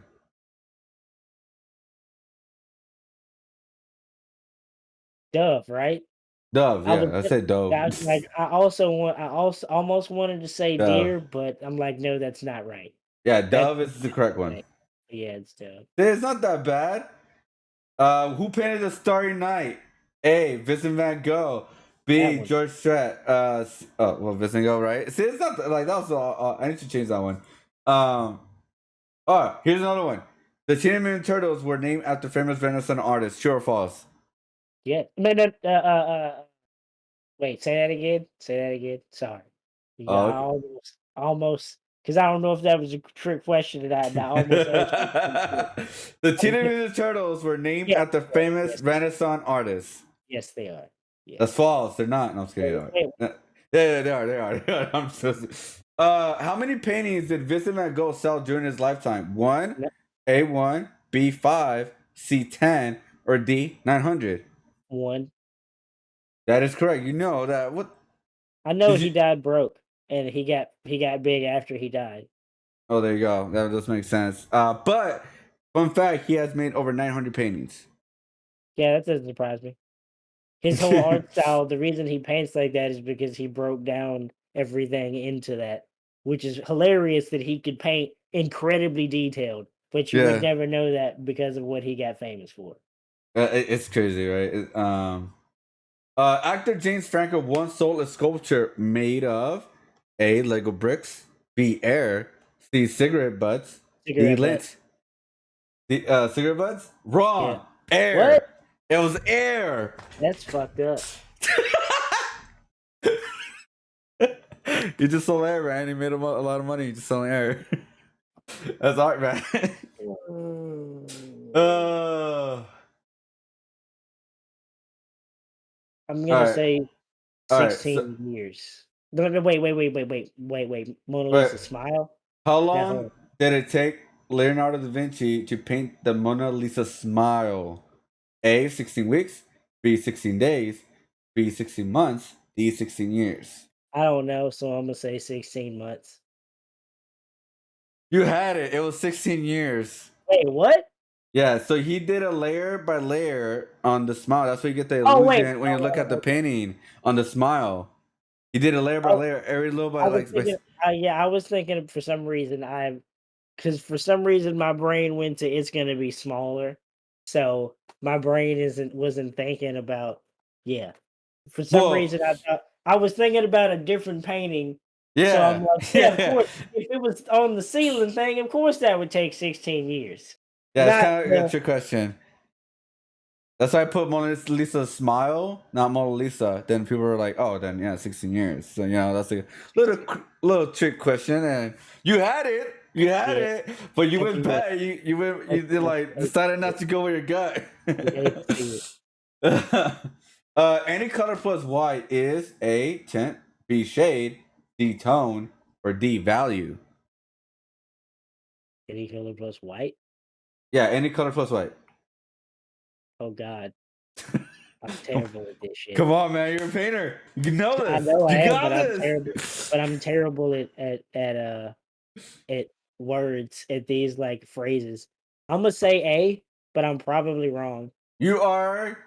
Speaker 2: Dove, right?
Speaker 1: Dove.
Speaker 2: I
Speaker 1: Yeah,
Speaker 2: was
Speaker 1: I said dove.
Speaker 2: I also almost wanted to say
Speaker 1: Dove.
Speaker 2: deer, but I'm like, no, that's not right.
Speaker 1: Yeah,
Speaker 2: That's
Speaker 1: dove is the correct one.
Speaker 2: yeah, it's dove.
Speaker 1: It's not that bad. Who painted the Starry Night? A. Vincent Van Gogh.
Speaker 2: That
Speaker 1: B.
Speaker 2: one.
Speaker 1: George Strat. Vincent Van Gogh, right? See, it's not like that was. I need to change that one. Oh, here's another one. The Teenage Mutant Turtles were named after famous Renaissance artists. True or false?
Speaker 2: Yeah. No, no, wait, say that again. Say that again. Sorry. Yeah, I
Speaker 1: Oh.
Speaker 2: almost, because I don't know if that was a trick question or not, and I almost answered some shit.
Speaker 1: The Teenage Mutant Turtles were named
Speaker 2: Yeah,
Speaker 1: after famous
Speaker 2: yes,
Speaker 1: Renaissance artists.
Speaker 2: yes, they are.
Speaker 1: That's
Speaker 2: Yes.
Speaker 1: false. They're not. No, I'm just kidding.
Speaker 2: Wait, wait,
Speaker 1: They are. Yeah, they are. They are. They are. I'm so. How many paintings did Vincent Van Gogh sell during his lifetime? One,
Speaker 2: no,
Speaker 1: A1, B5, C10, or D 900?
Speaker 2: one.
Speaker 1: That is correct. You know that. What
Speaker 2: I know
Speaker 1: did
Speaker 2: he
Speaker 1: you?
Speaker 2: died broke, and he got big after he died.
Speaker 1: Oh, there you go. That does make sense. But fun fact, he has made over 900 paintings.
Speaker 2: Yeah, that doesn't surprise me. His whole art style, the reason he paints like that is because he broke down everything into that, which is hilarious that he could paint incredibly detailed, but you would
Speaker 1: Yeah,
Speaker 2: never know that because of what he got famous for.
Speaker 1: it's crazy, right? Actor James Franco once sold a sculpture made of A. Lego bricks, B. Air, C. Cigarette butts, D.
Speaker 2: Cigarette butt.
Speaker 1: lint. D. Cigarette butts?
Speaker 2: Yeah.
Speaker 1: Wrong.
Speaker 2: What?
Speaker 1: Air. It was air.
Speaker 2: That's fucked up.
Speaker 1: He just sold air, man. He made a lot of money just selling air. That's art, man.
Speaker 2: Mm.
Speaker 1: uh,
Speaker 2: I'm
Speaker 1: All
Speaker 2: gonna
Speaker 1: right.
Speaker 2: say
Speaker 1: All right. So
Speaker 2: 16 years. No, no, wait. Mona
Speaker 1: wait.
Speaker 2: Lisa smile?
Speaker 1: How
Speaker 2: Now
Speaker 1: long
Speaker 2: hold
Speaker 1: did it take Leonardo da Vinci to paint the Mona Lisa smile? A, 16 weeks. B, 16 days. B, 16 months. D, 16 years.
Speaker 2: I don't know, so I'm gonna say 16 months.
Speaker 1: You had it. It was 16 years.
Speaker 2: Wait, what?
Speaker 1: Yeah, so he did a layer by layer on the smile. That's why you get the
Speaker 2: Oh wait,
Speaker 1: illusion when you look at the
Speaker 2: okay.
Speaker 1: painting on the smile. He did a layer by
Speaker 2: Oh,
Speaker 1: layer, every little by
Speaker 2: I was
Speaker 1: like.
Speaker 2: thinking. Yeah, I was thinking for some reason because for some reason my brain went to it's gonna be smaller, so my brain wasn't thinking about. Yeah, for some
Speaker 1: Well,
Speaker 2: reason I was thinking about a different painting, so I'm
Speaker 1: yeah,
Speaker 2: like, yeah, of
Speaker 1: yeah,
Speaker 2: course, if it was on the ceiling thing, of course that would take 16 years.
Speaker 1: yeah. It's
Speaker 2: Not
Speaker 1: kind of a
Speaker 2: the
Speaker 1: trick question. That's why I put Mona Lisa smile, not Mona Lisa. Then people are like, "Oh, then yeah, 16 years." So that's a little trick question, and you had it,
Speaker 2: yeah.
Speaker 1: but you
Speaker 2: Thank
Speaker 1: went
Speaker 2: you, much.
Speaker 1: back. You
Speaker 2: Thank
Speaker 1: did
Speaker 2: you, much.
Speaker 1: like decided not to go with your gut.
Speaker 2: You hate to see it.
Speaker 1: Any color plus white is A, tint, B, shade, C, tone, or D, value.
Speaker 2: Any color plus white?
Speaker 1: Yeah, any color plus white.
Speaker 2: Oh God, I'm
Speaker 1: come,
Speaker 2: terrible at this shit.
Speaker 1: come on, man, you're a painter. You know
Speaker 2: I
Speaker 1: this.
Speaker 2: know I
Speaker 1: You
Speaker 2: am,
Speaker 1: got
Speaker 2: but I'm
Speaker 1: this.
Speaker 2: terrible. But I'm terrible at words at these like phrases. I'm gonna say A, but I'm probably wrong.
Speaker 1: You are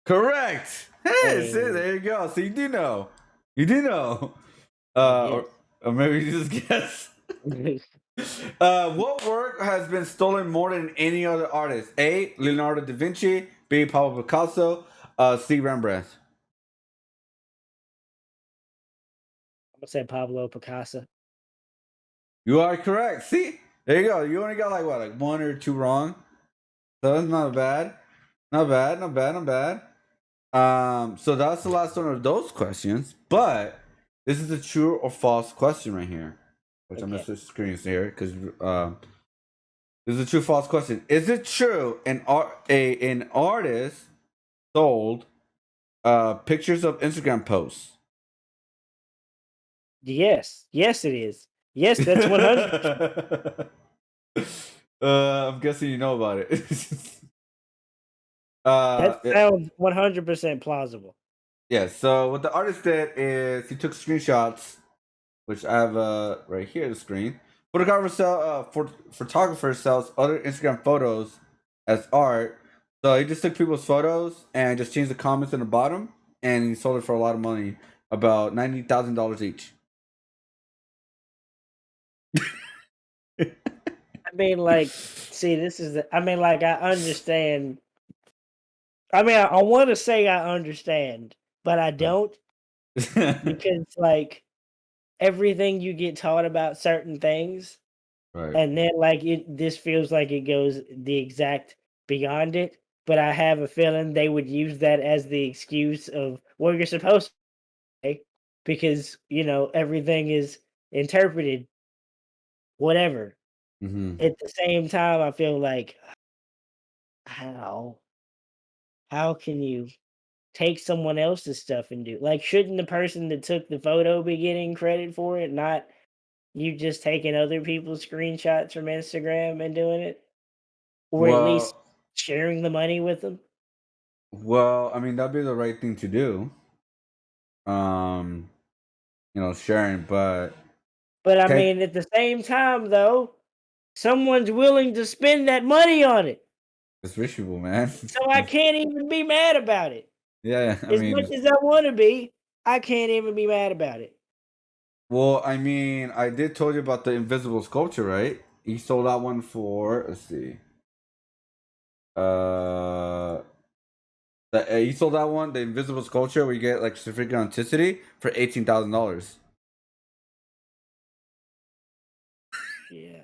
Speaker 1: correct. Hey, see,
Speaker 2: A.
Speaker 1: there you go. So you do know. You do know.
Speaker 2: I
Speaker 1: Or,
Speaker 2: guess.
Speaker 1: or maybe you just guess. What work has been stolen more than any other artist? A. Leonardo da Vinci. B. Pablo Picasso. C. Rembrandt.
Speaker 2: I'm gonna say Pablo Picasso.
Speaker 1: You are correct. See, there you go. You only got like one or two wrong. So that's not bad. Not bad. Not bad. Not bad. So that's the last one of those questions. But this is a true or false question right here, which I'm gonna
Speaker 2: Okay.
Speaker 1: switch screens here because this is a true false question. Is it true an artist sold pictures of Instagram posts?
Speaker 2: Yes. Yes, it is. Yes, that's 100%.
Speaker 1: I'm guessing you know about it.
Speaker 2: That
Speaker 1: Yeah,
Speaker 2: sounds 100% plausible.
Speaker 1: yeah. So what the artist did is he took screenshots, which I have right here on the screen. Photographer sells other Instagram photos as art. So he just took people's photos and just changed the comments in the bottom, and he sold it for a lot of money, about $90,000 each.
Speaker 2: I mean, like, see, this is. I mean, like, I understand. I mean, I want to say I understand, but I don't because, like, everything you get taught about certain things,
Speaker 1: Right.
Speaker 2: and then like this feels like it goes the exact beyond it. But I have a feeling they would use that as the excuse of what you're supposed to say because everything is interpreted whatever.
Speaker 1: Mm-hmm.
Speaker 2: At the same time, I feel like how how can you take someone else's stuff and do like shouldn't the person that took the photo be getting credit for it, not you just taking other people's screenshots from Instagram and doing it? Or at least
Speaker 1: Well,
Speaker 2: sharing the money with them?
Speaker 1: I mean that'd be the right thing to do. Um, sharing, but
Speaker 2: But, I
Speaker 1: take
Speaker 2: mean, at the same time, though, someone's willing to spend that money on it,
Speaker 1: it's rich people, man.
Speaker 2: so I can't even be mad about it.
Speaker 1: Yeah, I
Speaker 2: As much
Speaker 1: mean,
Speaker 2: as I wanna be, I can't even be mad about it.
Speaker 1: well, I mean, I did told you about the invisible sculpture, right? He sold that one for let's see, uh, he sold that one, the invisible sculpture, where you get like certificate of authenticity for $18,000.
Speaker 2: Yeah.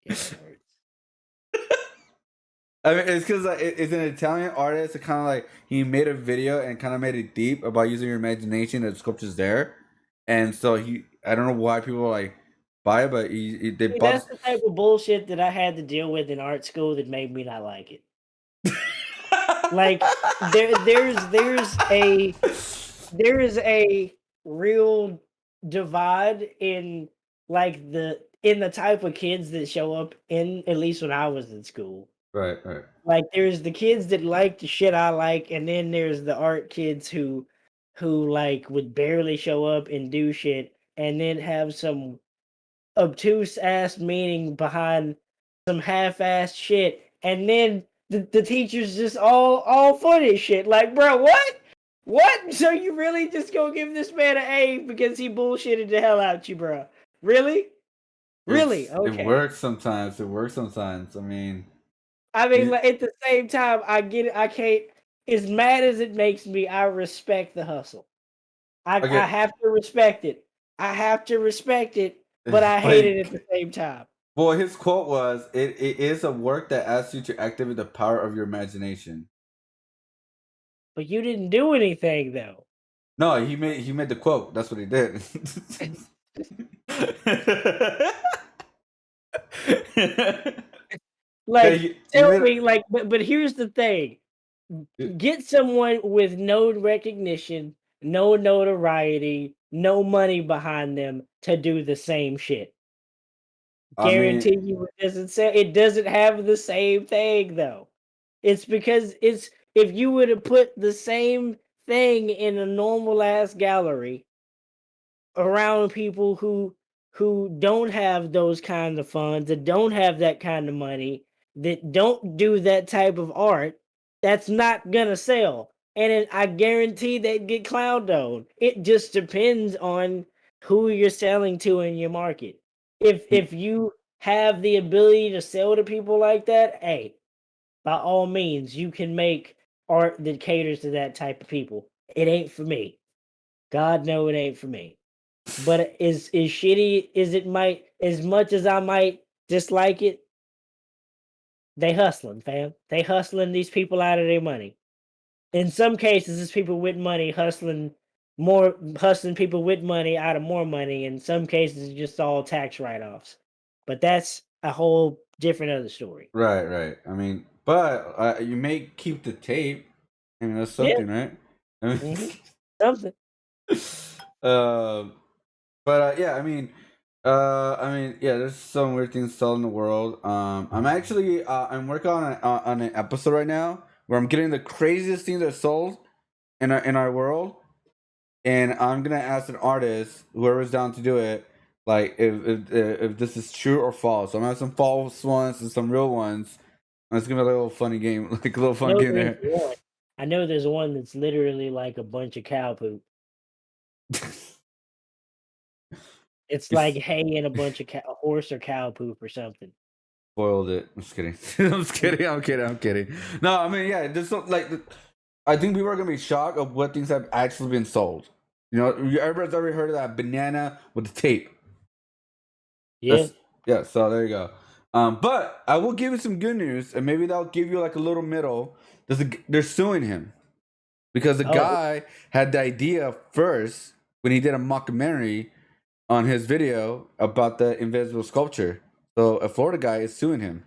Speaker 2: Yeah, that hurts.
Speaker 1: I mean, it's because it's an Italian artist. It kind of like he made a video and kind of made it deep about using your imagination. The sculpture's there, and so I don't know why people like buy it, but they
Speaker 2: See,
Speaker 1: bought.
Speaker 2: that's the type of bullshit that I had to deal with in art school that made me not like it. Like, there's a there is a real divide in like the type of kids that show up in, at least when I was in school.
Speaker 1: Right, right.
Speaker 2: Like there's the kids that like the shit I like, and then there's the art kids who like would barely show up and do shit and then have some obtuse ass meaning behind some half-assed shit, and then the teachers just all for this shit. Like, bro, what? What? So you really just gonna give this man an A because he bullshitted the hell out you, bro? Really? Really?
Speaker 1: It
Speaker 2: Okay.
Speaker 1: works sometimes. It works sometimes. I mean,
Speaker 2: I mean,
Speaker 1: you,
Speaker 2: like, at the same time, I get it. I can't. As mad as it makes me, I respect the hustle. I
Speaker 1: okay,
Speaker 2: have to respect it. I have to respect it, but I hate
Speaker 1: but
Speaker 2: it at the same time.
Speaker 1: well, his quote was, "It is a work that asks you to activate the power of your imagination."
Speaker 2: But you didn't do anything though.
Speaker 1: No, he made the quote. That's what he did. Yeah,
Speaker 2: Like,
Speaker 1: he
Speaker 2: tell
Speaker 1: made
Speaker 2: me, like, but here's the thing:
Speaker 1: it.
Speaker 2: get someone with no recognition, no notoriety, no money behind them to do the same shit.
Speaker 1: I mean,
Speaker 2: Guarantee you, it doesn't have the same thing though. It's because it's if you were to put the same thing in a normal ass gallery around people who don't have those kind of funds, that don't have that kind of money, that don't do that type of art, that's not gonna sell. And I guarantee they'd get clowned on. It just depends on who you're selling to in your market. If you have the ability to sell to people like that, hey, by all means, you can make art that caters to that type of people. It ain't for me. God no, it ain't for me. But is shitty as it might, as much as I might dislike it, they hustling, fam. They hustling these people out of their money. In some cases, it's people with money hustling people with money out of more money. In some cases, it's just all tax write-offs. But that's a whole different other story.
Speaker 1: right, right. I mean, but you may keep the tape. I mean, that's
Speaker 2: Yeah.
Speaker 1: something, right? I mean,
Speaker 2: Hmm. Something.
Speaker 1: um, but yeah, I mean, yeah. There's some weird things still in the world. I'm actually I'm working on an episode right now where I'm getting the craziest things that sold in our world, and I'm gonna ask an artist, whoever's down to do it, like if this is true or false. So I'm gonna have some false ones and some real ones. And it's gonna be like a little funny game, like a little
Speaker 2: I
Speaker 1: fun
Speaker 2: know
Speaker 1: game
Speaker 2: there's
Speaker 1: there.
Speaker 2: one. I know there's one that's literally like a bunch of cow poop. It's
Speaker 1: You
Speaker 2: like hay and a bunch of a horse or cow poop or something.
Speaker 1: spoiled it. I'm just kidding. I'm just kidding. I'm kidding. I'm kidding. No, I mean, yeah. There's some, like, I think people are gonna be shocked of what things have actually been sold. You know, everybody's already heard of that banana with the tape.
Speaker 2: Yeah.
Speaker 1: That's yeah. So there you go. But I will give you some good news, and maybe that'll give you like a little middle. They're suing him because the
Speaker 2: Oh,
Speaker 1: guy had the idea first when he did a mockumentary on his video about the invisible sculpture. So a Florida guy is suing him.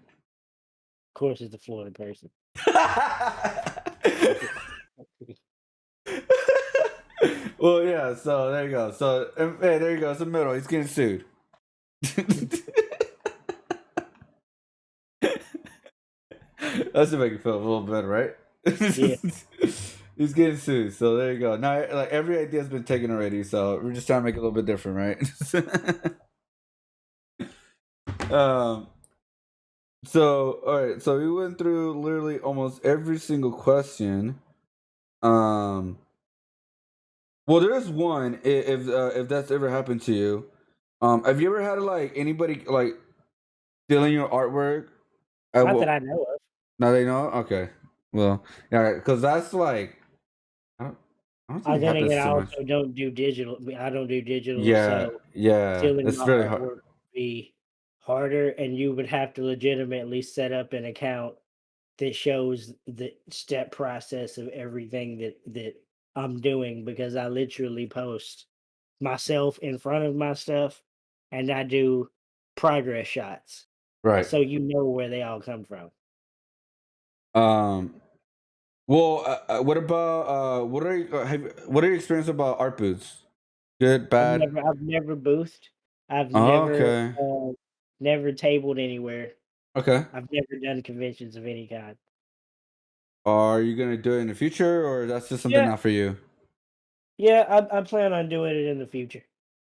Speaker 2: of course it's the Florida person.
Speaker 1: Well, yeah. So there you go. So hey, there you go. It's the middle. He's getting sued. That should make you feel a little better, right?
Speaker 2: Yeah.
Speaker 1: He's getting sued. So there you go. Now, like every idea has been taken already. So we're just trying to make it a little bit different, right? So all right. So we went through literally almost every single question. Um. Well, there is one. If that's ever happened to you, have you ever had like anybody like stealing your artwork?
Speaker 2: Not that
Speaker 1: Well,
Speaker 2: I know of.
Speaker 1: now they know. Okay. Well, yeah, because that's like I don't, I don't think it
Speaker 2: Then
Speaker 1: happens
Speaker 2: again, I
Speaker 1: too much.
Speaker 2: also don't do digital. I don't do digital,
Speaker 1: Yeah,
Speaker 2: so
Speaker 1: yeah,
Speaker 2: stealing
Speaker 1: it's
Speaker 2: my
Speaker 1: really hard.
Speaker 2: artwork would be harder, and you would have to legitimately set up an account that shows the step process of everything that I'm doing, because I literally post myself in front of my stuff, and I do progress shots,
Speaker 1: Right.
Speaker 2: so you know where they all come from.
Speaker 1: Um. Well, what about what are your experience about art booths? Good, bad?
Speaker 2: I've never boothed. I've
Speaker 1: Oh,
Speaker 2: never
Speaker 1: okay.
Speaker 2: never tabled anywhere.
Speaker 1: Okay.
Speaker 2: I've never done conventions of any kind.
Speaker 1: Are you gonna do it in the future, or that's just something
Speaker 2: Yeah,
Speaker 1: not for you?
Speaker 2: yeah, I plan on doing it in the future.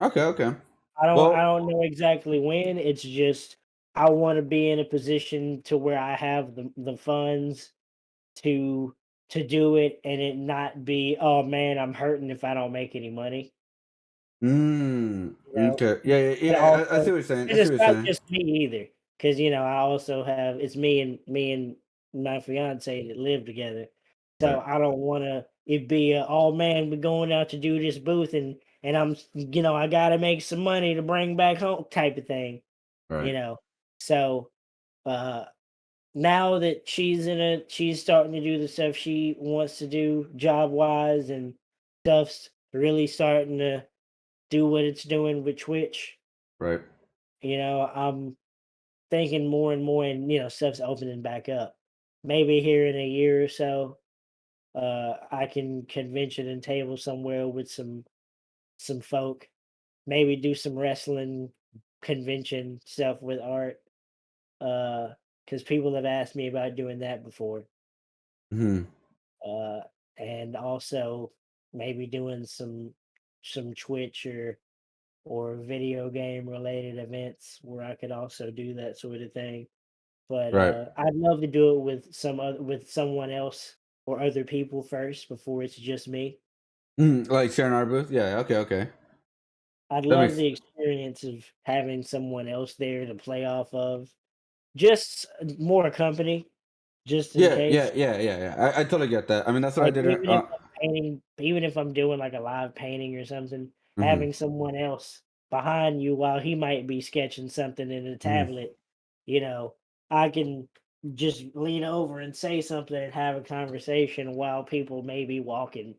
Speaker 1: Okay, okay.
Speaker 2: I
Speaker 1: Well,
Speaker 2: don't know exactly when. It's just I want to be in a position to where I have the funds to do it and it not be, oh man, I'm hurting if I don't make any money. You know,
Speaker 1: okay. Yeah, yeah,
Speaker 2: and
Speaker 1: yeah. I
Speaker 2: also
Speaker 1: see what you're saying. I
Speaker 2: because
Speaker 1: see
Speaker 2: it's
Speaker 1: what you're
Speaker 2: not
Speaker 1: saying.
Speaker 2: just me either. Because I also have it's me and my fiance that live together. So
Speaker 1: Right,
Speaker 2: I don't want to it be a, oh man, we're going out to do this booth and I got to make some money to bring back home type of thing. you
Speaker 1: right.
Speaker 2: know. So uh now that she's starting to do the stuff she wants to do job wise and stuff's really starting to do what it's doing with Twitch,
Speaker 1: Right.
Speaker 2: I'm thinking more and more and stuff's opening back up. Maybe here in a year or so, I can convention and table somewhere with some folk, maybe do some wrestling convention stuff with art. Because people have asked me about doing that before.
Speaker 1: Hmm.
Speaker 2: Uh, and also maybe doing some Twitch or video game related events where I could also do that sort of thing. But
Speaker 1: Right.
Speaker 2: I'd love to do it with with someone else or other people first before it's just me.
Speaker 1: Like sharing our booth. Yeah. Okay. Okay.
Speaker 2: I'd
Speaker 1: That
Speaker 2: love
Speaker 1: makes.
Speaker 2: the experience of having someone else there to play off of. Just more company, just in
Speaker 1: Yeah. Yeah.
Speaker 2: case.
Speaker 1: Yeah. Yeah. Yeah. I totally get that. I mean, that's what I
Speaker 2: Like,
Speaker 1: did.
Speaker 2: even if I'm doing, like, a live painting or something,
Speaker 1: Hmm.
Speaker 2: having someone else behind you while he might be sketching something in a
Speaker 1: Hmm.
Speaker 2: tablet, you know, I can just lean over and say something and have a conversation while people may be walking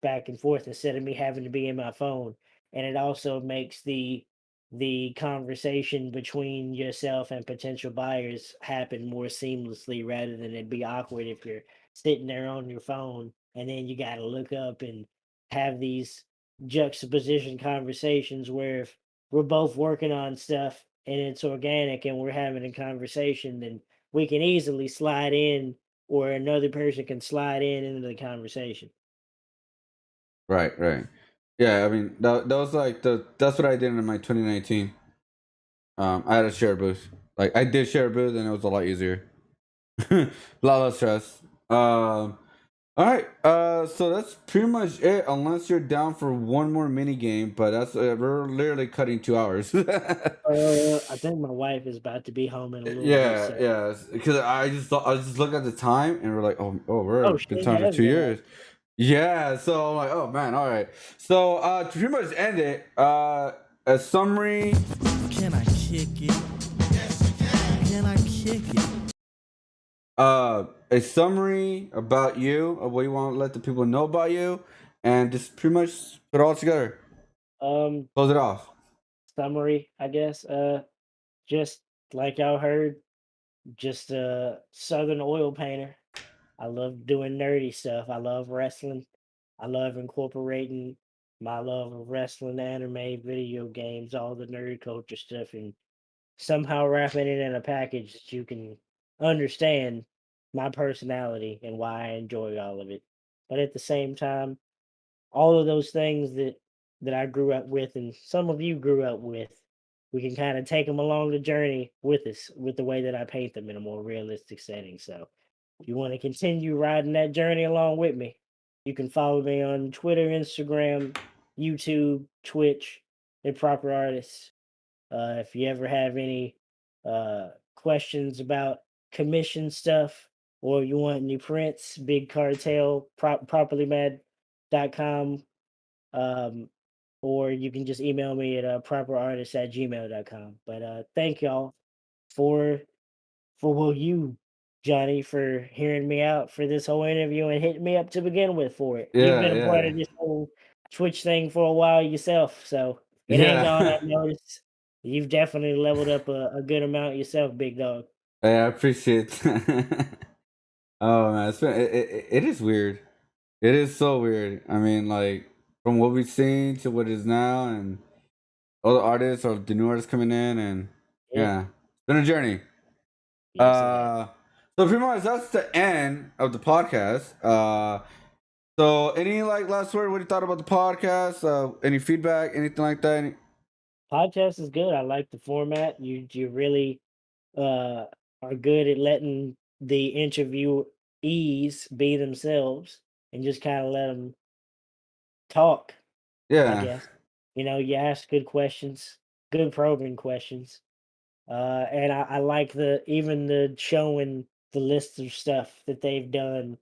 Speaker 2: back and forth instead of me having to be in my phone, and it also makes the conversation between yourself and potential buyers happen more seamlessly rather than it be awkward if you're sitting there on your phone and then you got to look up and have these juxtaposition conversations where if we're both working on stuff and it's organic and we're having a conversation, then we can easily slide in or another person can slide in into the conversation.
Speaker 1: Right. Right. Yeah. I mean, that was like that's what I did in my 2019. I had a share booth. Like I did share a booth, and it was a lot easier. A lot less stress. All right. So that's pretty much it. Unless you're down for one more mini game, but that's we're literally cutting 2 hours.
Speaker 2: I think my wife is about to be home in a little bit,
Speaker 1: Yeah,
Speaker 2: so
Speaker 1: yeah. Because I just looked at the time, and we're like, oh, we're
Speaker 2: oh,
Speaker 1: been
Speaker 2: she
Speaker 1: time for
Speaker 2: has
Speaker 1: 2 years. Yeah. So I'm like, oh man, all right. So to pretty much end it, a summary.
Speaker 3: Can I kick it? Can I kick it?
Speaker 1: A summary about you of what you want to let the people know about you, and just pretty much put it all together.
Speaker 2: um
Speaker 1: Close it off.
Speaker 2: summary, I guess. Just like y'all heard, just a southern oil painter. I love doing nerdy stuff. I love wrestling. I love incorporating my love of wrestling, anime, video games, all the nerd culture stuff, and somehow wrapping it in a package that you can understand my personality and why I enjoy all of it. But at the same time, all of those things that I grew up with and some of you grew up with, we can kind of take them along the journey with us with the way that I paint them in a more realistic setting. So if you want to continue riding that journey along with me, you can follow me on Twitter, Instagram, YouTube, Twitch, and Proper Artists. If you ever have any questions about commission stuff or you want any prints, Big Cartel, properlymad.com. Um, or you can just email me at properartist@gmail.com. But thank y'all for well you, Johnny, for hearing me out for this whole interview and hitting me up to begin with for it. You've
Speaker 1: Yeah,
Speaker 2: been a part
Speaker 1: yeah,
Speaker 2: of this whole Twitch thing for a while yourself, so it ain't gone
Speaker 1: yeah.
Speaker 2: unnoticed. You've definitely leveled up a good amount yourself, big dog.
Speaker 1: I appreciate. Oh man, it is weird. It is so weird. I mean, like from what we've seen to what it is now, and all the artists or the new artists coming in, and
Speaker 2: Yeah.
Speaker 1: yeah, it's been a journey.
Speaker 2: Yes, it has.
Speaker 1: So pretty much that's the end of the podcast. So any like last word? What you thought about the podcast? Any feedback? Anything like that?
Speaker 2: Podcast is good. I like the format. You really uh are good at letting the interviewees be themselves and just kind of let them talk, I
Speaker 1: Yeah.
Speaker 2: guess. You ask good questions, good probing questions. And I like the showing the list of stuff that they've done,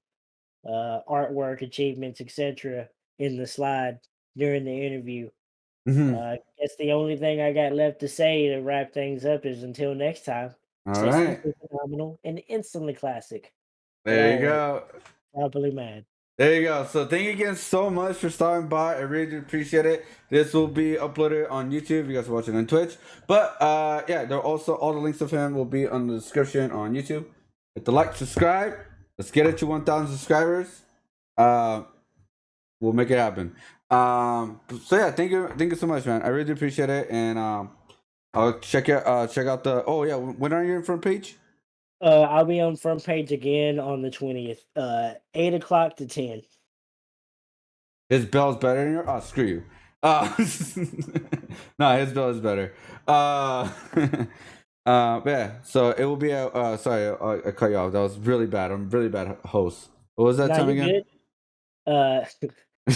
Speaker 2: artwork, achievements, etc. in the slide during the interview.
Speaker 1: Hmm.
Speaker 2: I guess the only thing I got left to say to wrap things up is until next time,
Speaker 1: All
Speaker 2: stay
Speaker 1: right.
Speaker 2: simply phenomenal and instantly classic, but
Speaker 1: There you
Speaker 2: always
Speaker 1: go.
Speaker 2: properly mad.
Speaker 1: There you go. So thank you again so much for stopping by. I really do appreciate it. This will be uploaded on YouTube. You guys are watching on Twitch. But yeah, there are also all the links of him will be on the description on YouTube. Hit the like, subscribe. Let's get it to 1,000 subscribers. Uh, we'll make it happen. So yeah, thank you so much, man. I really do appreciate it, and I'll check out the. Oh yeah, when are you in front page?
Speaker 2: I'll be on front page again on the 20th, 8 o'clock to 10.
Speaker 1: His bell's better than your. Oh, screw you. No, his bell is better. Yeah. So it will be a. Sorry, I cut you off. That was really bad. I'm a really bad host. What was that
Speaker 2: Now
Speaker 1: time
Speaker 2: you're
Speaker 1: again?
Speaker 2: good. Uh,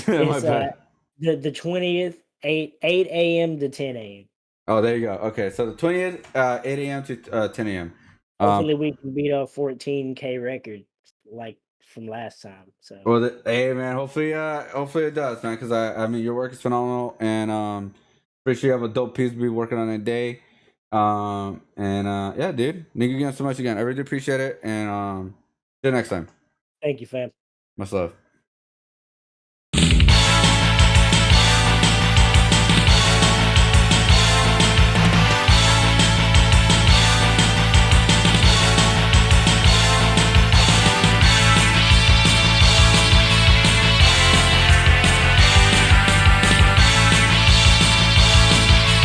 Speaker 1: My
Speaker 2: it's
Speaker 1: bad.
Speaker 2: the 20th, 8 a.m. to 10 a.m.
Speaker 1: Oh, there you go. Okay, so the 20th, 8 a.m. to 10 a.m.
Speaker 2: Hopefully we can beat our 14K record like from last time. So
Speaker 1: Well, hey man, hopefully it does, man. Because I mean, your work is phenomenal, and pretty sure you have a dope piece to be working on a day. And yeah, dude, thank you again so much again. I really appreciate it, and see you next time.
Speaker 2: thank you, fam.
Speaker 1: Much love.